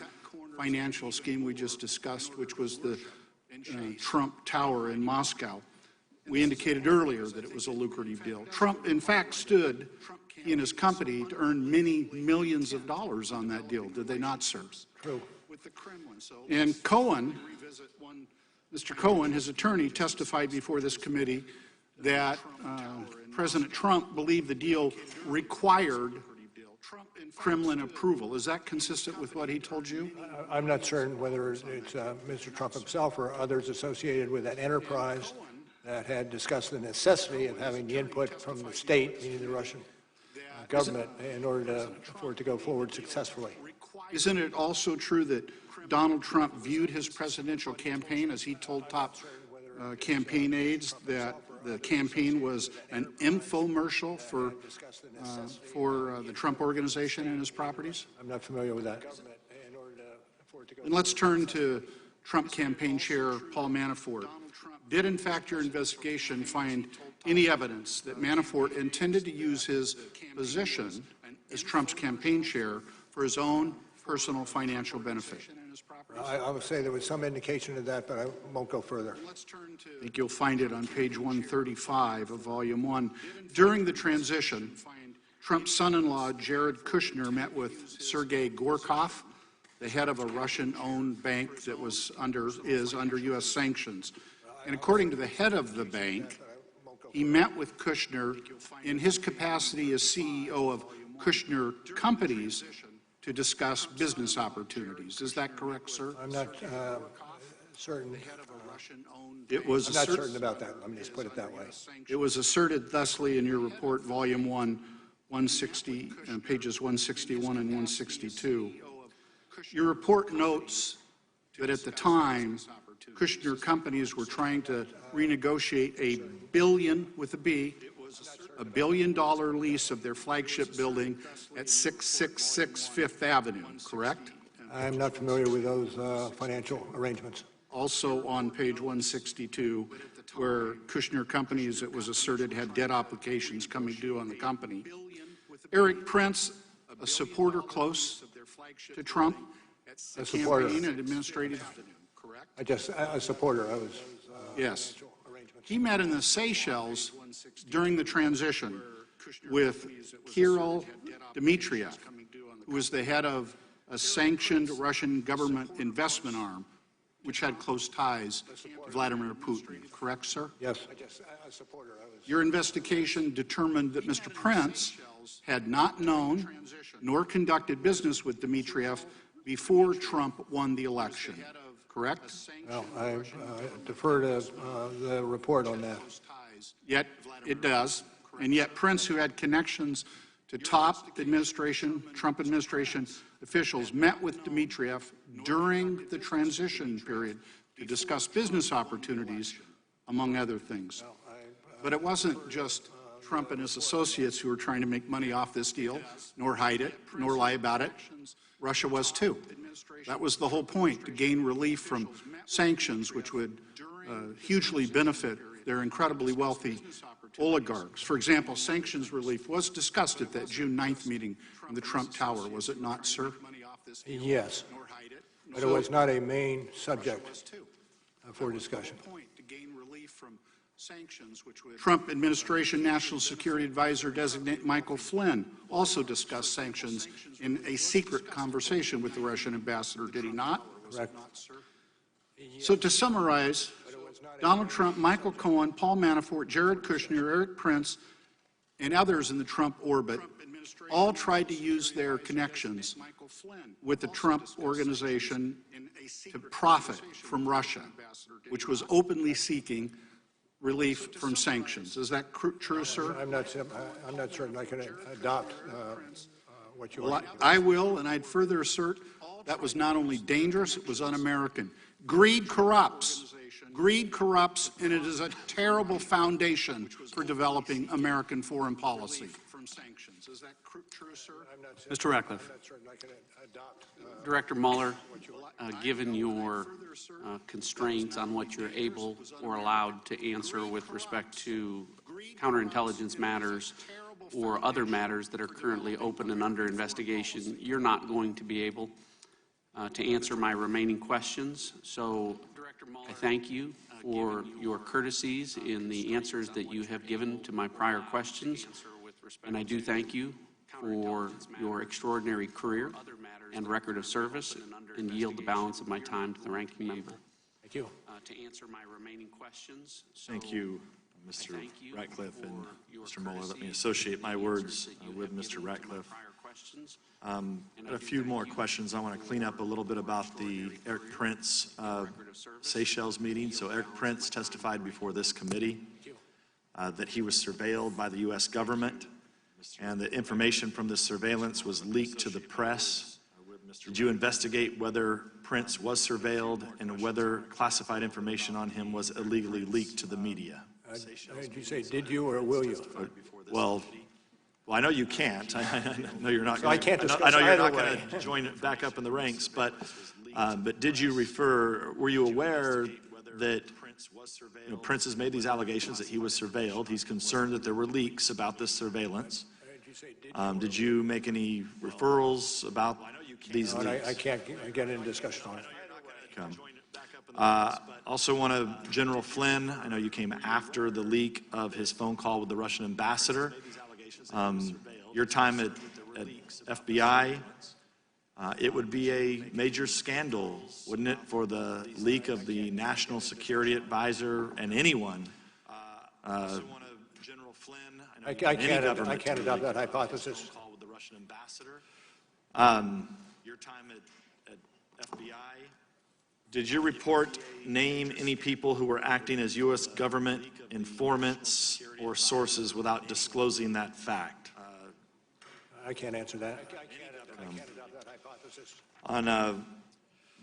financial scheme we just discussed, which was the Trump Tower in Moscow. We indicated earlier that it was a lucrative deal. Trump, in fact, stood in his company to earn many millions of dollars on that deal, did they not, sir? True. And Cohen, Mr. Cohen, his attorney, testified before this committee that President Trump believed the deal required Kremlin approval. Is that consistent with what he told you? I'm not certain whether it's Mr. Trump himself or others associated with that enterprise that had discussed the necessity of having the input from the state, meaning the Russian government, in order for it to go forward successfully. Isn't it also true that Donald Trump viewed his presidential campaign, as he told top campaign aides, that the campaign was an infomercial for the Trump organization and his properties? I'm not familiar with that. And let's turn to Trump campaign chair Paul Manafort. Did, in fact, your investigation find any evidence that Manafort intended to use his position as Trump's campaign chair for his own personal financial benefit? I would say there was some indication of that, but I won't go further. I think you'll find it on page 135 of Volume 1. During the transition, Trump's son-in-law, Jared Kushner, met with Sergei Gorkov, the head of a Russian-owned bank that is under U.S. sanctions. And according to the head of the bank, he met with Kushner in his capacity as CEO of Kushner Companies to discuss business opportunities. Is that correct, sir? I'm not certain. It was I'm not certain about that. Let me just put it that way. It was asserted thusly in your report, Volume 1, 160, pages 161 and 162. Your report notes that at the time, Kushner Companies were trying to renegotiate a billion, with a B, $1 billion lease of their flagship building at 666 Fifth Avenue, correct? I'm not familiar with those financial arrangements. Also on page 162, where Kushner Companies, it was asserted, had debt obligations coming due on the company. Eric Prince, a supporter close to Trump, a supporter. Campaign and administrative. A supporter. I was. Yes. He met in the Seychelles during the transition with Kirill Dmitriev, who was the head of a sanctioned Russian government investment arm, which had close ties to Vladimir Putin. Correct, sir? Yes. Your investigation determined that Mr. Prince had not known nor conducted business with Dmitriev before Trump won the election. Correct? Well, I defer to the report on that. Yet it does, and yet Prince, who had connections to top administration, Trump administration officials, met with Dmitriev during the transition period to discuss business opportunities, among other things. But it wasn't just Trump and his associates who were trying to make money off this deal, nor hide it, nor lie about it. Russia was too. That was the whole point, to gain relief from sanctions, which would hugely benefit their incredibly wealthy oligarchs. For example, sanctions relief was discussed at that June 9th meeting in the Trump Tower, was it not, sir? Yes, but it was not a main subject for discussion. Trump administration National Security Advisor designate Michael Flynn also discussed sanctions in a secret conversation with the Russian ambassador, did he not? Correct. So to summarize, Donald Trump, Michael Cohen, Paul Manafort, Jared Kushner, Eric Prince, and others in the Trump orbit all tried to use their connections with the Trump organization to profit from Russia, which was openly seeking relief from sanctions. Is that true, sir? I'm not certain I can adopt what you Well, I will, and I'd further assert that was not only dangerous, it was un-American. Greed corrupts. Greed corrupts, and it is a terrible foundation for developing American foreign policy. Is that true, sir? Mr. Ratcliffe. Director Mueller, given your constraints on what you're able or allowed to answer with respect to counterintelligence matters or other matters that are currently open and under investigation, you're not going to be able to answer my remaining questions. So I thank you for your courtesies in the answers that you have given to my prior questions, and I do thank you for your extraordinary career and record of service, and yield the balance of my time to the ranking member. Thank you. To answer my remaining questions. Thank you, Mr. Ratcliffe and Mr. Mueller. Let me associate my words with Mr. Ratcliffe. A few more questions. I want to clean up a little bit about the Eric Prince Seychelles meeting. So Eric Prince testified before this committee that he was surveilled by the U.S. government, and the information from this surveillance was leaked to the press. Did you investigate whether Prince was surveilled and whether classified information on him was illegally leaked to the media? Did you say did you or will you? Well, I know you can't. I know you're not. So I can't discuss I know you're either not way. going to join back up in the ranks. But did you refer? Were you aware that Prince has made these allegations that he was surveilled? He's concerned that there were leaks about this surveillance. Did you make any referrals about these leaks? I can't get into discussion on it. Okay. Also want to, General Flynn, I know you came after the leak of his phone call with the Russian ambassador. Your time at FBI, it would be a major scandal, wouldn't it, for the leak of the national security advisor and anyone. I can't adopt that hypothesis. Your time at FBI, did your report name any people who were acting as U.S. government informants or sources without disclosing that fact? I can't answer that. On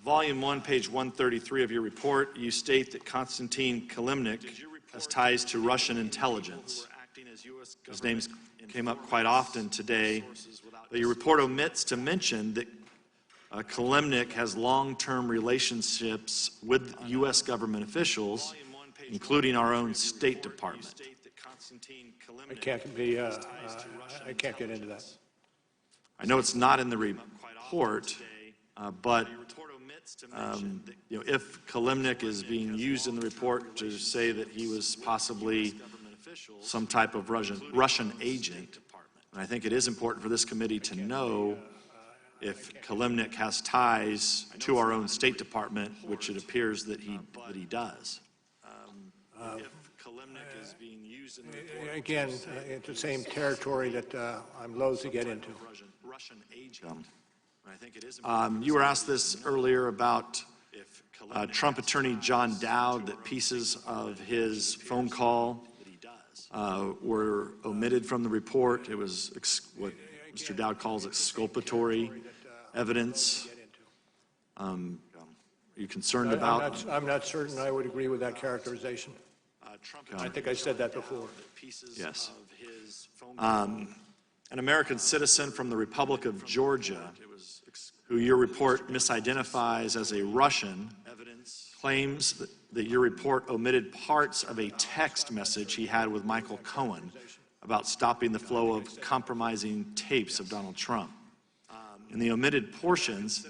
Volume 1, page 133 of your report, you state that Konstantin Kilimnik has ties to Russian intelligence. His name came up quite often today, but your report omits to mention that Kilimnik has long-term relationships with U.S. government officials, including our own State Department. I can't get into that. I know it's not in the report, but if Kilimnik is being used in the report to say that he was possibly some type of Russian agent, and I think it is important for this committee to know if Kilimnik has ties to our own State Department, which it appears that he does. If Kilimnik is being used in the report, again, it's the same territory that I'm loath to get into. You were asked this earlier about Trump attorney John Dowd, that pieces of his phone call were omitted from the report. It was what Mr. Dowd calls exculpatory evidence. Are you concerned about? I'm not certain I would agree with that characterization. I think I said that before. Yes. An American citizen from the Republic of Georgia, who your report misidentifies as a Russian, claims that your report omitted parts of a text message he had with Michael Cohen about stopping the flow of compromising tapes of Donald Trump. In the omitted portions,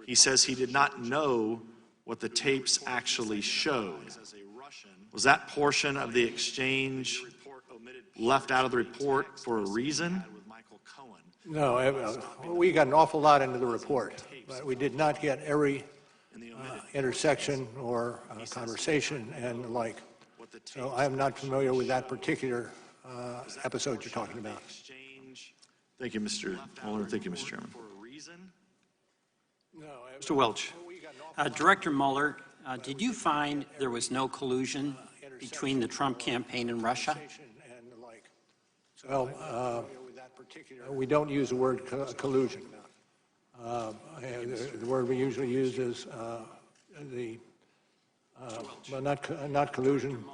he says he did not know what the tapes actually showed. Was that portion of the exchange left out of the report for a reason? No, we got an awful lot into the report, but we did not get every intersection or conversation and the like. So I am not familiar with that particular episode you're talking about. Thank you, Mr. Mueller. Thank you, Mr. Chairman. Mr. Welch. Director Mueller, did you find there was no collusion between the Trump campaign and Russia? Well, we don't use the word collusion. The word we usually use is well, not collusion,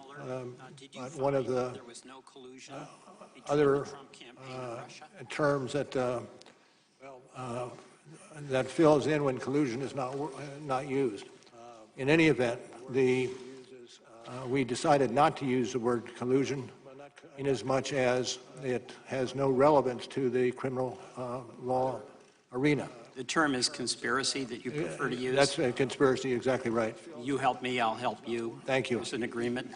but one of the other terms that that fills in when collusion is not used. In any event, we decided not to use the word collusion inasmuch as it has no relevance to the criminal law arena. The term is conspiracy that you prefer to use? That's a conspiracy, exactly right. You help me, I'll help you. Thank you. It's an agreement.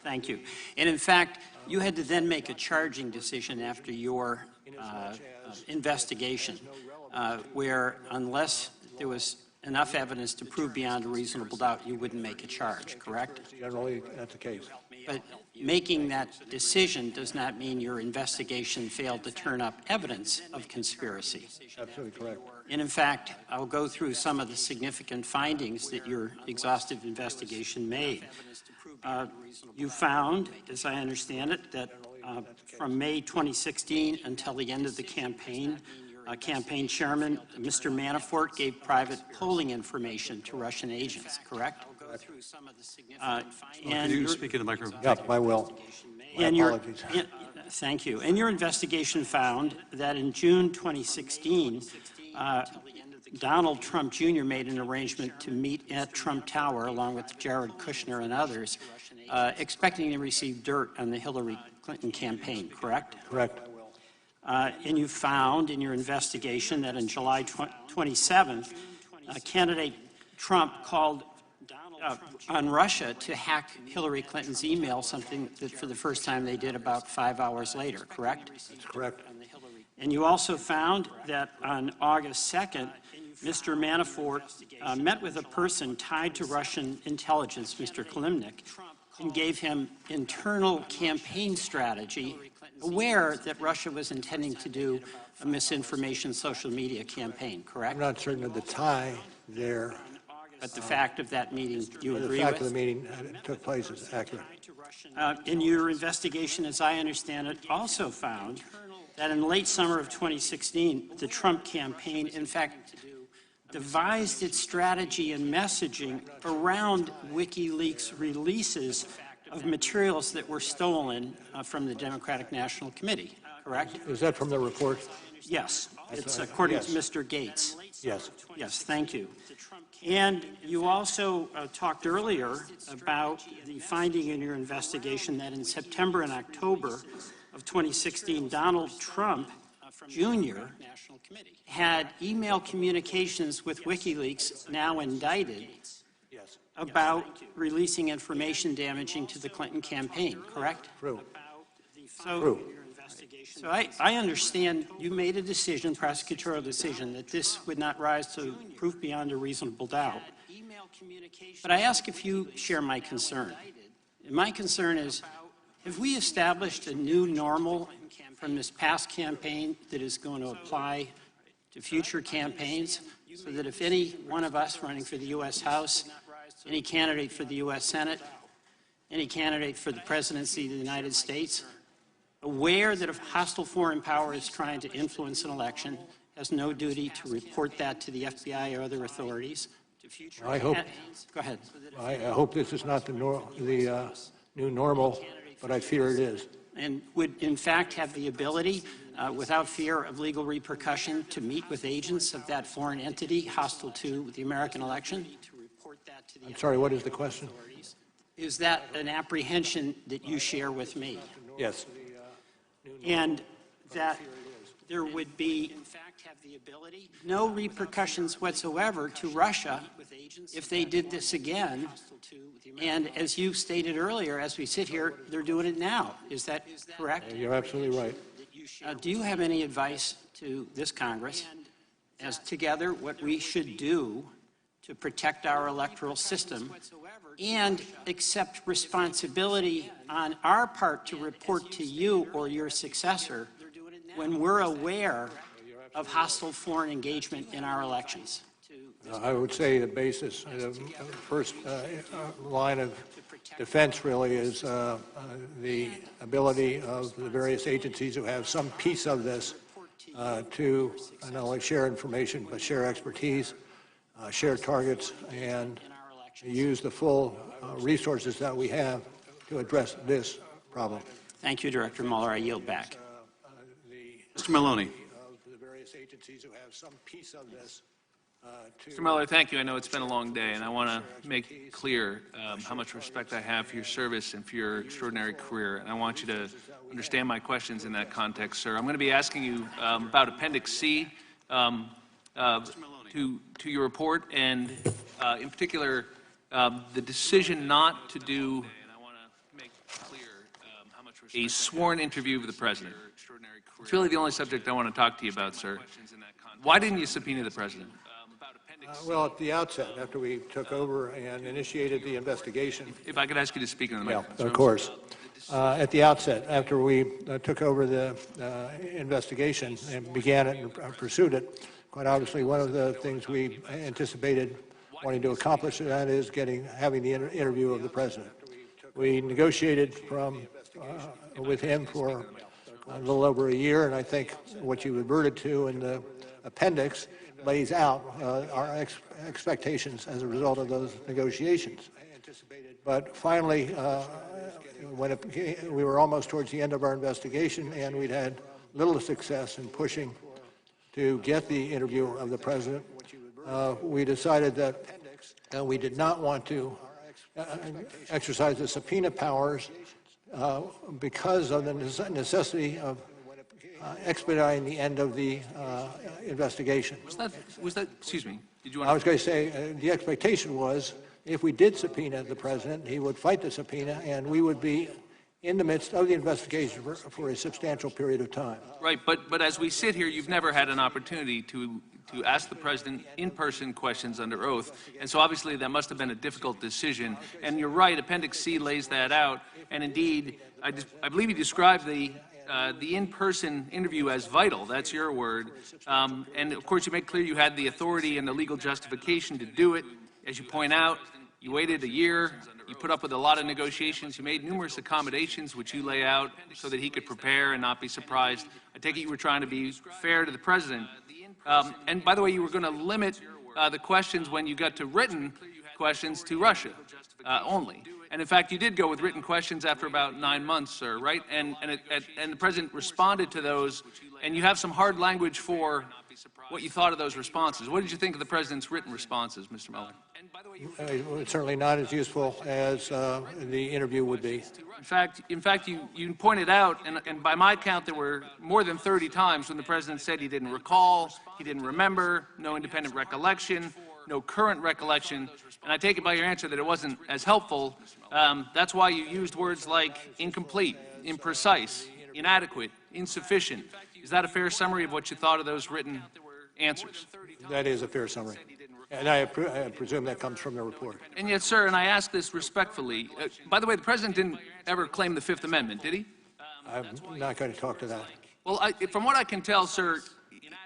Thank you. And in fact, you had to then make a charging decision after your investigation, where unless there was enough evidence to prove beyond a reasonable doubt, you wouldn't make a charge, correct? Generally, that's the case. But making that decision does not mean your investigation failed to turn up evidence of conspiracy. Absolutely correct. And in fact, I'll go through some of the significant findings that your exhaustive investigation made. You found, as I understand it, that from May 2016 until the end of the campaign, campaign chairman, Mr. Manafort, gave private polling information to Russian agents, correct? Could you speak in the microphone? Yeah, I will. My apologies. Thank you. And your investigation found that in June 2016, Donald Trump Jr. made an arrangement to meet at Trump Tower along with Jared Kushner and others, expecting to receive dirt on the Hillary Clinton campaign, correct? Correct. And you found in your investigation that on July 27th, candidate Trump called on Russia to hack Hillary Clinton's email, something that for the first time they did about 5 hours later, correct? That's correct. And you also found that on August 2nd, Mr. Manafort met with a person tied to Russian intelligence, Mr. Kalimnik, and gave him internal campaign strategy, aware that Russia was intending to do a misinformation social media campaign, correct? I'm not certain of the tie there. But the fact of that meeting, you agree with? The fact of the meeting took place is accurate. In your investigation, as I understand it, also found that in late summer of 2016, the Trump campaign, in fact, devised its strategy and messaging around WikiLeaks releases of materials that were stolen from the Democratic National Committee, correct? Is that from the report? Yes. It's according to Mr. Gates. Yes. Yes, thank you. And you also talked earlier about the finding in your investigation that in September and October of 2016, Donald Trump Jr. had email communications with WikiLeaks, now indicted, about releasing information damaging to the Clinton campaign, correct? True. So I understand you made a decision, prosecutorial decision, that this would not rise to proof beyond a reasonable doubt. But I ask if you share my concern. And my concern is, have we established a new normal from this past campaign that is going to apply to future campaigns, so that if any one of us running for the U.S. House, any candidate for the U.S. Senate, any candidate for the presidency of the United States, aware that if a hostile foreign power is trying to influence an election, has no duty to report that to the FBI or other authorities? I hope. Go ahead. I hope this is not the new normal, but I fear it is. And would, in fact, have the ability, without fear of legal repercussion, to meet with agents of that foreign entity hostile to the American election? I'm sorry, what is the question? Is that an apprehension that you share with me? Yes. And that there would be, in fact, have the ability, no repercussions whatsoever to Russia if they did this again. And as you stated earlier, as we sit here, they're doing it now. Is that correct? You're absolutely right. Do you have any advice to this Congress as together what we should do to protect our electoral system and accept responsibility on our part to report to you or your successor when we're aware of hostile foreign engagement in our elections? I would say the basis, the first line of defense really is the ability of the various agencies who have some piece of this to not only share information, but share expertise, share targets, and use the full resources that we have to address this problem. Thank you, Director Mueller. I yield back. Mr. Maloney. The various agencies who have some piece of this. Mr. Mueller, thank you. I know it's been a long day, and I want to make clear how much respect I have for your service and for your extraordinary career. And I want you to understand my questions in that context, sir. I'm going to be asking you about Appendix C to your report, and in particular, the decision not to do a sworn interview of the president. It's really the only subject I want to talk to you about, sir. Why didn't you subpoena the president? Well, at the outset, after we took over and initiated the investigation. If I could ask you to speak in the microphone. Yeah, of course. At the outset, after we took over the investigation and began it and pursued it, quite obviously one of the things we anticipated wanting to accomplish, and that is having the interview of the president. We negotiated with him for a little over a year, and I think what you adverted to in the appendix lays out our expectations as a result of those negotiations. But finally, when we were almost towards the end of our investigation and we'd had little success in pushing to get the interview of the president, we decided that we did not want to exercise the subpoena powers because of the necessity of expediting the end of the investigation. Was that, excuse me, did you want I was going to say the expectation was if we did subpoena the president, he would fight the subpoena and we would be in the midst of the investigation for a substantial period of time. Right, but as we sit here, you've never had an opportunity to ask the president in-person questions under oath, and so obviously that must have been a difficult decision. And you're right, Appendix C lays that out, and indeed, I believe you described the in-person interview as vital. That's your word. And of course, you make clear you had the authority and the legal justification to do it. As you point out, you waited a year. You put up with a lot of negotiations. You made numerous accommodations, which you lay out so that he could prepare and not be surprised. I take it you were trying to be fair to the president. And by the way, you were going to limit the questions when you got to written questions to Russia only. And in fact, you did go with written questions after about 9 months, sir, right? And the president responded to those, and you have some hard language for what you thought of those responses. What did you think of the president's written responses, Mr. Mueller? It's certainly not as useful as the interview would be. In fact, you pointed out, and by my count, there were more than 30 times when the president said he didn't recall, he didn't remember, no independent recollection, no current recollection, and I take it by your answer that it wasn't as helpful. That's why you used words like incomplete, imprecise, inadequate, insufficient. Is that a fair summary of what you thought of those written answers? That is a fair summary. And I presume that comes from the report. And yet, sir, and I ask this respectfully, by the way, the president didn't ever claim the Fifth Amendment, did he? I'm not going to talk to that. Well, from what I can tell, sir,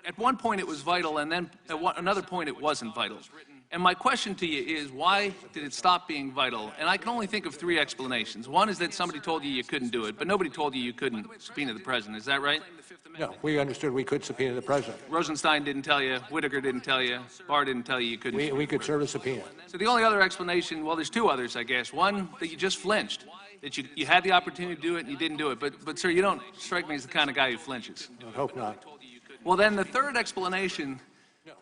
at one point it was vital, and then at another point it wasn't vital. And my question to you is, why did it stop being vital? And I can only think of 3 explanations. One is that somebody told you you couldn't do it, but nobody told you you couldn't subpoena the president. Is that right? No, we understood we could subpoena the president. Rosenstein didn't tell you, Whitaker didn't tell you, Barr didn't tell you you couldn't. We could serve a subpoena. So the only other explanation, well, there's 2 others, I guess. One, that you just flinched, that you had the opportunity to do it and you didn't do it. But sir, you don't strike me as the kind of guy who flinches. I hope not. Well, then the third explanation,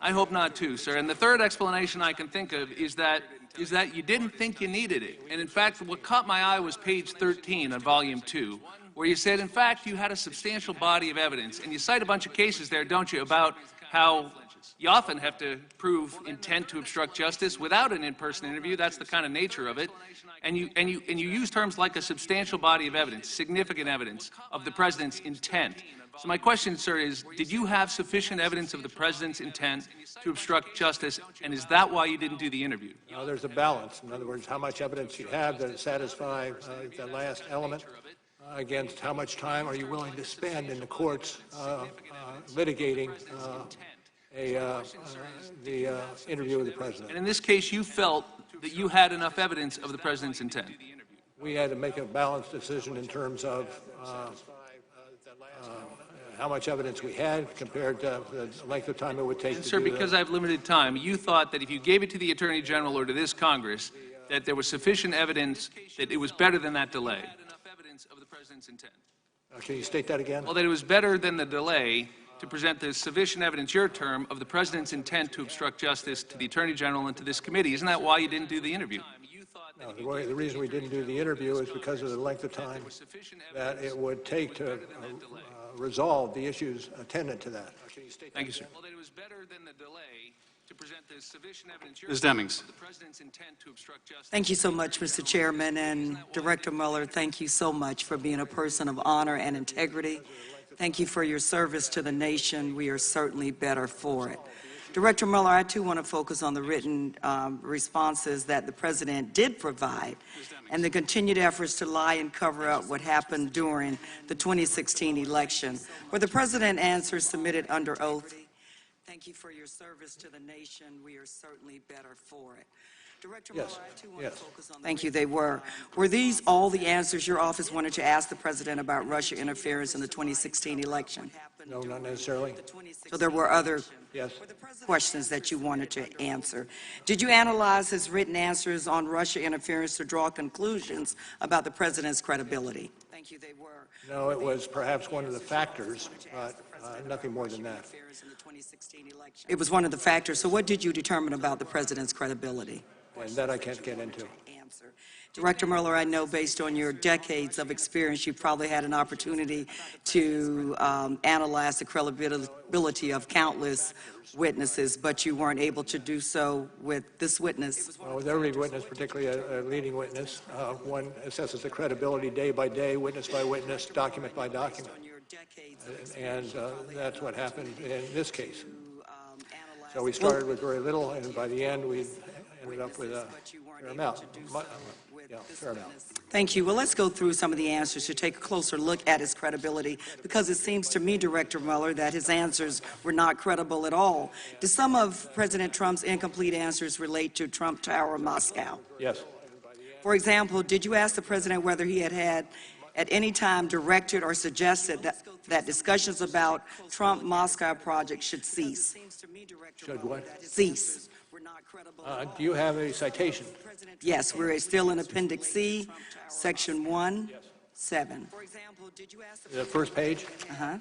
I hope not too, sir. And the third explanation I can think of is that you didn't think you needed it. And in fact, what caught my eye was page 13 on volume 2, where you said, in fact, you had a substantial body of evidence. And you cite a bunch of cases there, don't you, about how you often have to prove intent to obstruct justice without an in-person interview. That's the kind of nature of it. And you use terms like a substantial body of evidence, significant evidence of the president's intent. So my question, sir, is, did you have sufficient evidence of the president's intent to obstruct justice, and is that why you didn't do the interview? There's a balance. In other words, how much evidence you have that satisfy the last element against how much time are you willing to spend in the courts litigating the interview with the president. And in this case, you felt that you had enough evidence of the president's intent. We had to make a balanced decision in terms of how much evidence we had compared to the length of time it would take to Sir, do because I have limited time, you thought that if you gave it to the Attorney General or to this Congress, that there was sufficient evidence that it was better than that delay. Can you state that again? Well, that it was better than the delay to present the sufficient evidence, your term, of the president's intent to obstruct justice to the Attorney General and to this committee. Isn't that why you didn't do the interview? No, the reason we didn't do the interview is because of the length of time that it would take to resolve the issues attendant to that. Thank you, sir. Well, that it was better than the delay to present the sufficient evidence, Ms. Demings. of the president's intent to obstruct justice. Thank you so much, Mr. Chairman, and Director Mueller, thank you so much for being a person of honor and integrity. Thank you for your service to the nation. We are certainly better for it. Director Mueller, I too want to focus on the written responses that the President did provide and the continued efforts to lie and cover up what happened during the 2016 election. Were the President answers submitted under oath? Thank you for your service to the nation. We are certainly better for it. Director Mueller, I too want to focus on Thank you, they were. Were these all the answers your office wanted to ask the President about Russia interference in the 2016 election? No, not necessarily. So there were other questions that you wanted to answer. Did you analyze his written answers on Russia interference to draw conclusions about the President's credibility? Thank you, they were. No, it was perhaps one of the factors, but nothing more than that. It was one of the factors. So what did you determine about the President's credibility? And that I can't get into. Director Mueller, I know based on your decades of experience, you probably had an opportunity to analyze the credibility of countless witnesses, but you weren't able to do so with this witness. Well, with every witness, particularly a leading witness, one assesses the credibility day by day, witness by witness, document by document. And that's what happened in this case. So we started with very little, and by the end, we ended up with a fair amount. Fair amount. Thank you. Well, let's go through some of the answers to take a closer look at his credibility, because it seems to me, Director Mueller, that his answers were not credible at all. Do some of President Trump's incomplete answers relate to Trump Tower Moscow? Yes. For example, did you ask the President whether he had at any time directed or suggested that discussions about Trump Moscow project should cease? Should what? Cease. Do you have a citation? Yes, we're still in Appendix C, Section 1, 7. The first page? Uh-huh.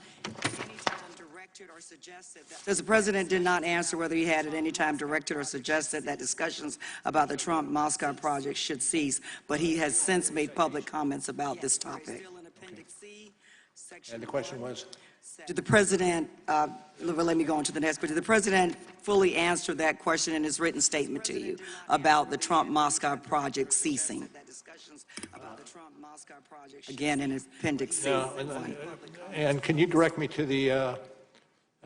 Does the President did not answer whether he had at any time directed or suggested that discussions about the Trump Moscow project should cease, but he has since made public comments about this topic. And the question was? Did the President, let me go on to the next, but did the President fully answer that question in his written statement to you about the Trump Moscow project ceasing? Again, in Appendix C. No, and can you direct me to the a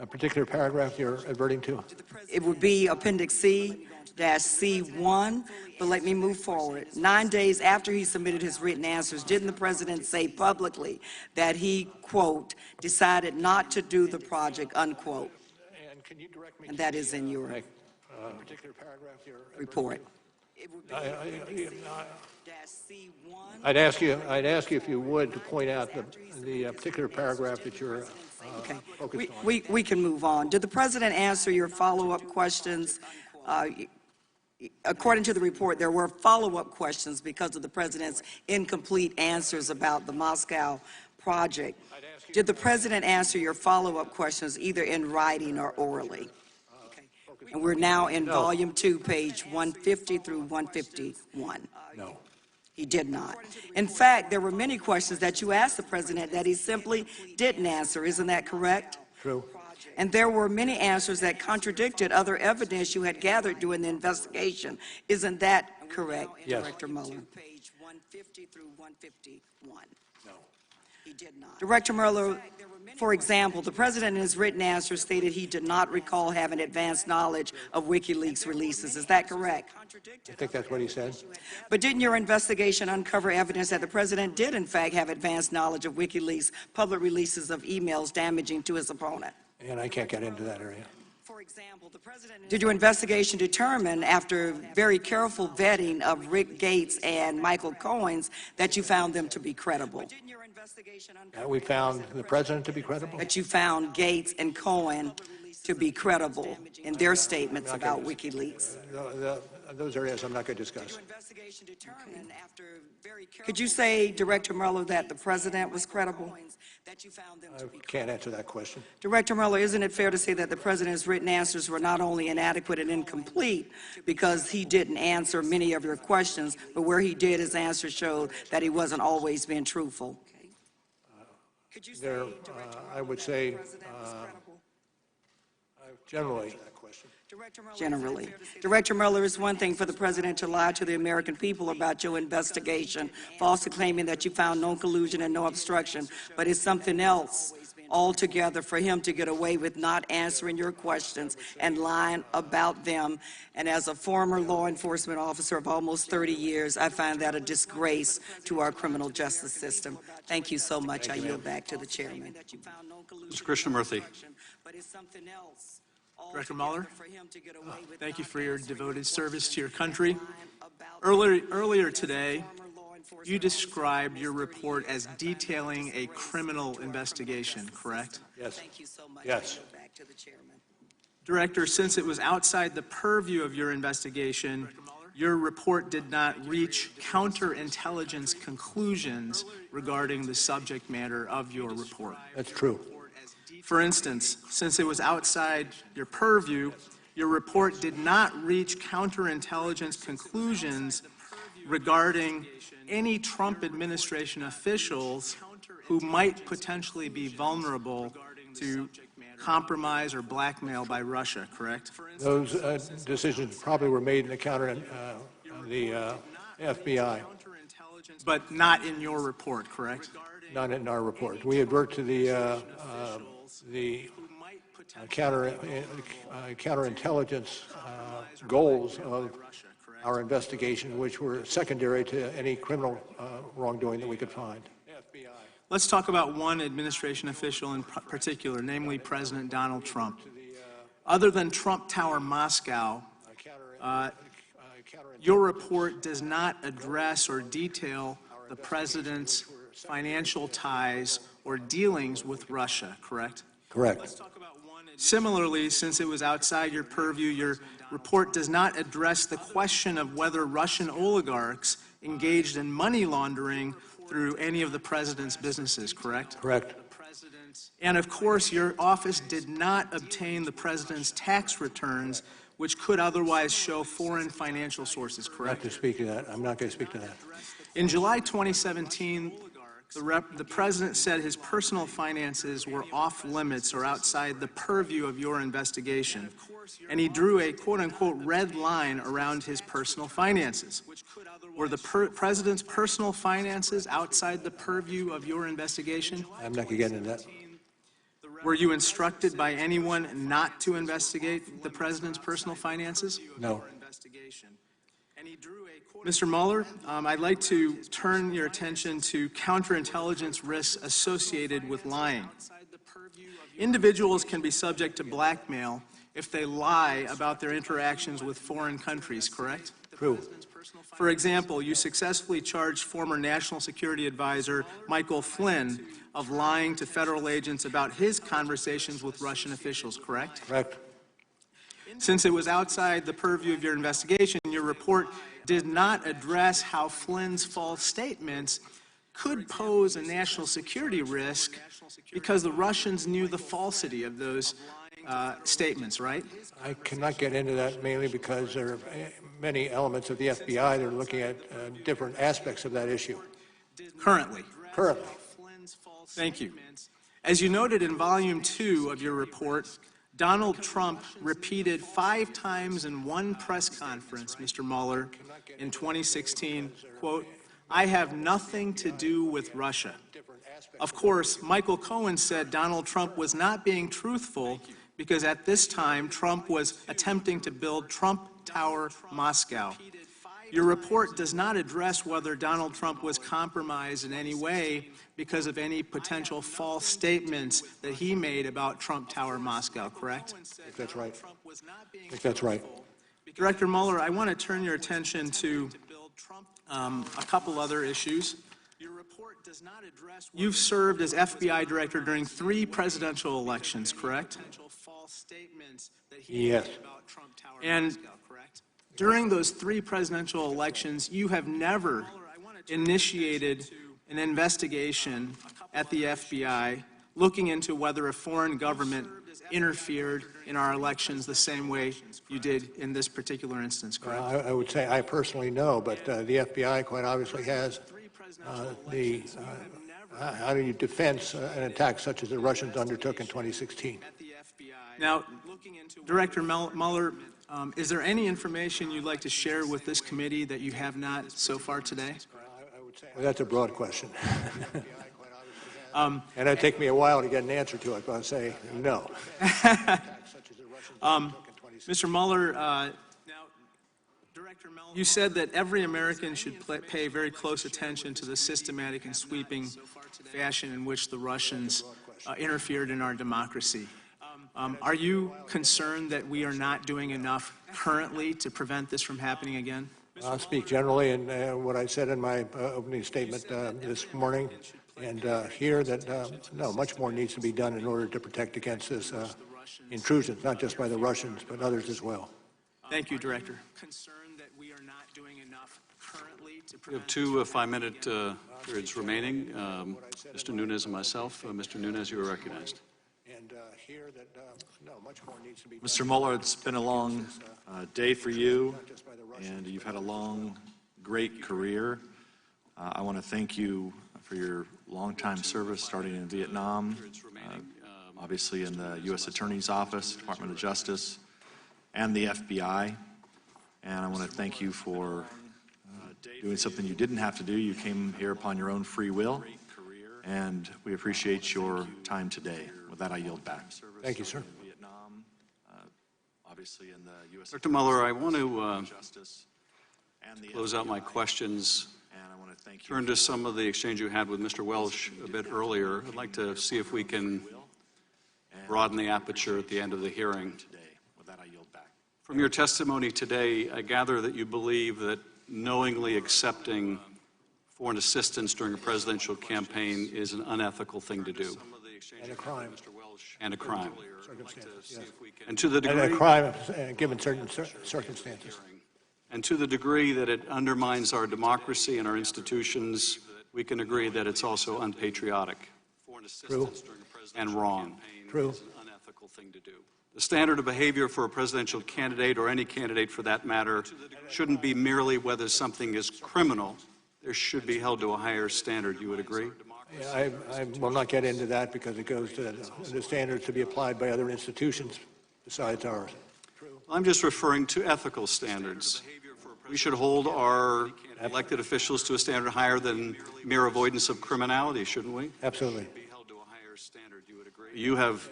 particular paragraph you're adverting to? It would be Appendix C-C1, but let me move forward. 9 days after he submitted his written answers, didn't the President say publicly that he, quote, decided not to do the project, unquote? And that is in your particular paragraph you're report. I'd ask you if you would to point out the particular paragraph that you're focused on. We can move on. Did the President answer your follow-up questions? According to the report, there were follow-up questions because of the President's incomplete answers about the Moscow project. Did the President answer your follow-up questions either in writing or orally? And we're now in Volume 2, page 150 through 151. No. He did not. In fact, there were many questions that you asked the President that he simply didn't answer. Isn't that correct? True. And there were many answers that contradicted other evidence you had gathered during the investigation. Isn't that correct, Yes. Director Mueller? Page 150 through 151. No. Director Mueller, for example, the president in his written answer stated he did not recall having advanced knowledge of WikiLeaks releases. Is that correct? I think that's what he said. But didn't your investigation uncover evidence that the president did, in fact, have advanced knowledge of WikiLeaks public releases of emails damaging to his opponent? And I can't get into that area. Did your investigation determine, after very careful vetting of Rick Gates and Michael Cohen's, that you found them to be credible? We found the president to be credible. That you found Gates and Cohen to be credible in their statements about WikiLeaks? Those areas I'm not going to discuss. Could you say, Director Mueller, that the president was credible? I can't answer that question. Director Mueller, isn't it fair to say that the president's written answers were not only inadequate and incomplete because he didn't answer many of your questions, but where he did, his answers showed that he wasn't always being truthful? I would say generally. Generally. Director Mueller, it's one thing for the president to lie to the American people about your investigation, falsely claiming that you found no collusion and no obstruction, but it's something else altogether for him to get away with not answering your questions and lying about them. And as a former law enforcement officer of almost 30 years, I find that a disgrace to our criminal justice system. Thank you so much. I yield back to the chairman. Mr. Krishnamurthy. Director Mueller, thank you for your devoted service to your country. Earlier today, you described your report as detailing a criminal investigation, correct? Yes. Yes. Director, since it was outside the purview of your investigation, your report did not reach counterintelligence conclusions regarding the subject matter of your report. That's true. For instance, since it was outside your purview, your report did not reach counterintelligence conclusions regarding any Trump administration officials who might potentially be vulnerable to compromise or blackmail by Russia, correct? Those decisions probably were made in the FBI. But not in your report, correct? Not in our report. We advert to the counterintelligence goals of our investigation, which were secondary to any criminal wrongdoing that we could find. Let's talk about one administration official in particular, namely President Donald Trump. Other than Trump Tower Moscow, your report does not address or detail the president's financial ties or dealings with Russia, correct? Correct. Similarly, since it was outside your purview, your report does not address the question of whether Russian oligarchs engaged in money laundering through any of the president's businesses, correct? Correct. And of course, your office did not obtain the president's tax returns, which could otherwise show foreign financial sources, correct? Not to speak to that. I'm not going to speak to that. In July 2017, the president said his personal finances were off limits or outside the purview of your investigation, and he drew a quote-unquote red line around his personal finances. Were the president's personal finances outside the purview of your investigation? I'm not going to get into that. Were you instructed by anyone not to investigate the president's personal finances? No. Mr. Mueller, I'd like to turn your attention to counterintelligence risks associated with lying. Individuals can be subject to blackmail if they lie about their interactions with foreign countries, correct? True. For example, you successfully charged former National Security Advisor Michael Flynn of lying to federal agents about his conversations with Russian officials, correct? Correct. Since it was outside the purview of your investigation, your report did not address how Flynn's false statements could pose a national security risk because the Russians knew the falsity of those statements, right? I cannot get into that mainly because there are many elements of the FBI that are looking at different aspects of that issue. Currently? Currently. Thank you. As you noted in Volume 2 of your report, Donald Trump repeated 5 times in one press conference, Mr. Mueller, in 2016, quote, "I have nothing to do with Russia." Of course, Michael Cohen said Donald Trump was not being truthful because at this time, Trump was attempting to build Trump Tower Moscow. Your report does not address whether Donald Trump was compromised in any way because of any potential false statements that he made about Trump Tower Moscow, correct? I think that's right. I think that's right. Director Mueller, I want to turn your attention to a couple other issues. You've served as FBI director during 3 presidential elections, correct? Yes. And during those 3 presidential elections, you have never initiated an investigation at the FBI looking into whether a foreign government interfered in our elections the same way you did in this particular instance, correct? I would say I personally know, but the FBI quite obviously has how do you defend an attack such as the Russians undertook in 2016? Now, Director Mueller, is there any information you'd like to share with this committee that you have not so far today? Well, that's a broad question. And it'd take me a while to get an answer to it, but I'll say no. Mr. Mueller, you said that every American should pay very close attention to the systematic and sweeping fashion in which the Russians interfered in our democracy. Are you concerned that we are not doing enough currently to prevent this from happening again? I'll speak generally, and what I said in my opening statement this morning, and here that no, much more needs to be done in order to protect against this intrusion, not just by the Russians, but others as well. Thank you, Director. We have 2 5-minute periods remaining. Mr. Nunes and myself. Mr. Nunes, you are recognized. And here that no, much more needs to be done. Mr. Mueller, it's been a long day for you, and you've had a long, great career. I want to thank you for your long-time service, starting in Vietnam, obviously in the U.S. Attorney's Office, Department of Justice, and the FBI. And I want to thank you for doing something you didn't have to do. You came here upon your own free will, and we appreciate your time today. With that, I yield back. Thank you, sir. Obviously in the U.S. Dr. Mueller, I want to close out my questions. Turn to some of the exchange you had with Mr. Welsh a bit earlier. I'd like to see if we can broaden the aperture at the end of the hearing. From your testimony today, I gather that you believe that knowingly accepting foreign assistance during a presidential campaign is an unethical thing to do. And a crime. And a crime. Circumstances, yes. And to the degree... And a crime given certain circumstances. And to the degree that it undermines our democracy and our institutions, we can agree that it's also unpatriotic. True. And wrong. True. It's an unethical thing to do. The standard of behavior for a presidential candidate, or any candidate for that matter, shouldn't be merely whether something is criminal. There should be held to a higher standard. You would agree? I will not get into that because it goes to the standards to be applied by other institutions besides ours. I'm just referring to ethical standards. We should hold our elected officials to a standard higher than mere avoidance of criminality, shouldn't we? Absolutely. You have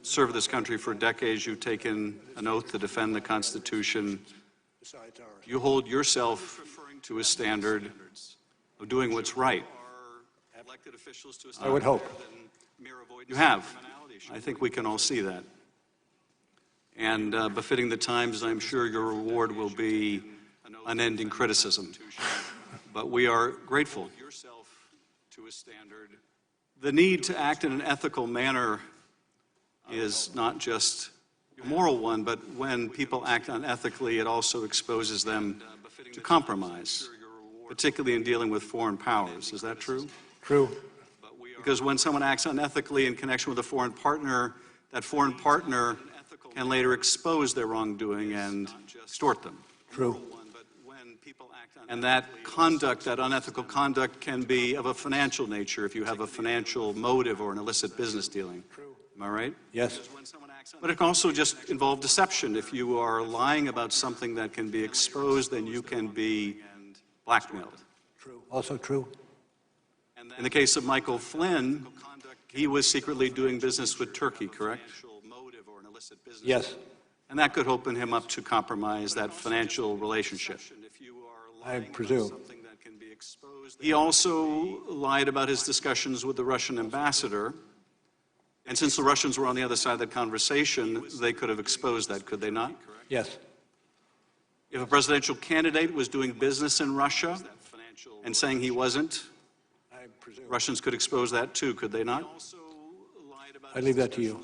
served this country for decades. You've taken an oath to defend the Constitution. You hold yourself to a standard of doing what's right. I would hope. You have. I think we can all see that. And befitting the times, I'm sure your reward will be unending criticism. But we are grateful. The need to act in an ethical manner is not just a moral one, but when people act unethically, it also exposes them to compromise, particularly in dealing with foreign powers. Is that true? True. Because when someone acts unethically in connection with a foreign partner, that foreign partner can later expose their wrongdoing and extort them. True. And that conduct, that unethical conduct, can be of a financial nature if you have a financial motive or an illicit business dealing. Am I right? Yes. But it can also just involve deception. If you are lying about something that can be exposed, then you can be blackmailed. Also true. In the case of Michael Flynn, he was secretly doing business with Turkey, correct? Yes. And that could open him up to compromise that financial relationship. I presume. He also lied about his discussions with the Russian ambassador. And since the Russians were on the other side of that conversation, they could have exposed that, could they not? Yes. If a presidential candidate was doing business in Russia and saying he wasn't, Russians could expose that too, could they not? I leave that to you.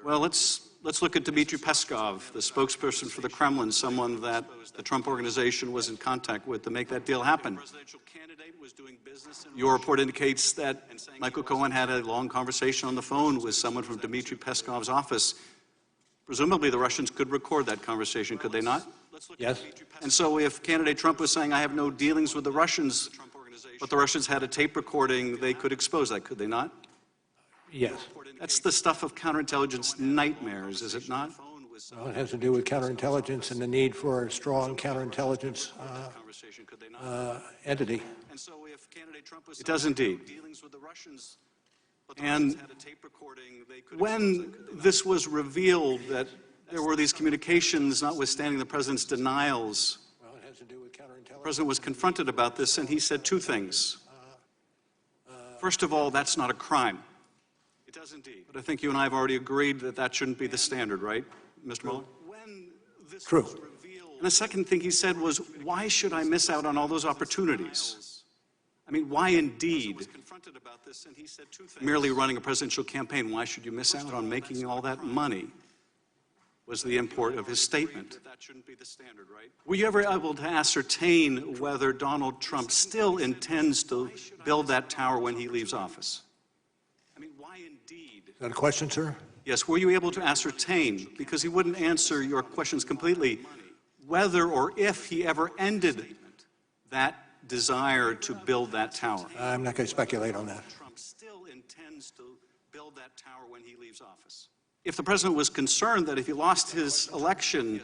Well, let's look at Dmitry Peskov, the spokesperson for the Kremlin, someone that the Trump organization was in contact with to make that deal happen. Your report indicates that Michael Cohen had a long conversation on the phone with someone from Dmitry Peskov's office. Presumably the Russians could record that conversation, could they not? Yes. And so if candidate Trump was saying, I have no dealings with the Russians, but the Russians had a tape recording, they could expose that, could they not? Yes. That's the stuff of counterintelligence nightmares, is it not? Well, it has to do with counterintelligence and the need for a strong counterintelligence entity. It does indeed. And when this was revealed that there were these communications, notwithstanding the president's denials, the president was confronted about this, and he said two things. First of all, that's not a crime. It does indeed. But I think you and I have already agreed that that shouldn't be the standard, right, Mr. Mueller? True. And the second thing he said was, why should I miss out on all those opportunities? I mean, why indeed? Merely running a presidential campaign, why should you miss out on making all that money? Was the import of his statement. Were you ever able to ascertain whether Donald Trump still intends to build that tower when he leaves office? Is that a question, sir? Yes, were you able to ascertain, because he wouldn't answer your questions completely, whether or if he ever ended that desire to build that tower? I'm not going to speculate on that. Trump still intends to build that tower when he leaves office. If the president was concerned that if he lost his election,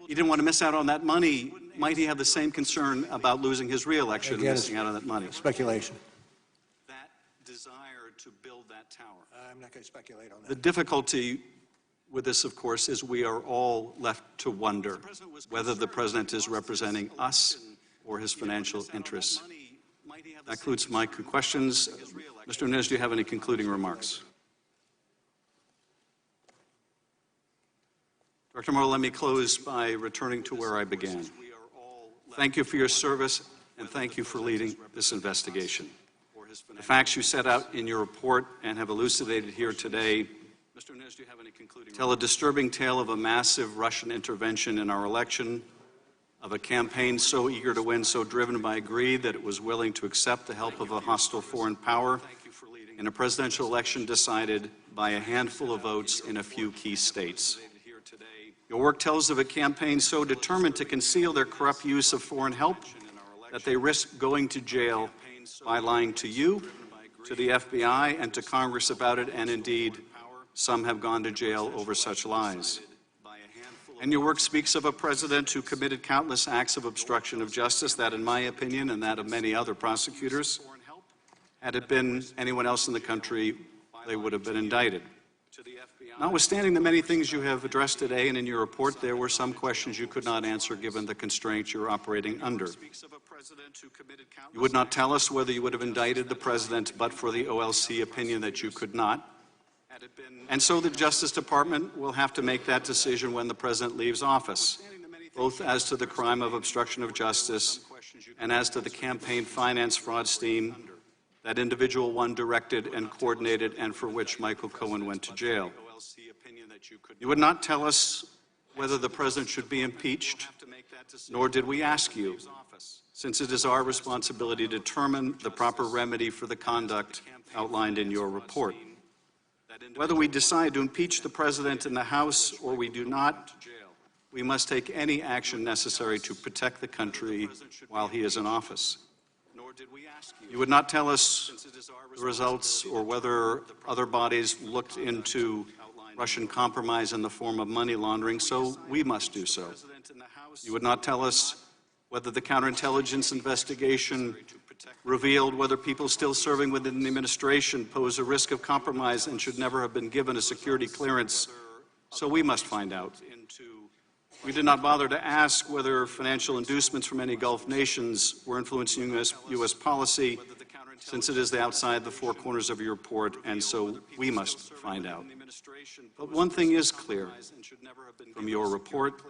he didn't want to miss out on that money, might he have the same concern about losing his re-election and missing out on that money? Speculation. That desire to build that tower. I'm not going to speculate on that. The difficulty with this, of course, is we are all left to wonder whether the president is representing us or his financial interests. That concludes my questions. Mr. Nunes, do you have any concluding remarks? Dr. Mueller, let me close by returning to where I began. Thank you for your service, and thank you for leading this investigation. The facts you set out in your report and have elucidated here today tell a disturbing tale of a massive Russian intervention in our election, of a campaign so eager to win, so driven by greed that it was willing to accept the help of a hostile foreign power in a presidential election decided by a handful of votes in a few key states. Your work tells of a campaign so determined to conceal their corrupt use of foreign help that they risk going to jail by lying to you, to the FBI, and to Congress about it, and indeed, some have gone to jail over such lies. And your work speaks of a president who committed countless acts of obstruction of justice that, in my opinion, and that of many other prosecutors, had it been anyone else in the country, they would have been indicted. Notwithstanding the many things you have addressed today and in your report, there were some questions you could not answer given the constraints you're operating under. You would not tell us whether you would have indicted the president but for the OLC opinion that you could not. And so the Justice Department will have to make that decision when the president leaves office, both as to the crime of obstruction of justice and as to the campaign finance fraud scheme that individual one directed and coordinated and for which Michael Cohen went to jail. You would not tell us whether the president should be impeached, nor did we ask you, since it is our responsibility to determine the proper remedy for the conduct outlined in your report. Whether we decide to impeach the president in the House or we do not, we must take any action necessary to protect the country while he is in office. You would not tell us the results or whether other bodies looked into Russian compromise in the form of money laundering, so we must do so. You would not tell us whether the counterintelligence investigation revealed whether people still serving within the administration pose a risk of compromise and should never have been given a security clearance. So we must find out. We did not bother to ask whether financial inducements from any Gulf nations were influencing U.S. policy, since it is outside the four corners of your report, and so we must find out. But one thing is clear from your report,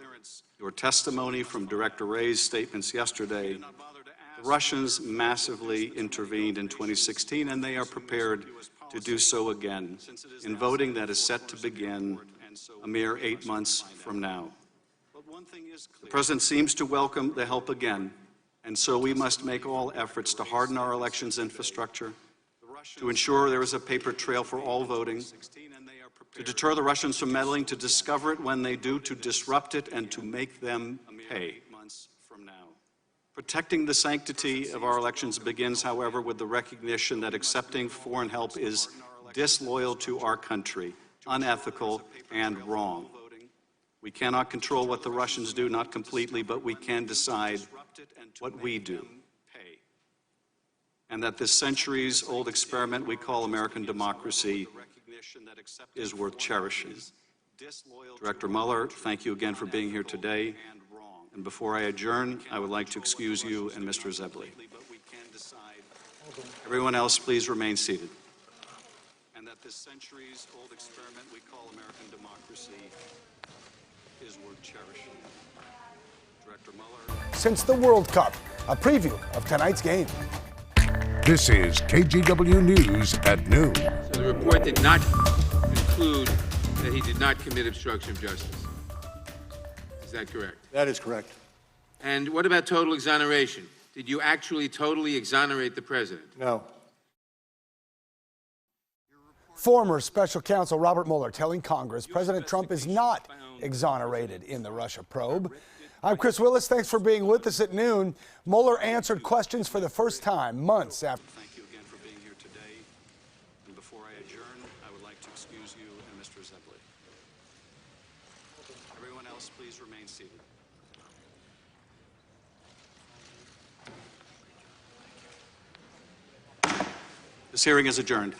your testimony, from Director Wray's statements yesterday. The Russians massively intervened in 2016, and they are prepared to do so again in voting that is set to begin a mere 8 months from now. The President seems to welcome the help again, and so we must make all efforts to harden our elections infrastructure, to ensure there is a paper trail for all voting, to deter the Russians from meddling, to discover it when they do, to disrupt it, and to make them pay. Protecting the sanctity of our elections begins, however, with the recognition that accepting foreign help is disloyal to our country, unethical, and wrong. We cannot control what the Russians do, not completely, but we can decide what we do. And that this centuries-old experiment we call American democracy is worth cherishing. Director Mueller, thank you again for being here today. And before I adjourn, I would like to excuse you and Mr. Zebley. Everyone else, please remain seated. And that this centuries-old experiment we call American democracy is worth cherishing. Director Mueller. Since the World Cup, a preview of tonight's game. This is KGW News at noon. So the report did not conclude that he did not commit obstruction of justice. Is that correct? That is correct. And what about total exoneration? Did you actually totally exonerate the president? No. Former special counsel Robert Mueller telling Congress President Trump is not exonerated in the Russia probe. I'm Chris Willis. Thanks for being with us at noon. Mueller answered questions for the first time months after. Thank you again for being here today. And before I adjourn, I would like to excuse you and Mr. Zebley. Everyone else, please remain seated. This hearing is adjourned.